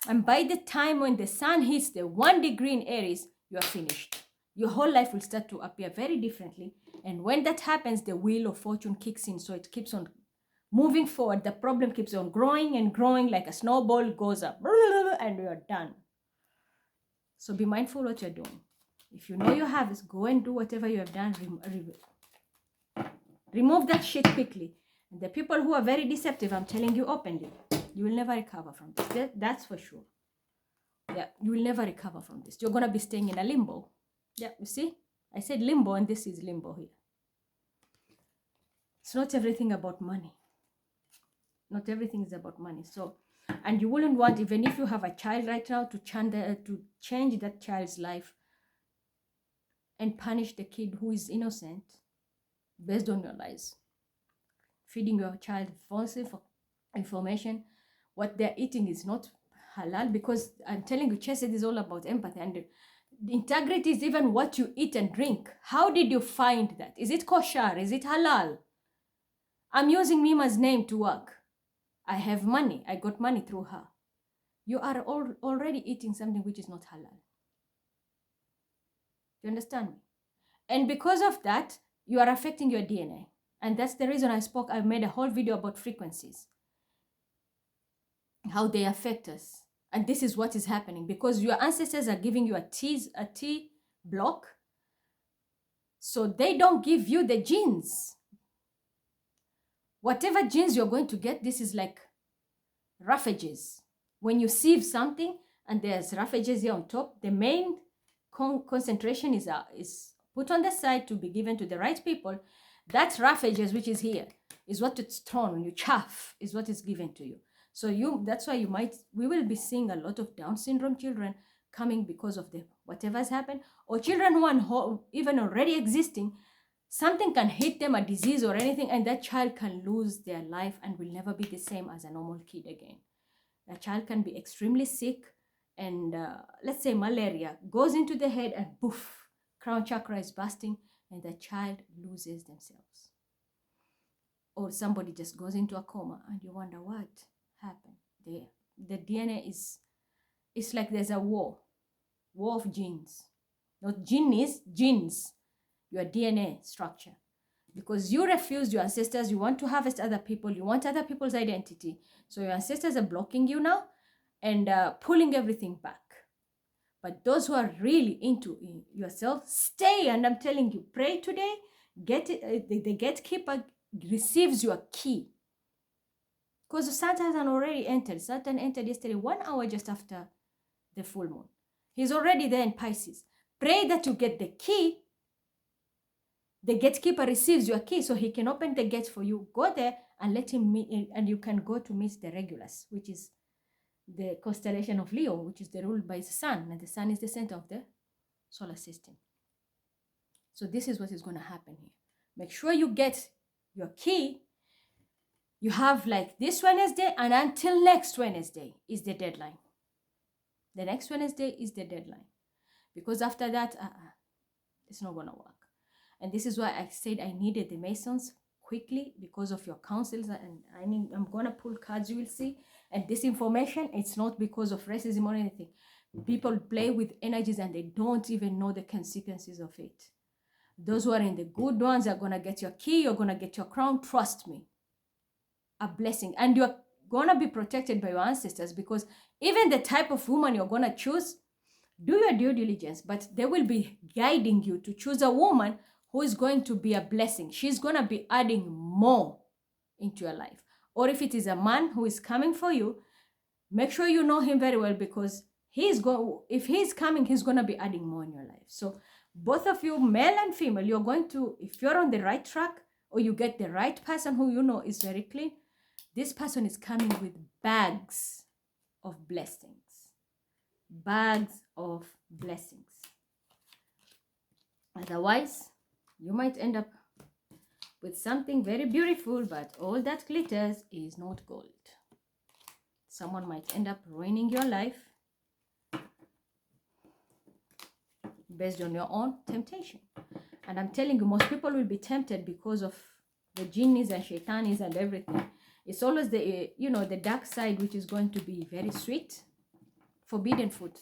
And by the time when the sun hits the 1 degree in Aries, you are finished. Your whole life will start to appear very differently. And when that happens, the wheel of fortune kicks in. So it keeps on moving forward. The problem keeps on growing and growing like a snowball, goes up, and you're done. So be mindful what you're doing. If you know you have this, go and do whatever you have done. Remove that shit quickly. And the people who are very deceptive, I'm telling you openly, you will never recover from this. That's for sure. Yeah, you will never recover from this. You're going to be staying in a limbo. Yeah, you see? I said limbo, and this is limbo here. It's not everything about money. Not everything is about money. So, and you wouldn't want, even if you have a child right now, to change that child's life and punish the kid who is innocent based on your lies. Feeding your child false information. What they're eating is not halal, because I'm telling you, chesed is all about empathy, and integrity is even what you eat and drink. How did you find that? Is it kosher? Is it halal? I'm using Mima's name to work. I have money. I got money through her. You are already eating something which is not halal. You understand me? And because of that, you are affecting your DNA. And that's the reason I made a whole video about frequencies, how they affect us. And this is what is happening, because your ancestors are giving you a T block. So they don't give you the genes. Whatever genes you're going to get, this is like roughages. When you sieve something and there's roughages here on top, the main concentration is put on the side to be given to the right people. That roughages, which is here, is what it's thrown when you chaff, is what is given to you. So that's why we will be seeing a lot of Down syndrome children coming because of whatever's happened, or children who are even already existing. Something can hit them, a disease or anything, and that child can lose their life and will never be the same as a normal kid again. A child can be extremely sick, and let's say malaria goes into the head and poof, crown chakra is busting, and the child loses themselves. Or somebody just goes into a coma and you wonder what happened there. The DNA it's like there's a war of genes. Not genes, your DNA structure. Because you refused your ancestors, you want to harvest other people, you want other people's identity. So your ancestors are blocking you now and pulling everything back. But those who are really into yourself, stay. And I'm telling you, pray today. The gatekeeper receives your key. Because Saturn already entered. Saturn entered yesterday, 1 hour just after the full moon. He's already there in Pisces. Pray that you get the key. The gatekeeper receives your key so he can open the gates for you. Go there and let him meet, and you can go to meet the Regulus, which is the constellation of Leo, which is ruled by the sun, and the sun is the center of the solar system. So this is what is going to happen here. Make sure you get your key. You have like this Wednesday, and until next Wednesday is the deadline. The next Wednesday is the deadline. Because after that, It's not gonna work. And this is why I said I needed the Masons quickly, because of your counsels. And I'm gonna pull cards, you will see. And this information, it's not because of racism or anything. People play with energies and they don't even know the consequences of it. Those who are in the good ones are gonna get your key, you're gonna get your crown, trust me. A blessing. And you're gonna be protected by your ancestors, because even the type of woman you're gonna choose, do your due diligence, but they will be guiding you to choose a woman who is going to be a blessing. She's going to be adding more into your life. Or if it is a man who is coming for you, make sure you know him very well, because if he's coming, he's going to be adding more in your life. So both of you, male and female, you're going to, if you're on the right track, or you get the right person who you know is very clean, this person is coming with bags of blessings. Bags of blessings. Otherwise, you might end up with something very beautiful, but all that glitters is not gold. Someone might end up ruining your life based on your own temptation. And I'm telling you, most people will be tempted because of the jinnis and shaitanis and everything. It's always the, the dark side, which is going to be very sweet. Forbidden fruit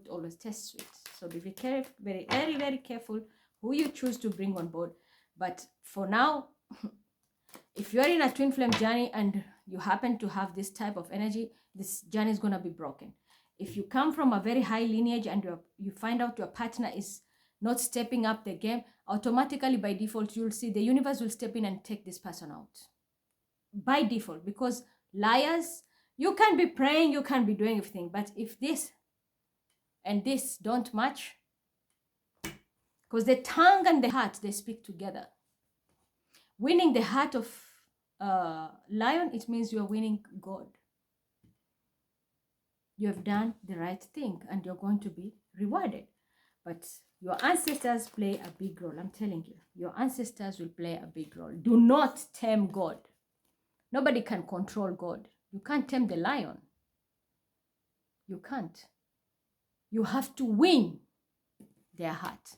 always tastes sweet. So be very, very, very careful who you choose to bring on board. But for now, if you're in a twin flame journey and you happen to have this type of energy, this journey is going to be broken. If you come from a very high lineage and you find out your partner is not stepping up the game, automatically by default, you'll see the universe will step in and take this person out. By default, because liars, you can be praying, you can be doing everything, but if this and this don't match, because the tongue and the heart, they speak together. Winning the heart of lion, it means you're winning God. You have done the right thing and you're going to be rewarded. But your ancestors play a big role. I'm telling you, your ancestors will play a big role. Do not tame God. Nobody can control God. You can't tame the lion. You can't. You have to win their heart.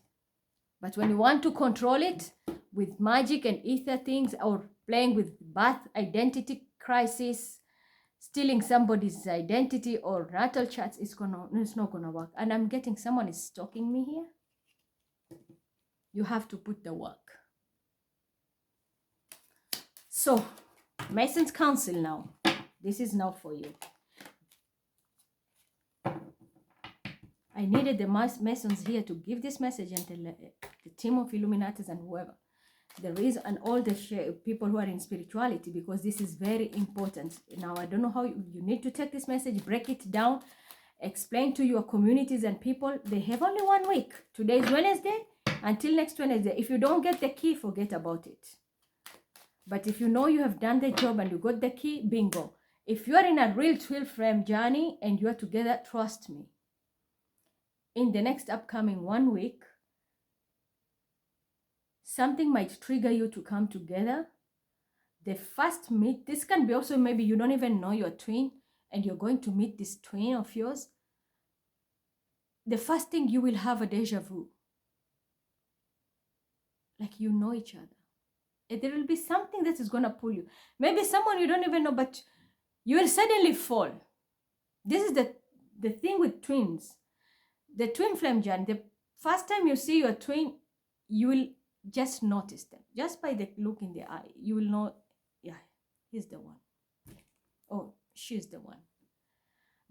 But when you want to control it with magic and ether things, or playing with birth identity crisis, stealing somebody's identity or natal charts, it's not gonna work. And I'm getting someone is stalking me here. You have to put the work. So, Mason's Council now. This is now for you. I needed the Masons here to give this message, and the team of Illuminatis and whoever. There is, and all the people who are in spirituality, because this is very important. Now, I don't know how you need to take this message, break it down, explain to your communities and people. They have only 1 week. Today is Wednesday. Until next Wednesday. If you don't get the key, forget about it. But if you know you have done the job and you got the key, bingo. If you are in a real twin flame journey and you are together, trust me. In the next upcoming 1 week, something might trigger you to come together. The first meet, this can be also maybe you don't even know your twin and you're going to meet this twin of yours. The first thing, you will have a deja vu. Like you know each other. And there will be something that is going to pull you. Maybe someone you don't even know, but you will suddenly fall. This is the thing with twins. The twin flame journey, the first time you see your twin, you will just notice them. Just by the look in the eye, you will know, yeah, he's the one. Oh, she's the one.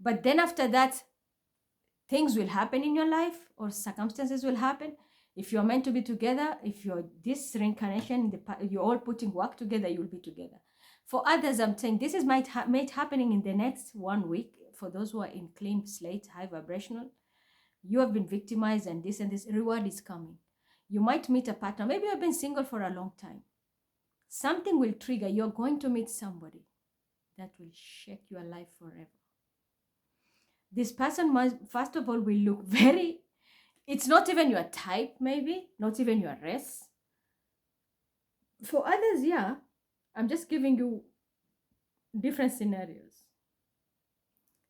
But then after that, things will happen in your life, or circumstances will happen. If you're meant to be together, if you're this reincarnation, you're all putting work together, you'll be together. For others, I'm saying this is might happening in the next 1 week. For those who are in clean slate, high vibrational, you have been victimized, and this reward is coming. You might meet a partner. Maybe you've been single for a long time. Something will trigger. You're going to meet somebody that will shake your life forever. This person must, first of all, will look very, it's not even your type, maybe, not even your race. For others, yeah, I'm just giving you different scenarios.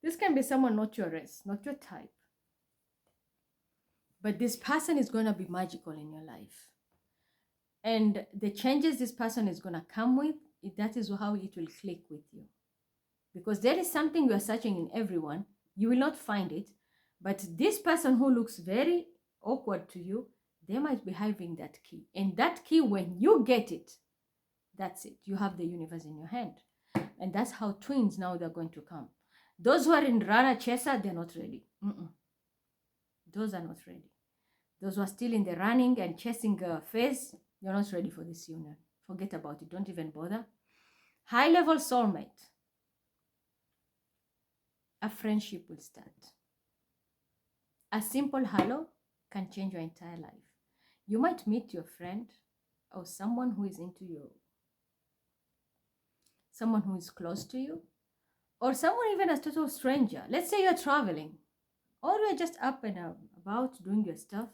This can be someone not your race, not your type. But this person is going to be magical in your life. And the changes this person is going to come with, that is how it will click with you. Because there is something you are searching in everyone. You will not find it. But this person who looks very awkward to you, they might be having that key. And that key, when you get it, that's it. You have the universe in your hand. And that's how twins now they're going to come. Those who are in runner chaser, they're not ready. Those are not ready. Those who are still in the running and chasing phase, you're not ready for this union. Forget about it. Don't even bother. High level soulmate. A friendship will start. A simple hello can change your entire life. You might meet your friend or someone who is into you, someone who is close to you, or someone even a total stranger. Let's say you're traveling or you're just up and about doing your stuff.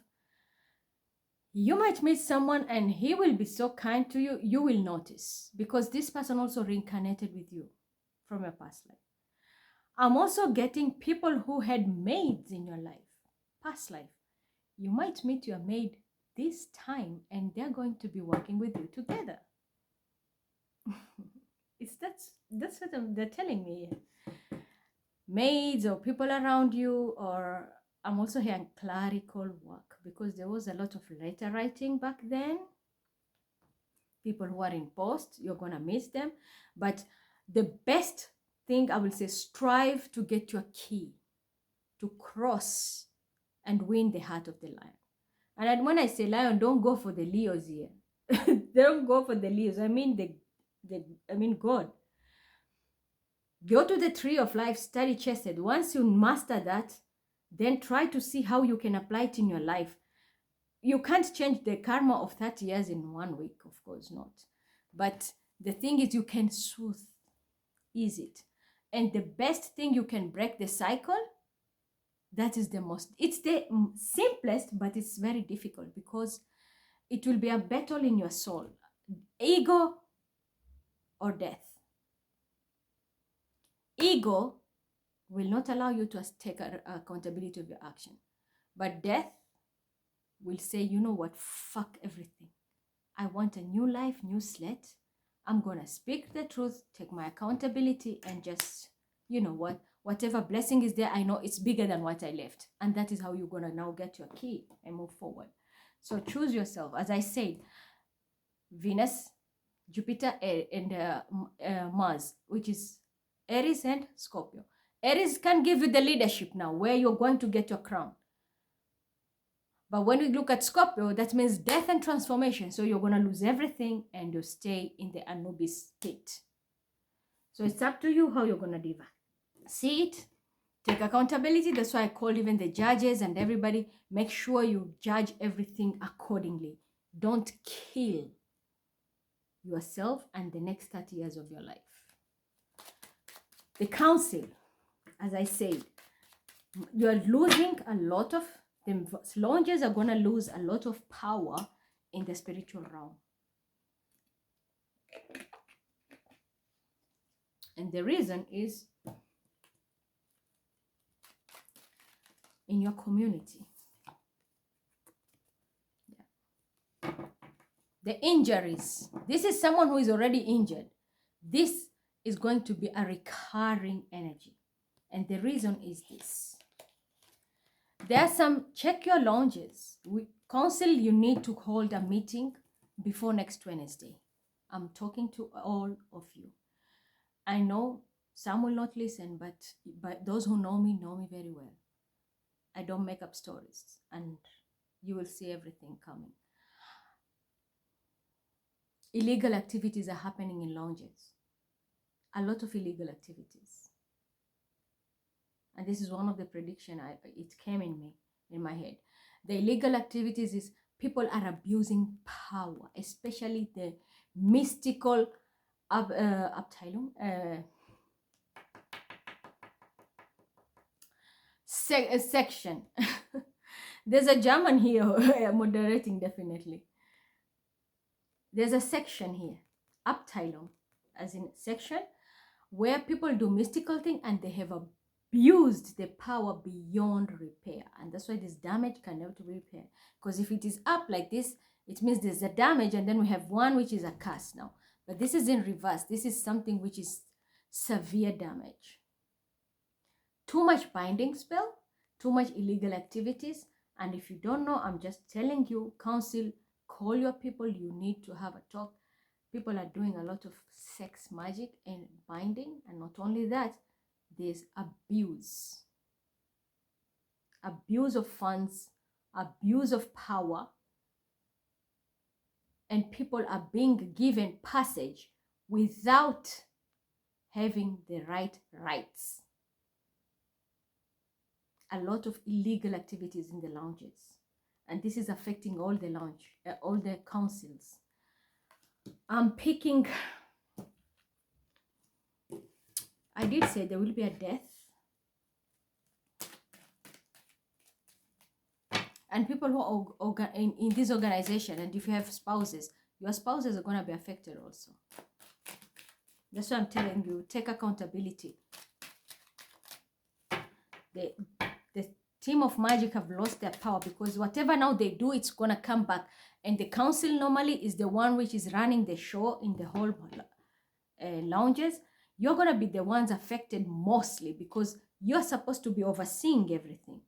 You might meet someone and he will be so kind to you, you will notice, because this person also reincarnated with you from your past life. I'm also getting people who had maids in your life, past life. You might meet your maid this time and they're going to be working with you together. That's what they're telling me. Maids or people around you, or I'm also hearing clerical work, because there was a lot of letter writing back then. People who are in post, you're going to miss them. But the best thing I will say, strive to get your key to cross and win the heart of the lion. And when I say lion, don't go for the Leos here. Don't go for the Leos. I mean God. Go to the tree of life, study chesed. Once you master that, then try to see how you can apply it in your life. You can't change the karma of 30 years in 1 week, of course not. But the thing is, you can soothe, ease it. And the best thing, you can break the cycle. That is it's the simplest, but it's very difficult, because it will be a battle in your soul. Ego or death. Ego will not allow you to take accountability of your action. But death will say, you know what, fuck everything. I want a new life, new slate. I'm going to speak the truth, take my accountability, and just, you know what, whatever blessing is there, I know it's bigger than what I left. And that is how you're going to now get your key and move forward. So choose yourself. As I said, Venus, Jupiter, and Mars, which is Aries and Scorpio. Aries can give you the leadership now, where you're going to get your crown. But when we look at Scorpio, that means death and transformation. So you're going to lose everything and you stay in the Anubis state. So it's up to you how you're going to live. See it, take accountability. That's why I call even the judges and everybody. Make sure you judge everything accordingly. Don't kill yourself and the next 30 years of your life. The council, as I said, you are losing a lot of, the launches are going to lose a lot of power in the spiritual realm. And the reason is in your community. Yeah. The injuries. This is someone who is already injured. This is going to be a recurring energy. And the reason is this. There are some, check your launches. Council, you need to hold a meeting before next Wednesday. I'm talking to all of you. I know some will not listen, but those who know me very well. I don't make up stories, and you will see everything coming. Illegal activities are happening in lounges. A lot of illegal activities. And this is one of the prediction, it came in my head. The illegal activities is people are abusing power, especially the mystical Abteilung, section. There's a German here moderating, definitely. There's a section here, Abteilung, as in section, where people do mystical thing and they have a abused the power beyond repair. And that's why this damage cannot be repaired. Because if it is up like this, it means there's a damage, and then we have one which is a curse now. But this is in reverse. This is something which is severe damage. Too much binding spell, too much illegal activities. And if you don't know, I'm just telling you, counsel, call your people. You need to have a talk. People are doing a lot of sex magic and binding. And not only that, there's abuse. Abuse of funds, abuse of power. And people are being given passage without having the right rights. A lot of illegal activities in the lounges. And this is affecting all the lounge, all the councils. I'm picking, I did say there will be a death. And people who are in this organization, and if you have spouses, your spouses are going to be affected also. That's why I'm telling you, take accountability. The team of magic have lost their power, because whatever now they do, it's going to come back. And the council normally is the one which is running the show in the whole lounges. You're going to be the ones affected mostly, because you're supposed to be overseeing everything.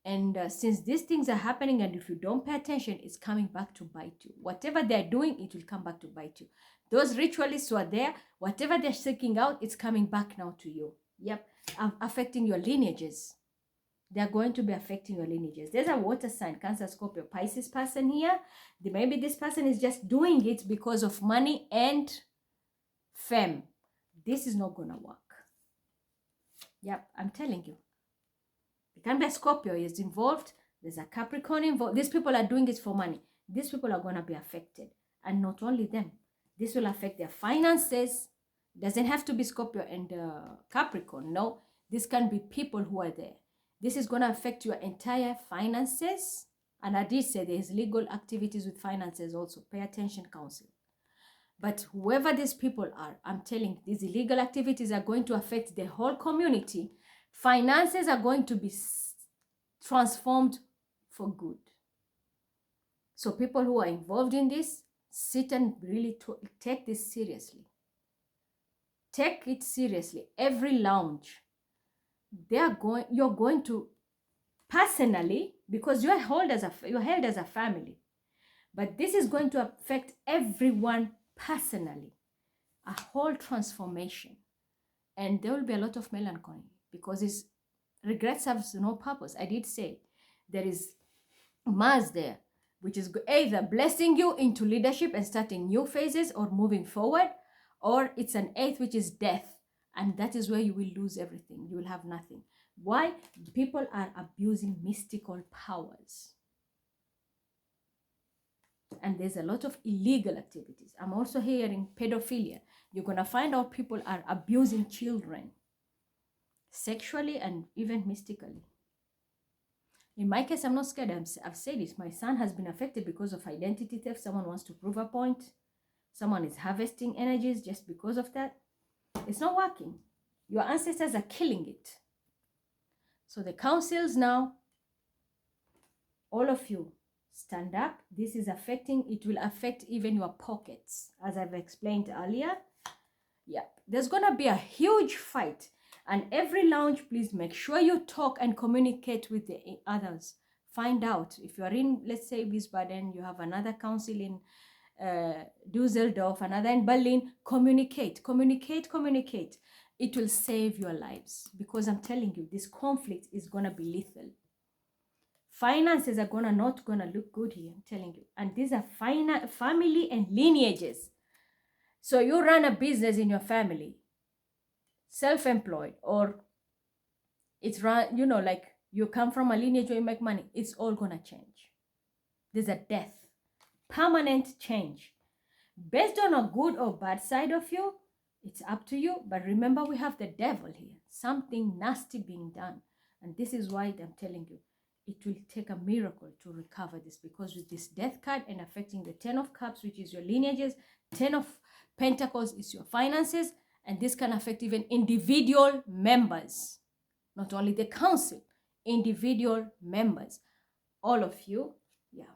And since these things are happening, and if you don't pay attention, it's coming back to bite you. Whatever they're doing, it will come back to bite you. Those ritualists who are there, whatever they're seeking out, it's coming back now to you. Yep, affecting your lineages. They're going to be affecting your lineages. There's a water sign, Cancer, Scorpio, Pisces person here. Maybe this person is just doing it because of money and fame. This is not going to work. Yep, I'm telling you. It can be a Scorpio is involved. There's a Capricorn involved. These people are doing it for money. These people are going to be affected. And not only them. This will affect their finances. Doesn't have to be Scorpio and Capricorn. No, this can be people who are there. This is going to affect your entire finances. And I did say there's legal activities with finances also. Pay attention, counsel. But whoever these people are, I'm telling you, these illegal activities are going to affect the whole community. Finances are going to be transformed for good. So people who are involved in this, sit and really take this seriously. Take it seriously. Every lounge, you're going to personally, because you're held as a family. But this is going to affect everyone personally. A whole transformation. And there will be a lot of melancholy, because regret serves no purpose. I did say there is Mars there, which is either blessing you into leadership and starting new phases or moving forward, or it's an 8th, which is death. And that is where you will lose everything. You will have nothing. Why? People are abusing mystical powers. And there's a lot of illegal activities. I'm also hearing pedophilia. You're going to find out people are abusing children. Sexually and even mystically. In my case, I'm not scared. I've said it. My son has been affected because of identity theft. Someone wants to prove a point. Someone is harvesting energies just because of that. It's not working. Your ancestors are killing it. So the councils now, all of you, stand up. This is affecting, it will affect even your pockets, as I've explained earlier. Yeah, there's going to be a huge fight. And every lounge, please make sure you talk and communicate with the others. Find out. If you are in, let's say, Wiesbaden, you have another council in Dusseldorf, another in Berlin. Communicate. It will save your lives. Because I'm telling you, this conflict is going to be lethal. Finances are not going to look good here, I'm telling you. And these are family and lineages. So you run a business in your family, self-employed, or it's run, like you come from a lineage where you make money, it's all going to change. There's a death, permanent change. Based on a good or bad side of you, it's up to you. But remember, we have the devil here, something nasty being done. And this is why I'm telling you, it will take a miracle to recover this, because with this death card and affecting the 10 of Cups, which is your lineages, 10 of Pentacles is your finances, and this can affect even individual members, not only the council, individual members, all of you. Yeah,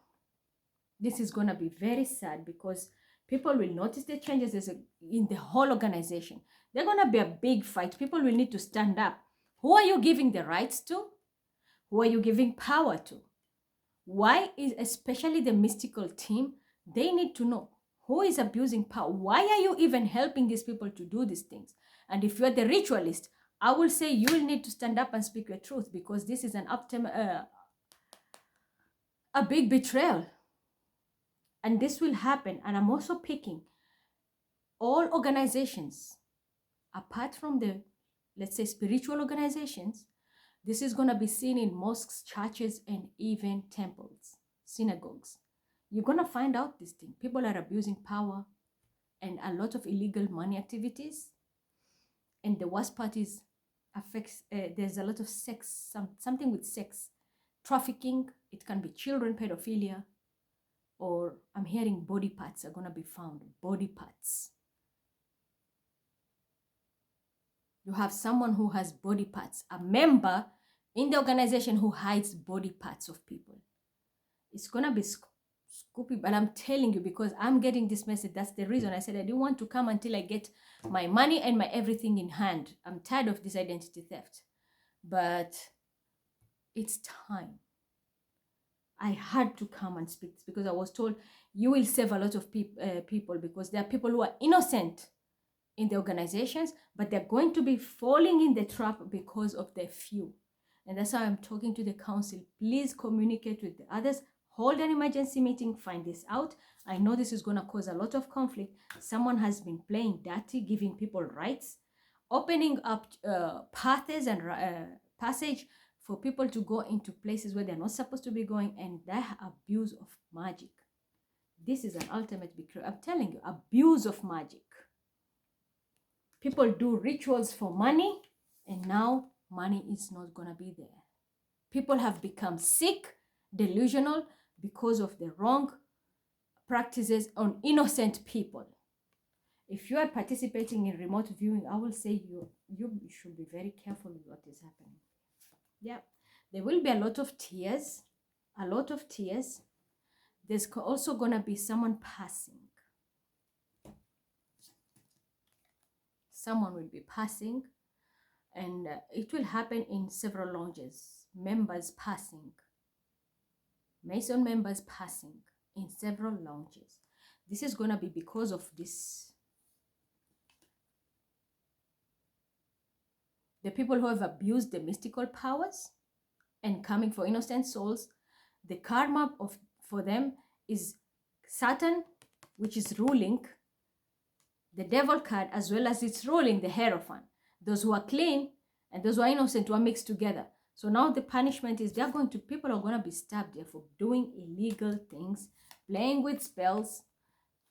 this is going to be very sad because people will notice the changes in the whole organization. There's going to be a big fight. People will need to stand up. Who are you giving the rights to? Who are you giving power to? Why is, especially the mystical team, they need to know who is abusing power. Why are you even helping these people to do these things? And if you're the ritualist, I will say you will need to stand up and speak your truth, because this is a big betrayal. And this will happen. And I'm also picking all organizations, apart from the, let's say, spiritual organizations. This is going to be seen in mosques, churches, and even temples, synagogues. You're going to find out this thing. People are abusing power and a lot of illegal money activities. And the worst part is there's a lot of sex, something with sex, trafficking. It can be children, pedophilia, or I'm hearing body parts are going to be found. Body parts. You have someone who has body parts, a member in the organization who hides body parts of people. It's going to be scoopy, but I'm telling you, because I'm getting this message. That's the reason I said I didn't want to come until I get my money and my everything in hand. I'm tired of this identity theft. But it's time. I had to come and speak because I was told you will save a lot of people, because there are people who are innocent in the organizations, but they're going to be falling in the trap because of the few. And that's why I'm talking to the council. Please communicate with the others. Hold an emergency meeting. Find this out. I know this is going to cause a lot of conflict. Someone has been playing dirty, giving people rights, opening up paths and passage for people to go into places where they're not supposed to be going, and that abuse of magic. This is an ultimate betrayal. I'm telling you, abuse of magic. People do rituals for money, and now money is not going to be there. People have become sick, delusional, because of the wrong practices on innocent people. If you are participating in remote viewing, I will say you should be very careful with what is happening. Yeah, there will be a lot of tears, a lot of tears. There's also going to be someone passing. Someone will be passing, and it will happen in several lounges. Members passing, Mason members passing in several lounges. This is going to be because of this. The people who have abused the mystical powers and coming for innocent souls, the karma for them is Saturn, which is ruling the devil card, as well as it's ruling the Hierophant. Those who are clean and those who are innocent were mixed together. So now the punishment is people are going to be stabbed there for doing illegal things, playing with spells,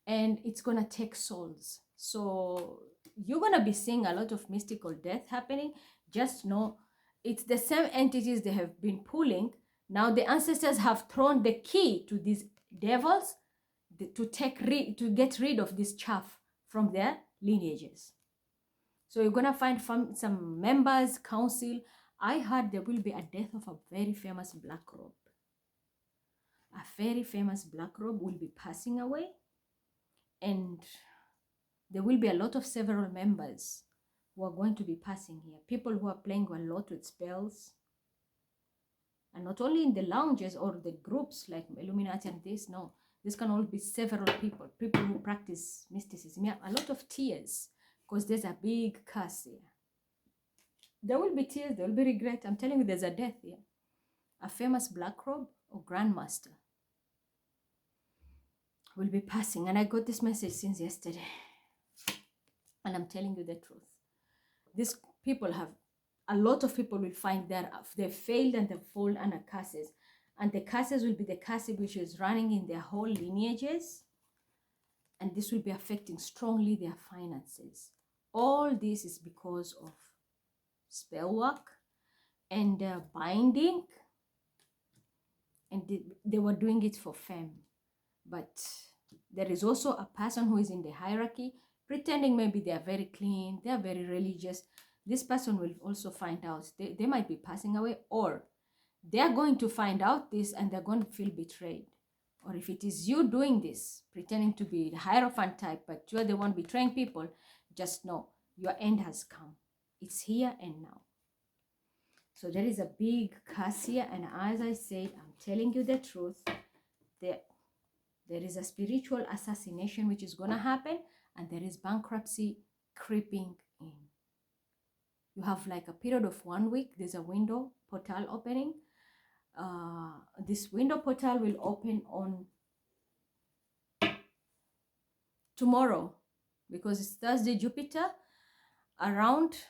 and it's going to take souls. So you're going to be seeing a lot of mystical death happening. Just know it's the same entities they have been pulling. Now the ancestors have thrown the key to these devils to get rid of this chaff from their lineages. So you're going to find some members, council. I heard there will be a death of a very famous black robe. A very famous black robe will be passing away. And there will be a lot of several members who are going to be passing here. People who are playing a lot with spells. And not only in the lounges or the groups like Illuminati and this, no. This can all be several people who practice mysticism. Yeah, a lot of tears, because there's a big curse here. There will be tears, there will be regret. I'm telling you, there's a death here. A famous black robe or grandmaster will be passing. And I got this message since yesterday. And I'm telling you the truth. These people a lot of people will find that they've failed and they've fallen under curses. And the curses will be the curse which is running in their whole lineages. And this will be affecting strongly their finances. All this is because of spell work and binding. And they were doing it for fame. But there is also a person who is in the hierarchy, pretending maybe they are very clean, they are very religious. this person will also find out. They might be passing away, or they're going to find out this and they're going to feel betrayed. Or if it is you doing this, pretending to be the Hierophant type, but you're the one betraying people, just know your end has come. It's here and now. So there is a big curse here. And as I said, I'm telling you the truth. There is a spiritual assassination which is going to happen. And there is bankruptcy creeping in. You have like a period of 1 week. There's a window portal opening. This window portal will open on tomorrow, because it's Thursday, Jupiter, around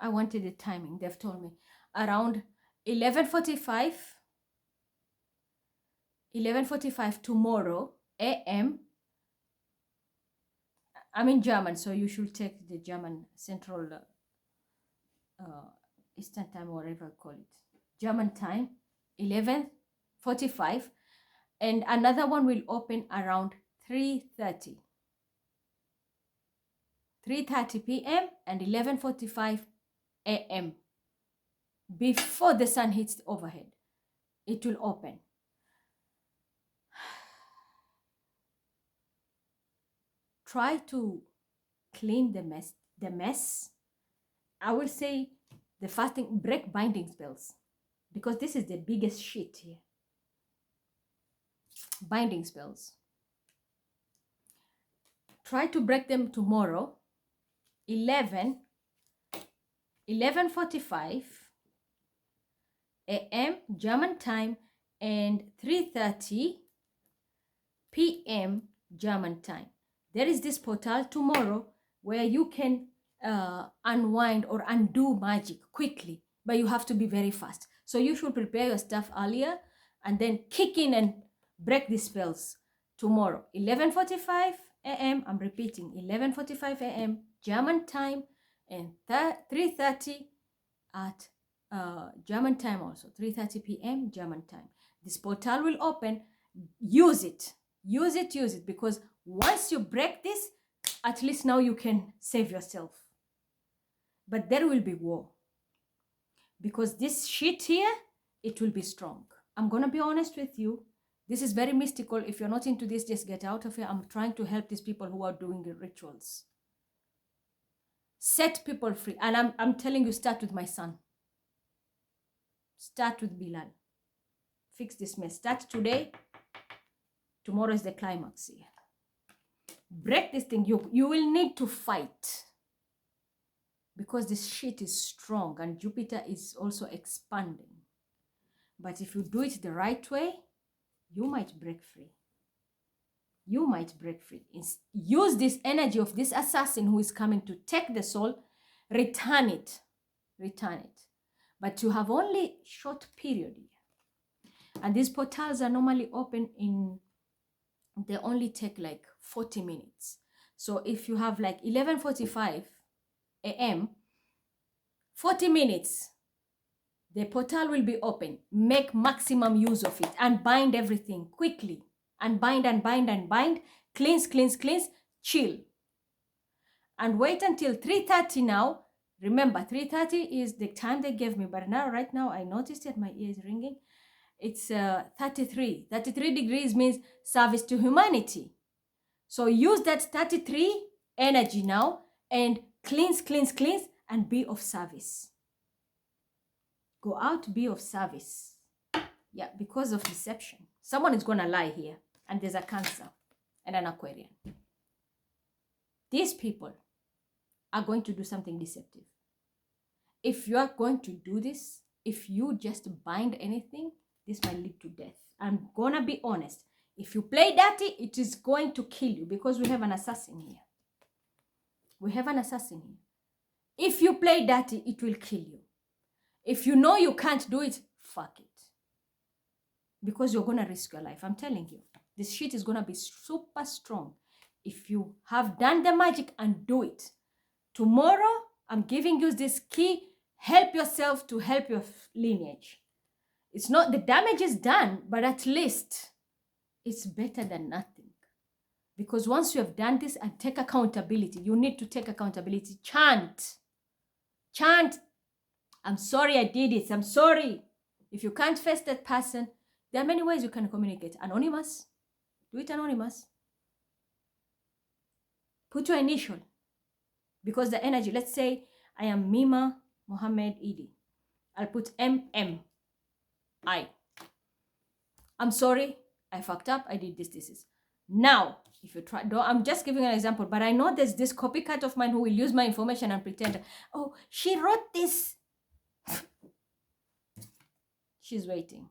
I wanted the timing. They've told me around 11:45 tomorrow a.m. I'm in German, so you should take the German Central Eastern Time, or whatever I call it. German time, 11:45, and another one will open around 3:30 p.m. and 11:45 a.m. before the sun hits overhead. It will open. Try to clean the mess. I will say the first thing, break binding spells, because this is the biggest shit here. Binding spells. Try to break them tomorrow, 11:45 a.m. German time and 3:30 p.m. German time. There is this portal tomorrow where you can unwind or undo magic quickly, but you have to be very fast. So you should prepare your stuff earlier and then kick in and break the spells tomorrow, 11:45 a.m. I'm repeating, 11:45 a.m. German time and 3:30 at German time, also 3:30 p.m. German time. This portal will open. Use it, because once you break this, at least now you can save yourself. But there will be war, because this shit here, it will be strong. I'm gonna be honest with you. This is very mystical. If you're not into this, just get out of here. I'm trying to help these people who are doing the rituals. Set people free. And I'm telling you, start with my son. Start with Bilal. Fix this mess. Start today. Tomorrow is the climax here. Break this thing. You will need to fight, because this shit is strong and Jupiter is also expanding. But if you do it the right way, you might break free. You might break free. Use this energy of this assassin who is coming to take the soul, return it. But you have only short period here. And these portals are normally open they only take like 40 minutes. So if you have like 11:45 a.m., 40 minutes, the portal will be open. Make maximum use of it and bind everything quickly. And bind. Cleanse, chill. And wait until 3:30 now. Remember, 3:30 is the time they gave me. But now, right now, I noticed that my ear is ringing. It's 33. 33 degrees means service to humanity. So use that 33 energy now and cleanse, and be of service. Go out, be of service. Yeah, because of deception. Someone is going to lie here. And there's a Cancer and an Aquarian. These people are going to do something deceptive. If you are going to do this, if you just bind anything, this might lead to death. I'm going to be honest. If you play dirty, it is going to kill you, because we have an assassin here. If you play dirty, it will kill you. If you know you can't do it, fuck it. Because you're going to risk your life. I'm telling you. This shit is going to be super strong. If you have done the magic and do it. Tomorrow, I'm giving you this key. Help yourself to help your lineage. It's not, the damage is done, but at least it's better than nothing. Because once you have done this and take accountability, you need to take accountability. Chant. Chant. I'm sorry I did it. I'm sorry. If you can't face that person, there are many ways you can communicate. Anonymous. Do it anonymous. Put your initial. Because the energy, let's say I am Mima Mohammed Idi. I'll put MM. I'm sorry. I fucked up. I did this. Now, if you try, I'm just giving an example, but I know there's this copycat of mine who will use my information and pretend, oh, she wrote this. She's waiting.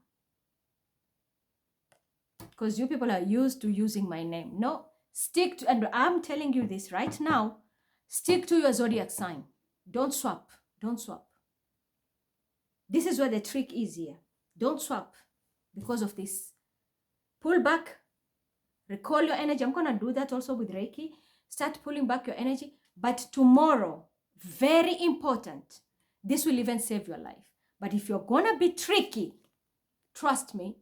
Because you people are used to using my name. No, stick to, and I'm telling you this right now, stick to your zodiac sign. Don't swap. Don't swap. This is where the trick is here. Don't swap because of this. Pull back. Recall your energy. I'm going to do that also with Reiki. Start pulling back your energy. But tomorrow, very important, this will even save your life. But if you're going to be tricky, trust me,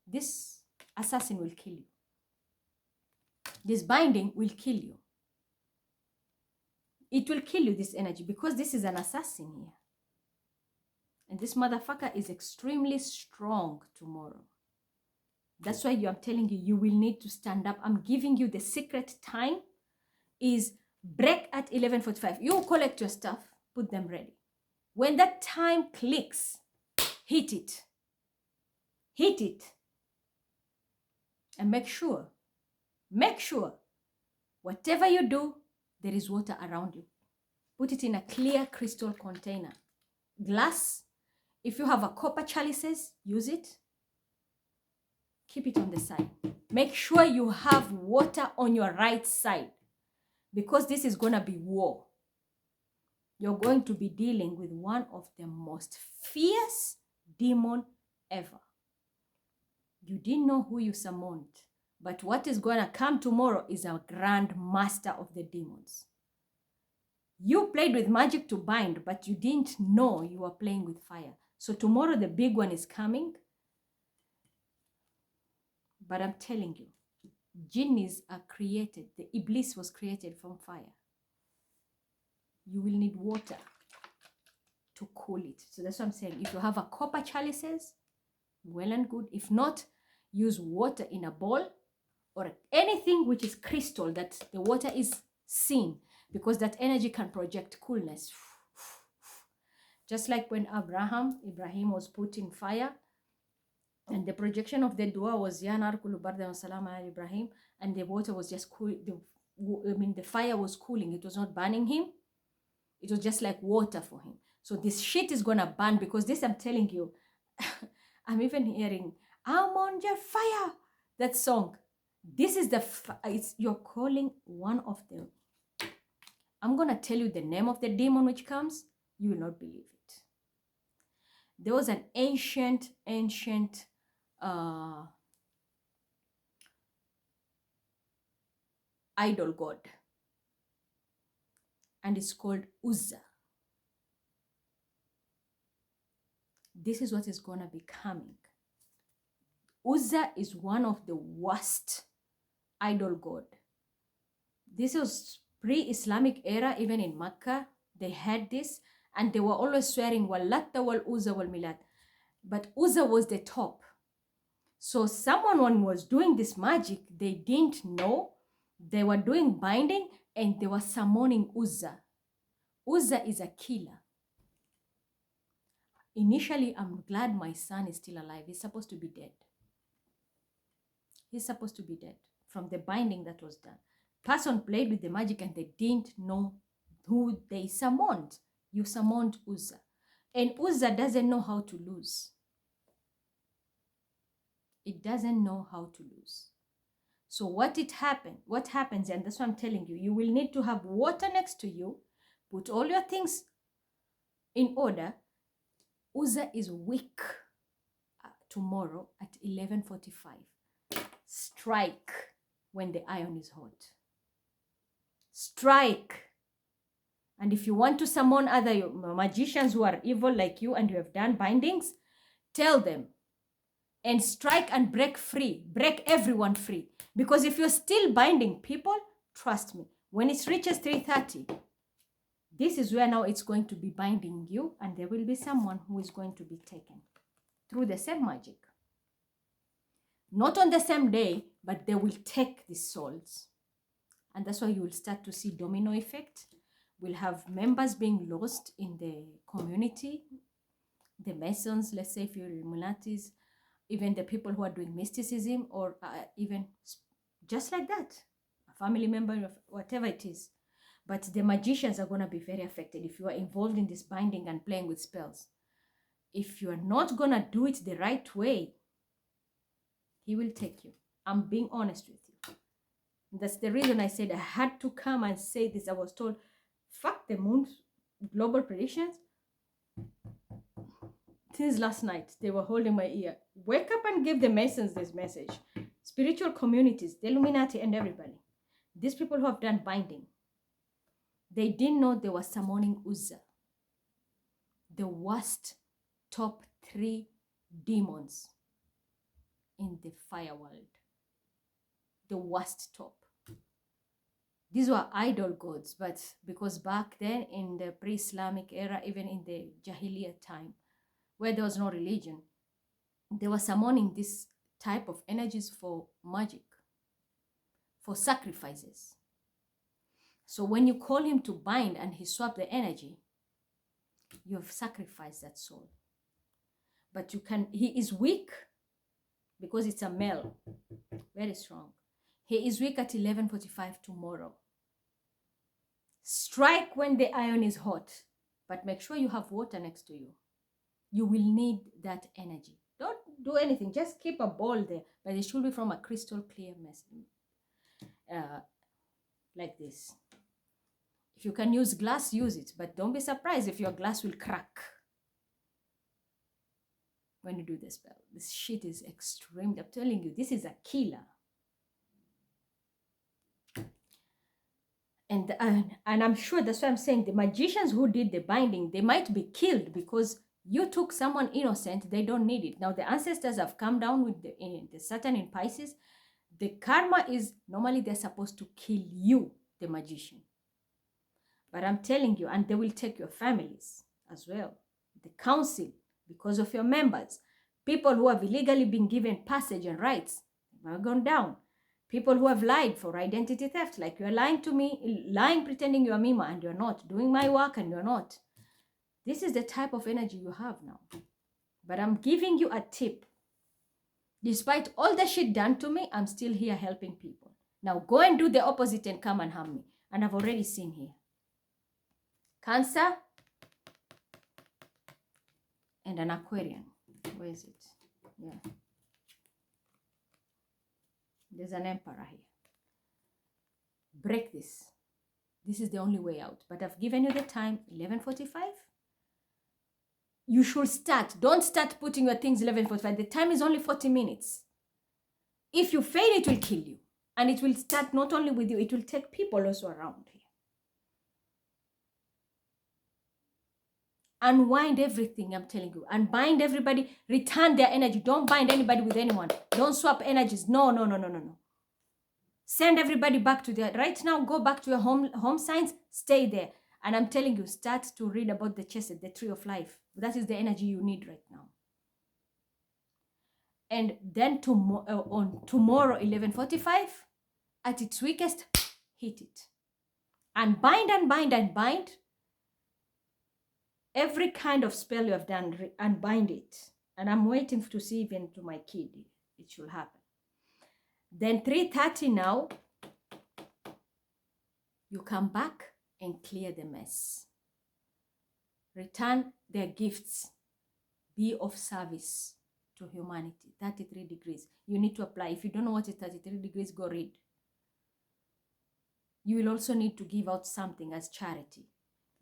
this assassin will kill you. This binding will kill you. It will kill you, this energy, because this is an assassin here. And this motherfucker is extremely strong tomorrow. That's why I'm telling you, you will need to stand up. I'm giving you the secret time is break at 11:45. You collect your stuff, put them ready. When that time clicks, hit it. Hit it. And make sure, whatever you do, there is water around you. Put it in a clear crystal container. Glass. If you have a copper chalices, use it. Keep it on the side. Make sure you have water on your right side because this is going to be war. You're going to be dealing with one of the most fierce demon ever. You didn't know who you summoned, but what is going to come tomorrow is a grand master of the demons. You played with magic to bind, but you didn't know you were playing with fire. So tomorrow the big one is coming. But I'm telling you, jinnis are created. The Iblis was created from fire. You will need water to cool it. So that's what I'm saying. If you have a copper chalices, well and good. If not, use water in a bowl or anything which is crystal that the water is seen, because that energy can project coolness. Just like when Ibrahim was put in fire, and the projection of the dua was Ya nar kulu bardan wa salam ala Ibrahim, and the water was just cool. The fire was cooling. It was not burning him. It was just like water for him. So this shit is gonna burn, because this, I'm telling you, I'm even hearing I'm on your fire. That song. This is you're calling one of them. I'm gonna tell you the name of the demon which comes. You will not believe it. There was an ancient idol god, and it's called Uzza. This is what is gonna be coming. Uzza is one of the worst idol god. This was pre-Islamic era. Even in Mecca they had this, and they were always swearing Wallatta wal Uzza wal Milad, but Uzza was the top. So someone was doing this magic, they didn't know. They were doing binding and they were summoning Uzza. Uzza is a killer. Initially, I'm glad my son is still alive. He's supposed to be dead. He's supposed to be dead from the binding that was done. Person played with the magic and they didn't know who they summoned. You summoned Uzza. And Uzza doesn't know how to lose. It doesn't know how to lose. So what happens, and that's what I'm telling you, you will need to have water next to you, put all your things in order. Uzza is weak tomorrow at 11:45. Strike when the iron is hot. Strike. And if you want to summon other magicians who are evil like you and you have done bindings, tell them. And strike and break free. Break everyone free. Because if you're still binding people, trust me, when it reaches 3:30, this is where now it's going to be binding you, and there will be someone who is going to be taken through the same magic. Not on the same day, but they will take these souls. And that's why you will start to see domino effect. We'll have members being lost in the community. The Masons, let's say if you're Illuminatis, even the people who are doing mysticism, or even just like that, a family member, whatever it is. But the magicians are going to be very affected if you are involved in this binding and playing with spells. If you are not going to do it the right way, he will take you. I'm being honest with you. That's the reason I said I had to come and say this. I was told, fuck the moon's global predictions. Since last night, they were holding my ear. Wake up and give the Masons this message. Spiritual communities, the Illuminati and everybody. These people who have done binding, they didn't know they were summoning Urself, the worst top 3 demons in the fire world. The worst top. These were idol gods, but because back then in the pre-Islamic era, even in the Jahiliyyah time, where there was no religion, they were summoning this type of energies for magic, for sacrifices. So when you call him to bind and he swapped the energy, you have sacrificed that soul. But he is weak because it's a male, very strong. He is weak at 11:45 tomorrow. Strike when the iron is hot, but make sure you have water next to you. You will need that energy. Don't do anything. Just keep a ball there, but it should be from a crystal clear message, like this. If you can use glass, use it, but don't be surprised if your glass will crack when you do the spell. This shit is extreme. I'm telling you, this is a killer. And I'm sure that's why I'm saying the magicians who did the binding, they might be killed because you took someone innocent. They don't need it. Now the ancestors have come down with the Saturn in Pisces. The karma is normally they're supposed to kill you, the magician. But I'm telling you, and they will take your families as well. The council, because of your members. People who have illegally been given passage and rights have gone down. People who have lied for identity theft, like you're lying to me, lying pretending you're Mima and you're not, doing my work and you're not. This is the type of energy you have now. But I'm giving you a tip. Despite all the shit done to me, I'm still here helping people. Now go and do the opposite and come and harm me. And I've already seen here. Cancer and an Aquarian. Where is it? Yeah. There's an Emperor here. Break this. This is the only way out. But I've given you the time, 11:45. You should start. Don't start putting your things 11:45. The time is only 40 minutes. If you fail, it will kill you. And it will start not only with you, it will take people also around here. Unwind everything, I'm telling you. Unbind everybody. Return their energy. Don't bind anybody with anyone. Don't swap energies. No. Send everybody back to their... Right now, go back to your home signs. Stay there. And I'm telling you, start to read about the chesed, the tree of life. That is the energy you need right now. And then on tomorrow, 11:45, at its weakest, hit it. And bind and bind and bind. Every kind of spell you have done, unbind it. And I'm waiting to see even to my kid. It should happen. Then 3:30 now, you come back and clear the mess. Return their gifts. Be of service to humanity. 33 degrees. You need to apply. If you don't know what is 33 degrees, go read. You will also need to give out something as charity.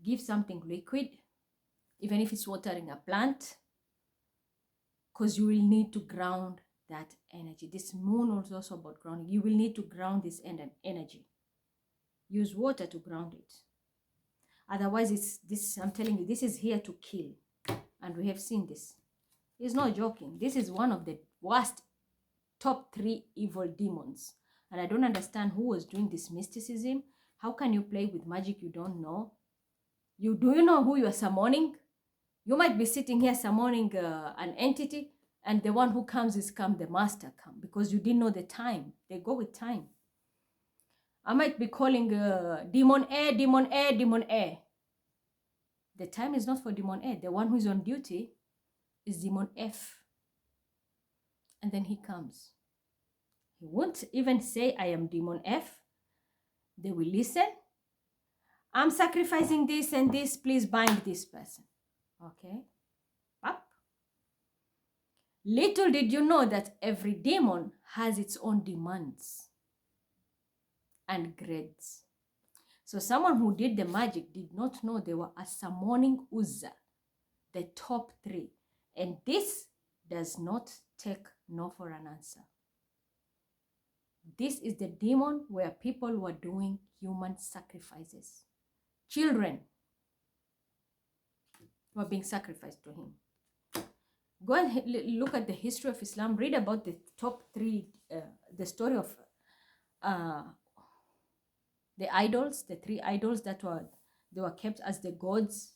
Give something liquid, even if it's watering a plant, because you will need to ground that energy. This moon is also about grounding. You will need to ground this energy. Use water to ground it. Otherwise, it's this. I'm telling you, this is here to kill, and we have seen this. He's not joking. This is one of the worst top 3 evil demons, and I don't understand who was doing this mysticism. How can you play with magic you don't know? Do you know who you are summoning? You might be sitting here summoning an entity, and the one who comes is the master come, because you didn't know the time. They go with time. I might be calling demon A, demon A, demon A. The time is not for demon A. The one who is on duty is demon F. And then he comes. He won't even say, I am demon F. They will listen. I'm sacrificing this and this. Please bind this person. Okay. Up. Little did you know that every demon has its own demands and grades. So someone who did the magic did not know they were a summoning Uzza, the top 3. And this does not take no for an answer. This is the demon where people were doing human sacrifices. Children were being sacrificed to him. Go and look at the history of Islam. Read about the top 3, the story of the idols, the 3 idols that were kept as the gods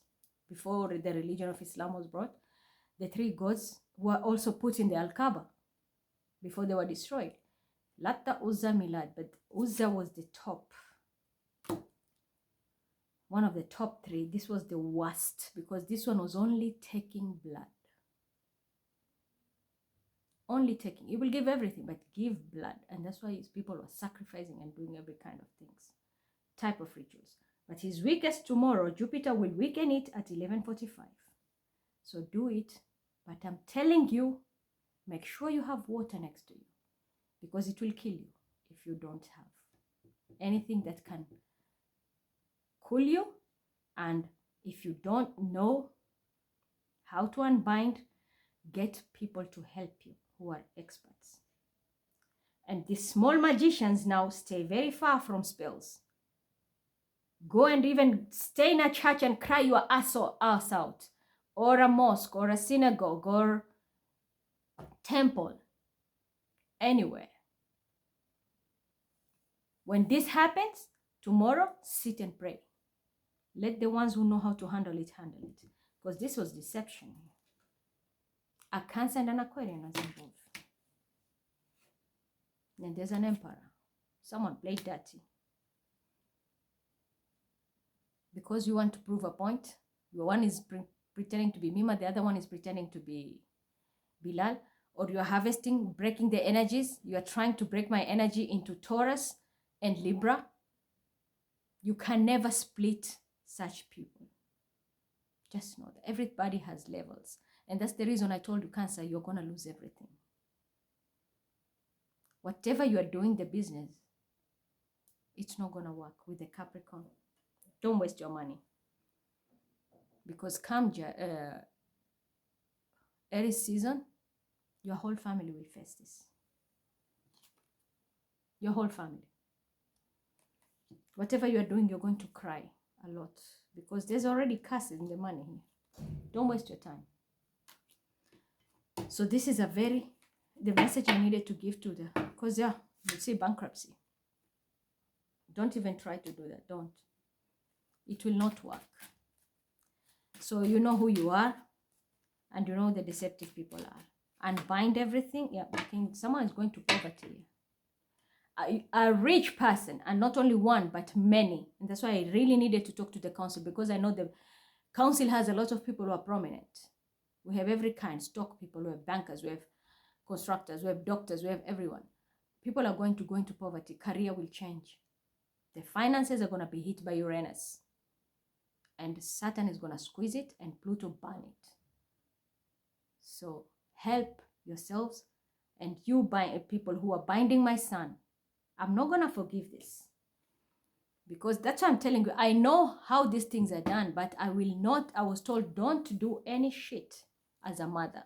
before the religion of Islam was brought. The 3 gods were also put in the Al-Kaaba before they were destroyed. Latta, Uzza, Milad, but Uzza was the top. One of the top 3. This was the worst, because this one was only taking blood. Only taking. It will give everything, but give blood. And that's why his people were sacrificing and doing every kind of things. Type of rituals. But his weakest tomorrow, Jupiter will weaken it at 11:45. So do it. But I'm telling you, make sure you have water next to you, because it will kill you if you don't have anything that can cool you. And if you don't know how to unbind, get people to help you who are experts. And these small magicians now stay very far from spells. Go and even stay in a church and cry your ass out, or a mosque, or a synagogue, or temple, anywhere. When this happens, tomorrow, sit and pray. Let the ones who know how to handle it, because this was deception. A Cancer and an Aquarian was involved. Then there's an Emperor. Someone played dirty. Because you want to prove a point, one is pretending to be Mima, the other one is pretending to be Bilal, or you are harvesting, breaking the energies. You are trying to break my energy into Taurus and Libra. You can never split such people. Just know that everybody has levels. And that's the reason I told you, Cancer, you're going to lose everything. Whatever you are doing, the business, it's not going to work with the Capricorn. Don't waste your money. Because come Aries season, your whole family will face this. Your whole family. Whatever you are doing, you're going to cry a lot, because there's already curse in the money here. Don't waste your time. So this is the message I needed to give to because you see bankruptcy. Don't even try to do that. Don't. It will not work. So you know who you are, and you know the deceptive people are. And bind everything. Yeah, someone is going to poverty. A rich person, and not only one, but many. And that's why I really needed to talk to the council, because I know the council has a lot of people who are prominent. We have every kind, stock people, we have bankers, we have constructors, we have doctors, we have everyone. People are going to go into poverty. Career will change. The finances are going to be hit by Uranus. And Saturn is going to squeeze it, and Pluto burn it. So help yourselves, and you people who are binding my son. I'm not going to forgive this, because that's what I'm telling you. I know how these things are done, but I will not. I was told don't do any shit as a mother.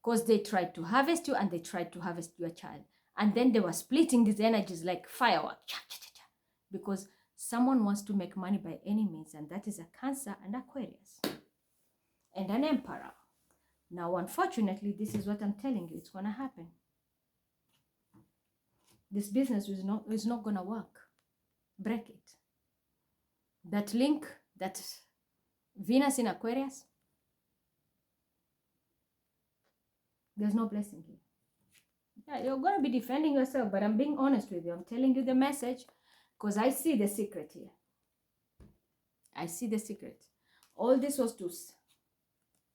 because they tried to harvest you and they tried to harvest your child. And then they were splitting these energies like firework, because someone wants to make money by any means, and that is a Cancer and Aquarius and an Emperor. Now, unfortunately, this is what I'm telling you, it's going to happen. This business is not going to work. Break it. That link, that Venus in Aquarius, there's no blessing here. Yeah, you're going to be defending yourself, but I'm being honest with you. I'm telling you the message because I see the secret here. I see the secret. All this was to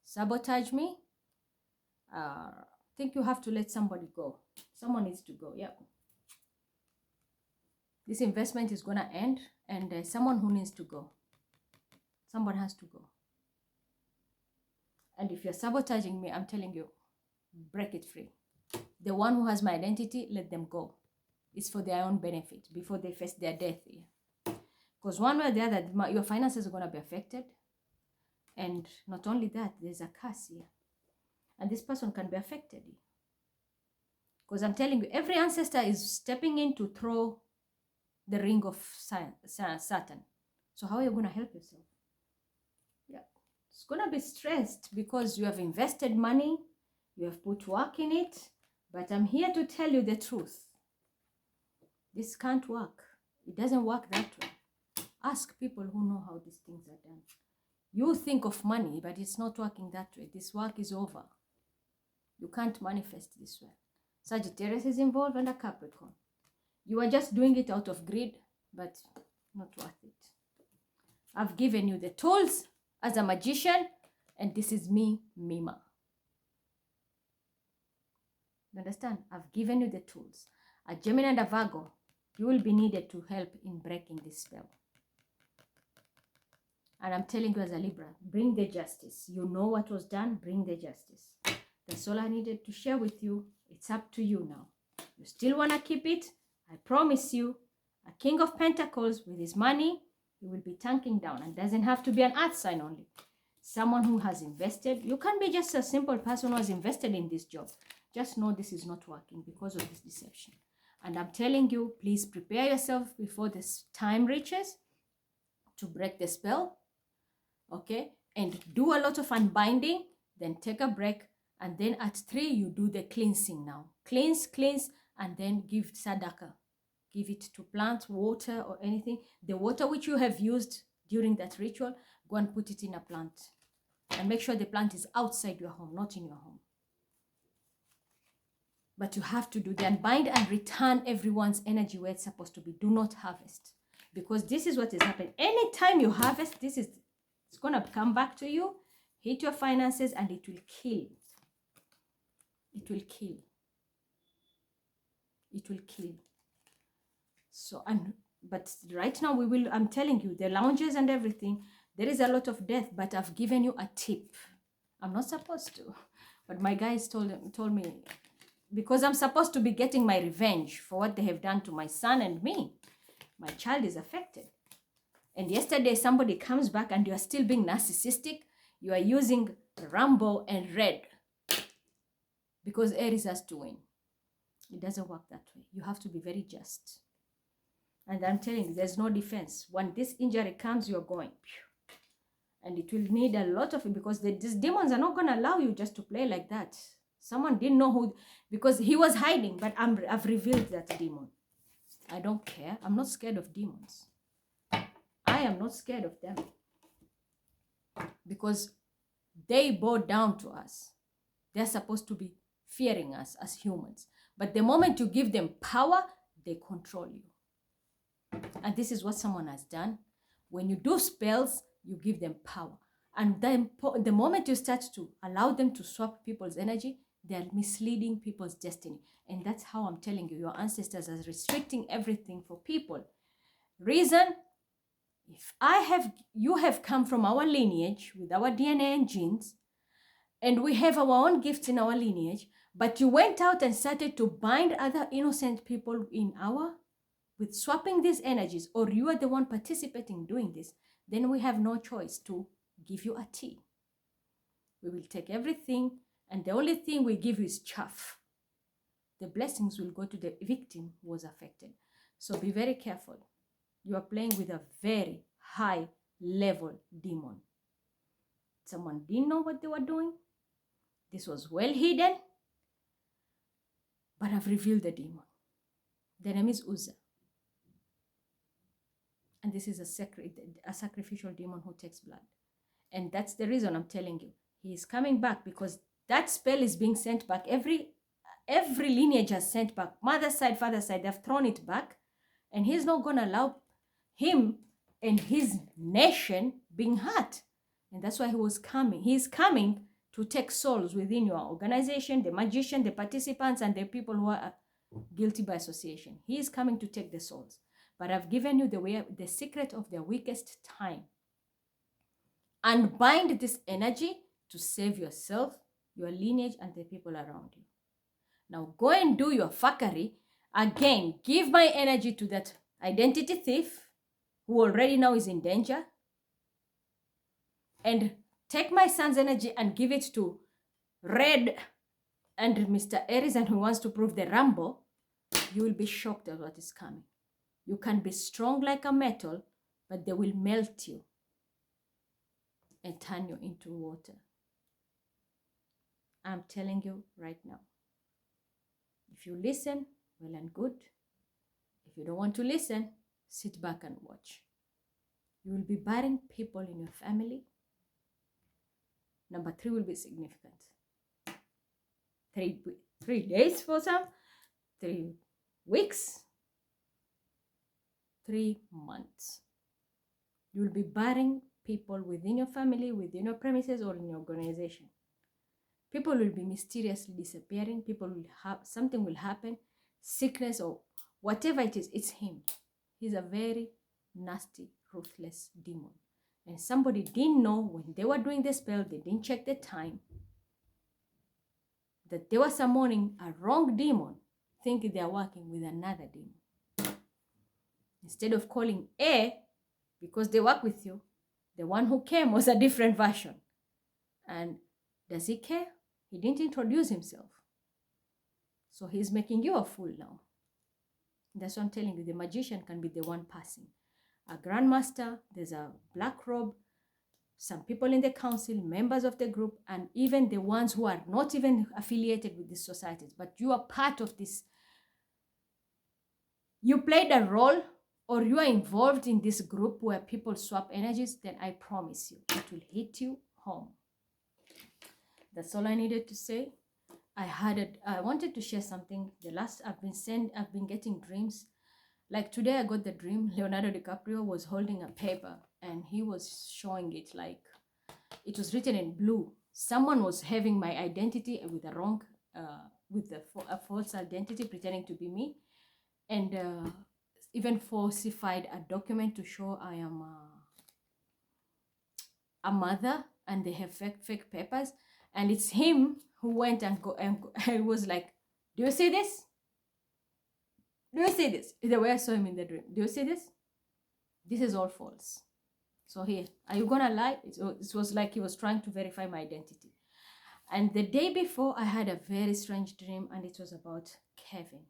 sabotage me. I think you have to let somebody go. Someone needs to go. Yeah. This investment is going to end, and there's someone who needs to go. Someone has to go. And if you're sabotaging me, I'm telling you, break it free. The one who has my identity, let them go. It's for their own benefit before they face their death here. Because one way or the other, your finances are going to be affected. And not only that, there's a curse here. And this person can be affected. Because I'm telling you, every ancestor is stepping in to throw the ring of Saturn. So how are you going to help yourself? Yeah, it's going to be stressed because you have invested money, you have put work in it, but I'm here to tell you the truth. This can't work. It doesn't work that way. Ask people who know how these things are done. You think of money, but it's not working that way. This work is over. You can't manifest this way. Sagittarius is involved and a Capricorn. You are just doing it out of greed, but not worth it. I've given you the tools as a magician, and this is me, Mima. You understand? I've given you the tools. A Gemini and a Virgo, you will be needed to help in breaking this spell. And I'm telling you as a Libra, bring the justice. You know what was done, bring the justice. That's all I needed to share with you. It's up to you now. You still want to keep it? I promise you, a King of Pentacles with his money, he will be tanking down. And doesn't have to be an earth sign only. Someone who has invested. You can be just a simple person who has invested in this job. Just know this is not working because of this deception. And I'm telling you, please prepare yourself before this time reaches to break the spell. Okay? And do a lot of unbinding. Then take a break. And then at 3, you do the cleansing now. Cleanse, and then give sadaka. Give it to plants, water, or anything. The water which you have used during that ritual, go and put it in a plant. And make sure the plant is outside your home, not in your home. But you have to do the unbind and return everyone's energy where it's supposed to be. Do not harvest. Because this is what is happening. Anytime you harvest, it's going to come back to you, hit your finances, and it will kill. It will kill. It will kill. So, but right now I'm telling you, the lounges and everything, there is a lot of death, but I've given you a tip. I'm not supposed to, but my guys told me, because I'm supposed to be getting my revenge for what they have done to my son and me. My child is affected. And yesterday somebody comes back and you are still being narcissistic. You are using Rambo and red because Aries has to win. It doesn't work that way. You have to be very just. And I'm telling you, there's no defense. When this injury comes, you're going. And it will need a lot of it because these demons are not going to allow you just to play like that. Someone didn't know who, because he was hiding, but I've revealed that demon. I don't care. I'm not scared of demons. I am not scared of them. Because they bow down to us. They're supposed to be fearing us as humans. But the moment you give them power, they control you. And this is what someone has done. When you do spells, you give them power. And then the moment you start to allow them to swap people's energy, they're misleading people's destiny. And that's how I'm telling you, your ancestors are restricting everything for people. Reason, you have come from our lineage with our DNA and genes, and we have our own gifts in our lineage, but you went out and started to bind other innocent people with swapping these energies, or you are the one participating in doing this, then we have no choice to give you a tea. We will take everything And the only thing we give you is chaff. The blessings will go to the victim who was affected. So be very careful. You are playing with a very high level demon. Someone didn't know what they were doing. This was well hidden. But I've revealed the demon. The name is Uzzah. And this is a sacrificial demon who takes blood. And that's the reason I'm telling you. He is coming back because that spell is being sent back. Every lineage has sent back. Mother's side, father's side, they've thrown it back. And he's not going to allow him and his nation being hurt. And that's why he was coming. He's coming to take souls within your organization, the magician, the participants, and the people who are guilty by association. He is coming to take the souls. But I've given you the secret of the weakest time. Unbind this energy to save yourself, your lineage, and the people around you. Now go and do your fuckery. Again, give my energy to that identity thief who already now is in danger. And take my son's energy and give it to Red and Mr. Aries, and who wants to prove the Rambo. You will be shocked at what is coming. You can be strong like a metal, but they will melt you and turn you into water. I'm telling you right now. If you listen, well and good. If you don't want to listen, sit back and watch. You will be burying people in your family. Number 3 will be significant. 3 days for some, 3 weeks, 3 months. You will be burying people within your family, within your premises, or in your organization. People will be mysteriously disappearing. People will have something will happen, sickness or whatever it is. It's him. He's a very nasty, ruthless demon. And somebody didn't know when they were doing the spell. They didn't check the time. That they were summoning a wrong demon, thinking they are working with another demon. Instead of calling A, because they work with you, the one who came was a different version. And does he care? He didn't introduce himself. So he's making you a fool now. That's what I'm telling you. The magician can be the one passing. A grandmaster, there's a black robe, some people in the council, members of the group, and even the ones who are not even affiliated with these societies, but you are part of this. You played a role or you are involved in this group where people swap energies, then I promise you, it will hit you home. That's all I needed to say. I wanted to share something. I've been getting dreams. Like today I got the dream, Leonardo DiCaprio was holding a paper and he was showing it like, it was written in blue. Someone was having my identity with a false identity, pretending to be me. And even falsified a document to show I am a mother, and they have fake papers. And it's him who went and I was like, do you see this? Do you see this? The way I saw him in the dream. Do you see this? This is all false. So here, are you gonna lie? It was like he was trying to verify my identity. And the day before, I had a very strange dream, and it was about Kevin.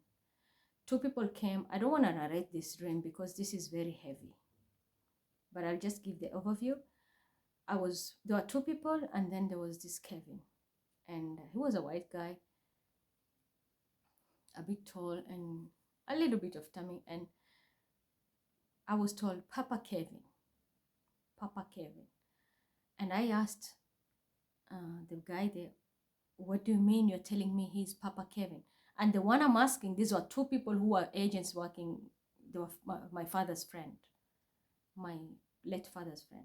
2 people came. I don't want to narrate this dream because this is very heavy. But I'll just give the overview. There were 2 people, and then there was this Kevin. And he was a white guy, a bit tall, and a little bit of tummy. And I was told, Papa Kevin. Papa Kevin. And I asked the guy there, what do you mean you're telling me he's Papa Kevin? And the one I'm asking, these were 2 people who were agents working. They were my father's friend, my late father's friend.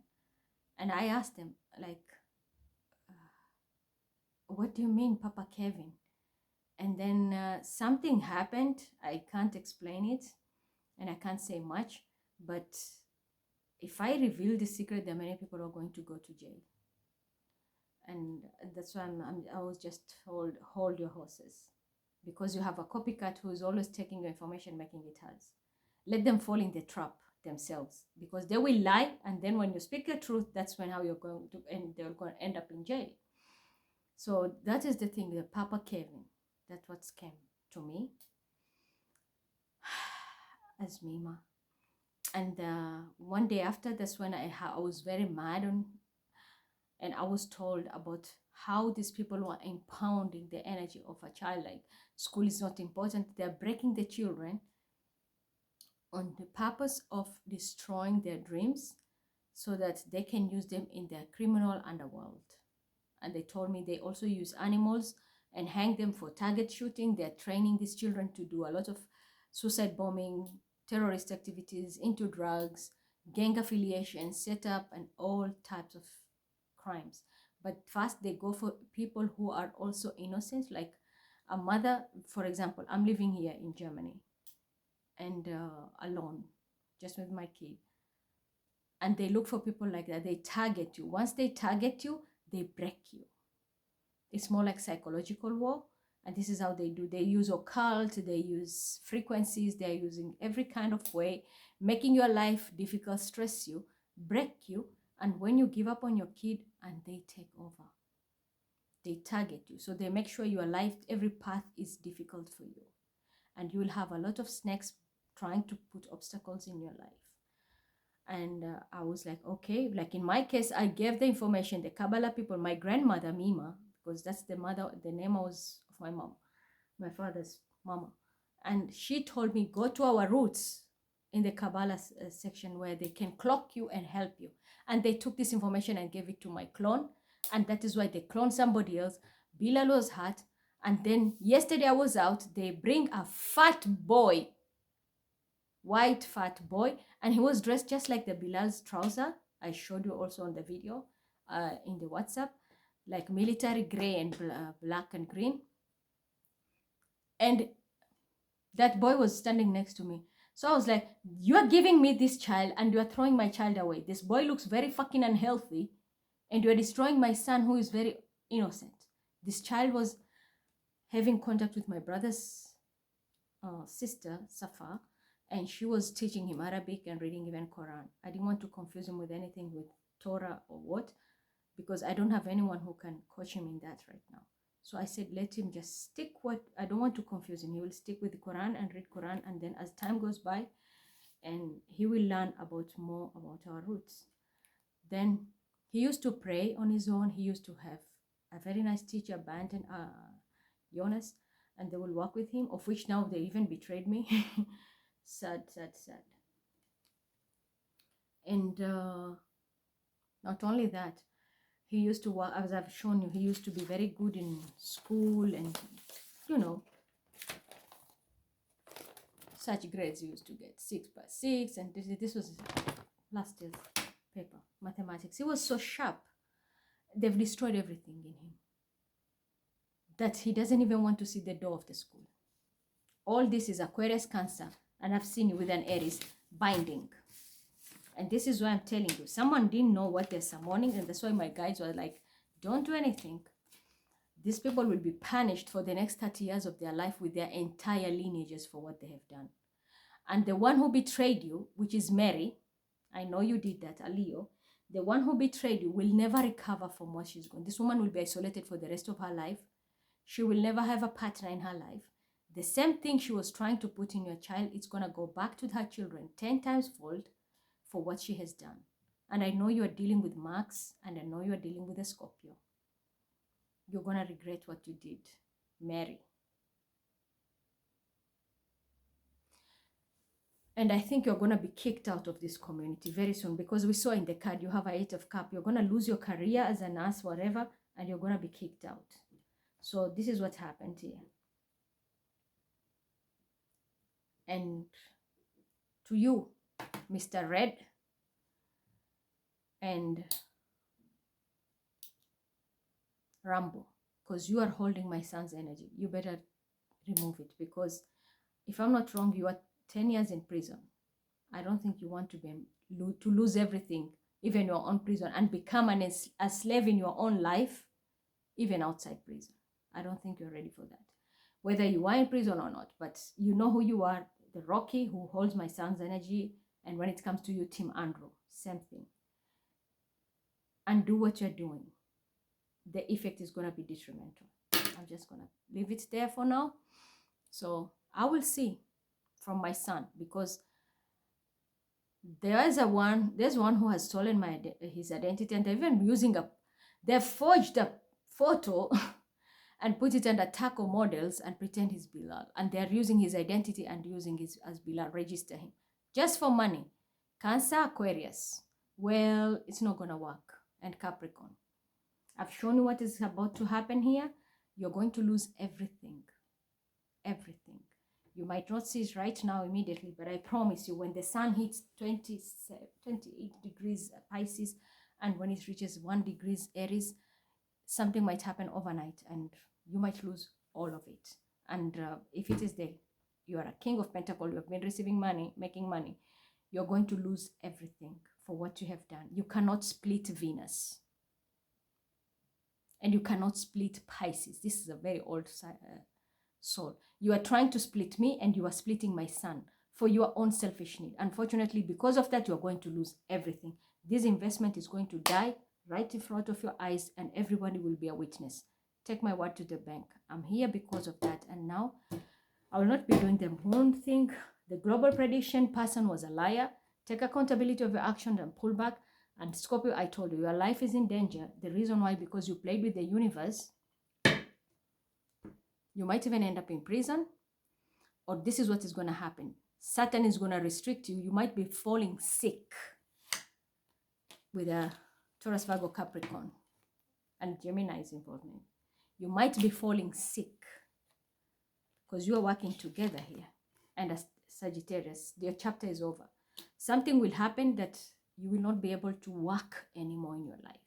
And I asked them, like, what do you mean, Papa Kevin? And then something happened. I can't explain it, and I can't say much. But if I reveal the secret, there are many people who are going to go to jail. And that's why I was just told, hold your horses. Because you have a copycat who is always taking your information, making it hers. Let them fall in the trap themselves, because they will lie, and then when you speak the truth, that's how you're going to end. They're going to end up in jail. So that is the thing, the Papa Kevin. That's what came to me as Mima. And one day after, that's when I was very mad on, and I was told about how these people were impounding the energy of a child. Like, school is not important. They're breaking the children on the purpose of destroying their dreams so that they can use them in their criminal underworld. And they told me they also use animals and hang them for target shooting. They're training these children to do a lot of suicide bombing, terrorist activities, into drugs, gang affiliation, setup, and all types of crimes. But first, they go for people who are also innocent, like a mother, for example. I'm living here in Germany and alone, just with my kid. And they look for people like that. They target you. Once they target you, they break you. It's more like psychological war. And this is how they do. They use occult, they use frequencies, they're using every kind of way, making your life difficult, stress you, break you. And when you give up on your kid and they take over, they target you. So they make sure your life, every path is difficult for you. And you will have a lot of snakes trying to put obstacles in your life. And I was like, okay, like in my case, I gave the information, the Kabbalah people, my grandmother, Mima, because that's the name was of my mom, my father's mama. And she told me, go to our roots in the Kabbalah section where they can clock you and help you. And they took this information and gave it to my clone. And that is why they cloned somebody else. Bilal was hurt. And then yesterday I was out, they bring a fat boy, white fat boy, and he was dressed just like the Bilal's trouser. I showed you also on the video in the WhatsApp, like military gray and black and green. And that boy was standing next to me. So I was like, you are giving me this child and you are throwing my child away. This boy looks very fucking unhealthy and you are destroying my son who is very innocent. This child was having contact with my brother's sister, Safa, and she was teaching him Arabic and reading even Quran. I didn't want to confuse him with anything with Torah or what, because I don't have anyone who can coach him in that right now. So I said, let him just stick I don't want to confuse him. He will stick with the Quran and read Quran. And then as time goes by, and he will learn more about our roots. Then he used to pray on his own. He used to have a very nice teacher, Band and Jonas, and they will work with him, of which now they even betrayed me. Sad, sad, sad. And not only that, he used to work, as I've shown you, he used to be very good in school and, such grades he used to get, 6/6, and this was last year's paper, mathematics. He was so sharp. They've destroyed everything in him that he doesn't even want to see the door of the school. All this is Aquarius Cancer, and I've seen you with an Aries binding. And this is why I'm telling you, someone didn't know what they're summoning, and that's why my guides were like, don't do anything. These people will be punished for the next 30 years of their life with their entire lineages for what they have done. And the one who betrayed you, which is Mary, I know you did that, Alio, the one who betrayed you will never recover from what she's going. This woman will be isolated for the rest of her life. She will never have a partner in her life. The same thing she was trying to put in your child, it's going to go back to her children 10 times fold for what she has done. And I know you are dealing with Max, and I know you are dealing with a Scorpio. You're going to regret what you did, Mary. And I think you're going to be kicked out of this community very soon, because we saw in the card you have an 8 of Cups. You're going to lose your career as a nurse, whatever, and you're going to be kicked out. So this is what happened here. And to you, Mr. Red and Rambo, because you are holding my son's energy, you better remove it, because if I'm not wrong, you are 10 years in prison. I don't think you want to lose everything, even your own prison, and become a slave in your own life, even outside prison. I don't think you're ready for that, whether you are in prison or not. But you know who you are, the Rocky who holds my son's energy. And when it comes to you, Team Andrew, same thing. And do what you're doing. the effect is going to be detrimental. I'm just going to leave it there for now. So I will see from my son, because there's one who has stolen his identity, and they're even they've forged a photo and put it under taco models and pretend he's Bilal, and they're using his identity and using his as Bilal, register him just for money. Cancer, Aquarius, well, it's not gonna work. And Capricorn, I've shown you what is about to happen here. You're going to lose everything. You might not see it right now immediately, but I promise you, when the sun hits 28 degrees Pisces, and when it reaches 1 degrees Aries, something might happen overnight and you might lose all of it. And if it is you are a king of pentacles, you have been receiving money, making money, you're going to lose everything for what you have done. You cannot split Venus, and you cannot split Pisces. This is a very old soul. You are trying to split me, and you are splitting my son for your own selfish need. Unfortunately, because of that, you are going to lose everything. This investment is going to die right in front of your eyes, and everybody will be a witness. Take my word to the bank. I'm here because of that, and now I will not be doing the wrong thing. The global prediction person was a liar. Take accountability of your actions and pull back. And Scorpio, I told you, your life is in danger. The reason why, because you played with the universe. You might even end up in prison, or this is what is going to happen. Saturn is going to restrict you. You might be falling sick with a Taurus, Virgo, Capricorn, and Gemini is involved. You might be falling sick because you are working together here. And as Sagittarius, your chapter is over. Something will happen that you will not be able to work anymore in your life.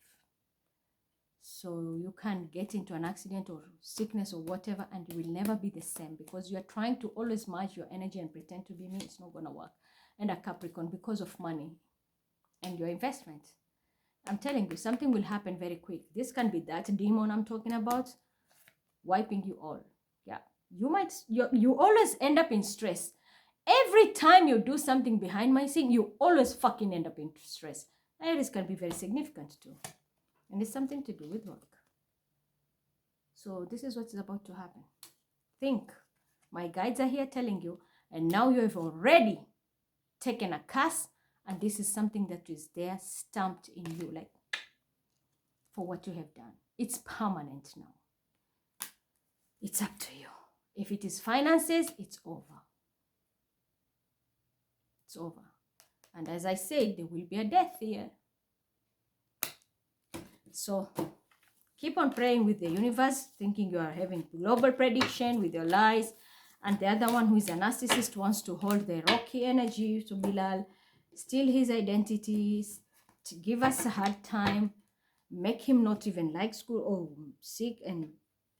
So you can get into an accident or sickness or whatever, and you will never be the same, because you are trying to always merge your energy and pretend to be me. It's not going to work. And a Capricorn, because of money and your investment, I'm telling you, something will happen very quick. This can be that demon I'm talking about, wiping you all. Yeah, you always end up in stress. Every time you do something behind my scene, you always fucking end up in stress. And this can be very significant too. And it's something to do with work. So this is what is about to happen. Think. My guides are here telling you, and now you have already taken a curse, and this is something that is there stamped in you, like for what you have done. It's permanent now. It's up to you. If it is finances, it's over. It's over. And as I said, there will be a death here. So keep on praying with the universe, thinking you are having global prediction with your lies. And the other one, who is a narcissist, wants to hold the rocky energy to Bilal, steal his identities, to give us a hard time, make him not even like school or sick. And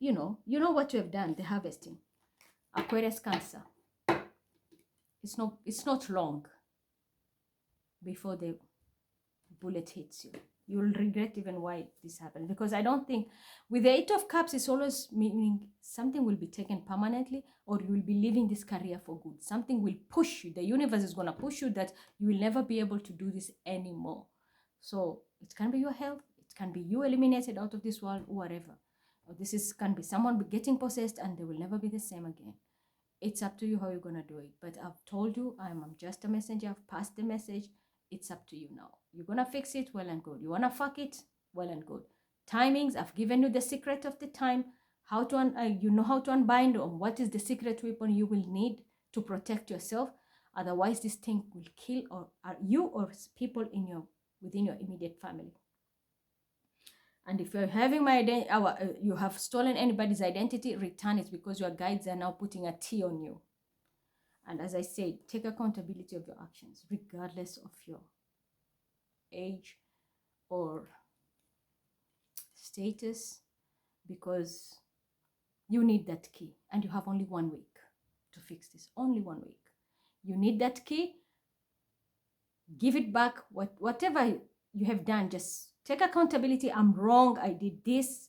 you know what you have done, the harvesting. Aquarius, Cancer. It's not long before the bullet hits you. You'll regret even why this happened, because I don't think, with the 8 of Cups, it's always meaning something will be taken permanently, or you will be leaving this career for good. Something will push you. The universe is going to push you that you will never be able to do this anymore. So it can be your health. It can be you eliminated out of this world, or whatever. Or can be someone getting possessed and they will never be the same again. It's up to you how you're going to do it. But I've told you, I'm just a messenger. I've passed the message. It's up to you now. You're going to fix it, well and good. You want to fuck it, well and good. Timings, I've given you the secret of the time. You know how to unbind, or what is the secret weapon you will need to protect yourself. Otherwise, this thing will kill you or people within your immediate family. And if you're having you have stolen anybody's identity, return it, because your guides are now putting a T on you. And as I said, take accountability of your actions, regardless of your age or status, because you need that key, and you have only 1 week to fix this. Only 1 week. You need that key. Give it back. Whatever you have done, just take accountability. I'm wrong. I did this.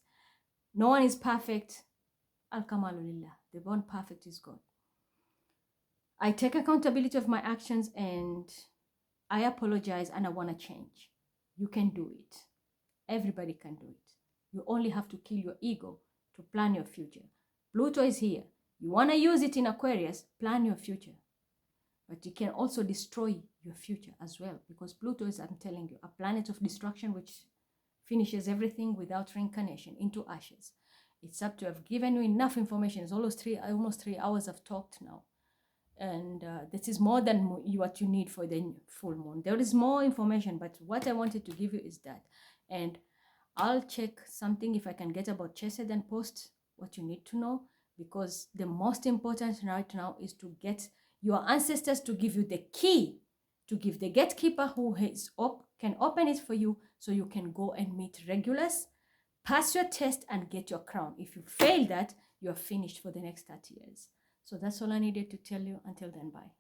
No one is perfect. Al-Kamalulillah. The one perfect is God. I take accountability of my actions, and I apologize, and I want to change. You can do it. Everybody can do it. You only have to kill your ego to plan your future. Pluto is here. You want to use it in Aquarius, plan your future. But you can also destroy your future as well, because Pluto is, I'm telling you, a planet of destruction which finishes everything without reincarnation into ashes. It's up to, I've given you enough information. It's almost 3 hours I've talked now. And this is more than what you need for the full moon. There is more information, but what I wanted to give you is that. And I'll check something if I can get about Chesed and post what you need to know, because the most important right now is to get your ancestors to give you the key, to give the gatekeeper who can open it for you, so you can go and meet Regulus, pass your test and get your crown. If you fail that, you are finished for the next 30 years. So that's all I needed to tell you. Until then, bye.